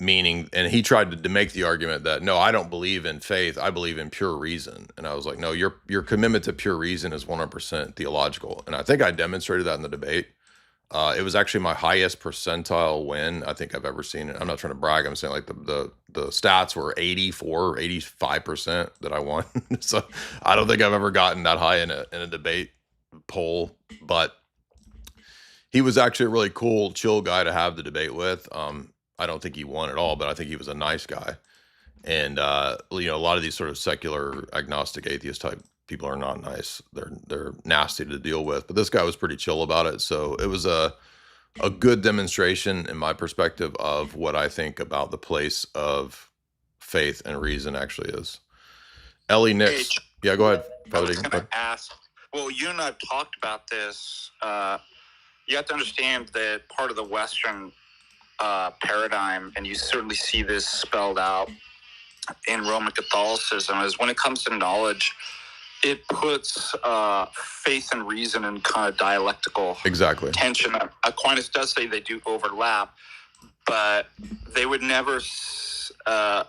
[SPEAKER 8] Meaning, and he tried to make the argument that, no, I don't believe in faith, I believe in pure reason. And I was like, no, your commitment to pure reason is 100% theological. And I think I demonstrated that in the debate. It was actually my highest percentile win I think I've ever seen. I'm not trying to brag. I'm saying like the stats were 84 or 85% that I won. So I don't think I've ever gotten that high in a debate poll, but he was actually a really cool, chill guy to have the debate with. I don't think he won at all, but I think he was a nice guy. And a lot of these sort of secular, agnostic, atheist type people are not nice. They're nasty to deal with. But this guy was pretty chill about it. So it was a good demonstration, in my perspective, of what I think about the place of faith and reason actually is. Ellie Nix. Yeah, go ahead.
[SPEAKER 15] I was going to ask, well, you and I have talked about this. You have to understand that part of the Western paradigm, and you certainly see this spelled out in Roman Catholicism, is when it comes to knowledge, it puts faith and reason in kind of dialectical tension. Aquinas does say they do overlap, but they would never, a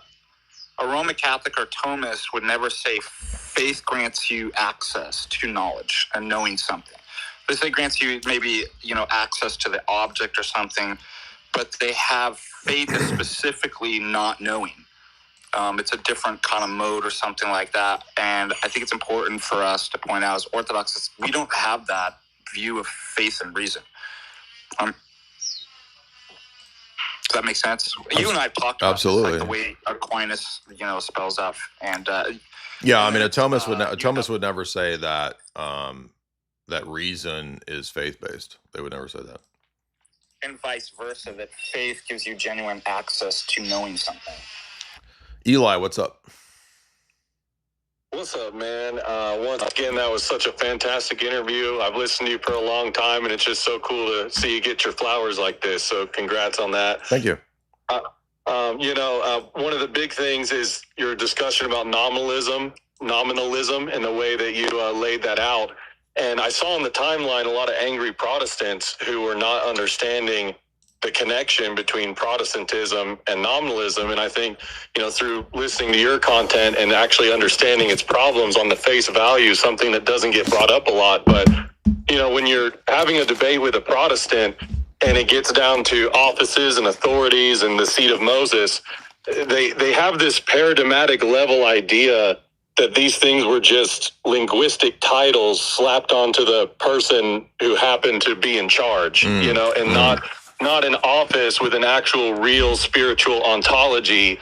[SPEAKER 15] Roman Catholic or Thomist would never say faith grants you access to knowledge and knowing something. They say grants you maybe, access to the object or something, but they have faith is specifically not knowing. It's a different kind of mode or something like that. And I think it's important for us to point out as Orthodox, we don't have that view of faith and reason. Does that make sense? You and I have talked about this, like the way Aquinas, spells out. And
[SPEAKER 8] yeah, I mean, a Thomist would never say that that reason is faith-based. They would never say that.
[SPEAKER 15] And vice versa, that faith gives you genuine access to knowing something.
[SPEAKER 8] Eli, what's up?
[SPEAKER 3] What's up, man? Once again, that was such a fantastic interview. I've listened to you for a long time, and it's just so cool to see you get your flowers like this. So congrats on that.
[SPEAKER 8] Thank you.
[SPEAKER 3] One of the big things is your discussion about nominalism, and the way that you laid that out. And I saw on the timeline a lot of angry Protestants who were not understanding the connection between Protestantism and nominalism. And I think, through listening to your content and actually understanding its problems on the face value, something that doesn't get brought up a lot. But, when you're having a debate with a Protestant and it gets down to offices and authorities and the seat of Moses, they have this paradigmatic level idea that these things were just linguistic titles slapped onto the person who happened to be in charge, and not an office with an actual real spiritual ontology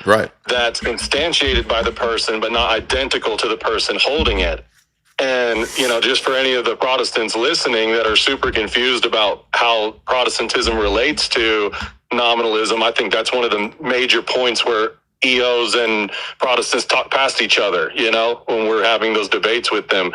[SPEAKER 3] that's instantiated by the person, but not identical to the person holding it. And, just for any of the Protestants listening that are super confused about how Protestantism relates to nominalism, I think that's one of the major points where EOs and Protestants talk past each other, when we're having those debates with them.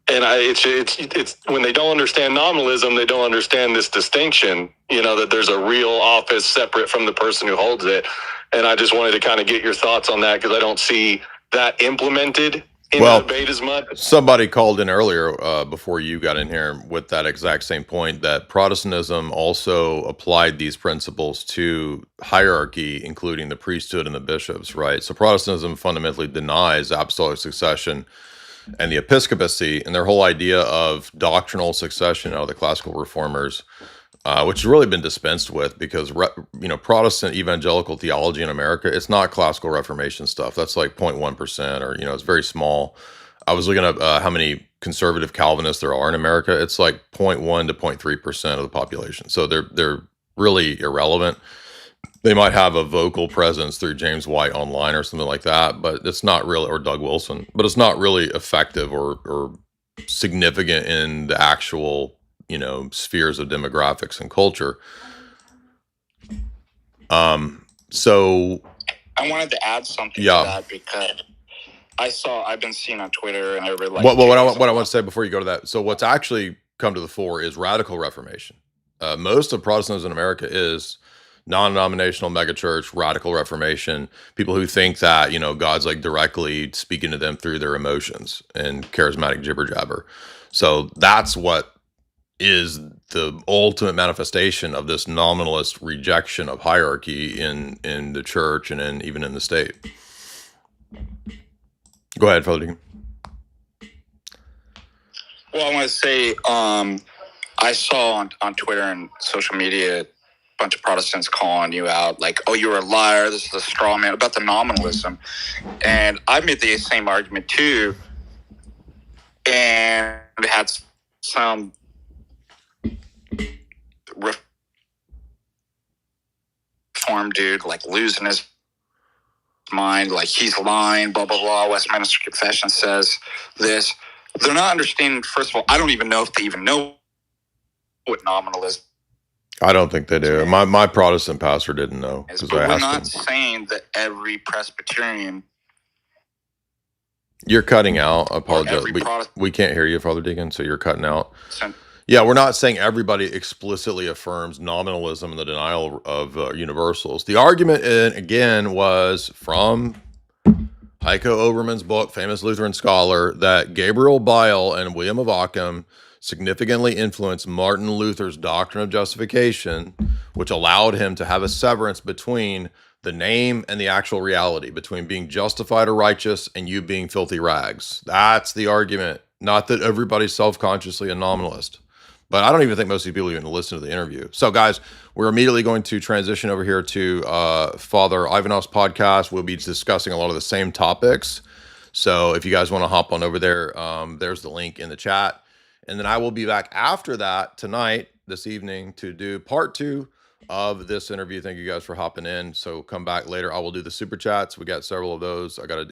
[SPEAKER 3] It's when they don't understand nominalism, they don't understand this distinction, that there's a real office separate from the person who holds it. And I just wanted to kind of get your thoughts on that, because I don't see that implemented in the debate as much.
[SPEAKER 8] Somebody called in earlier before you got in here with that exact same point, that Protestantism also applied these principles to hierarchy, including the priesthood and the bishops, right? So Protestantism fundamentally denies apostolic succession and the episcopacy, and their whole idea of doctrinal succession out of the classical reformers, which has really been dispensed with, because Protestant evangelical theology in America, it's not classical Reformation stuff. That's like 0.1%, or it's very small. I was looking at how many conservative Calvinists there are in America. It's like 0.1 to 0.3% of the population. So they're really irrelevant. They might have a vocal presence through James White online or something like that, but it's not really, or Doug Wilson, but it's not really effective or significant in the actual, spheres of demographics and culture. So
[SPEAKER 15] I wanted to add something to that because I've been seeing on Twitter and everybody like
[SPEAKER 8] what I want to say before you go to that. So what's actually come to the fore is radical reformation. Most of Protestantism in America is non-denominational megachurch, radical reformation, people who think that, God's like directly speaking to them through their emotions and charismatic jibber jabber. So that's what is the ultimate manifestation of this nominalist rejection of hierarchy in the church and even in the state. Go ahead, Father Deacon.
[SPEAKER 15] Well, I want to say, I saw on Twitter and social media a bunch of Protestants calling you out, like, "Oh, you're a liar. This is a straw man," about the nominalism. And I made the same argument too, and had some reform dude like losing his mind, like he's lying, blah blah blah. Westminster Confession says this. They're not understanding. First of all, I don't even know if they even know what nominalism.
[SPEAKER 8] I don't think they do. My Protestant pastor didn't know.
[SPEAKER 15] But we're not saying that every Presbyterian.
[SPEAKER 8] You're cutting out. I apologize. We can't hear you, Father Deacon, so you're cutting out. Yeah, we're not saying everybody explicitly affirms nominalism and the denial of universals. The argument, again, was from Heiko Oberman's book, famous Lutheran scholar, that Gabriel Bile and William of Ockham significantly influenced Martin Luther's doctrine of justification, which allowed him to have a severance between the name and the actual reality, between being justified or righteous and you being filthy rags. That's the argument. Not that everybody's self-consciously a nominalist. But I don't even think most of the people even listen to the interview. So, guys, we're immediately going to transition over here to Father Ivanov's podcast. We'll be discussing a lot of the same topics. So if you guys want to hop on over there, there's the link in the chat. And then I will be back after that tonight, this evening, to do part 2 of this interview. Thank you guys for hopping in. So come back later. I will do the super chats. We got several of those. I got to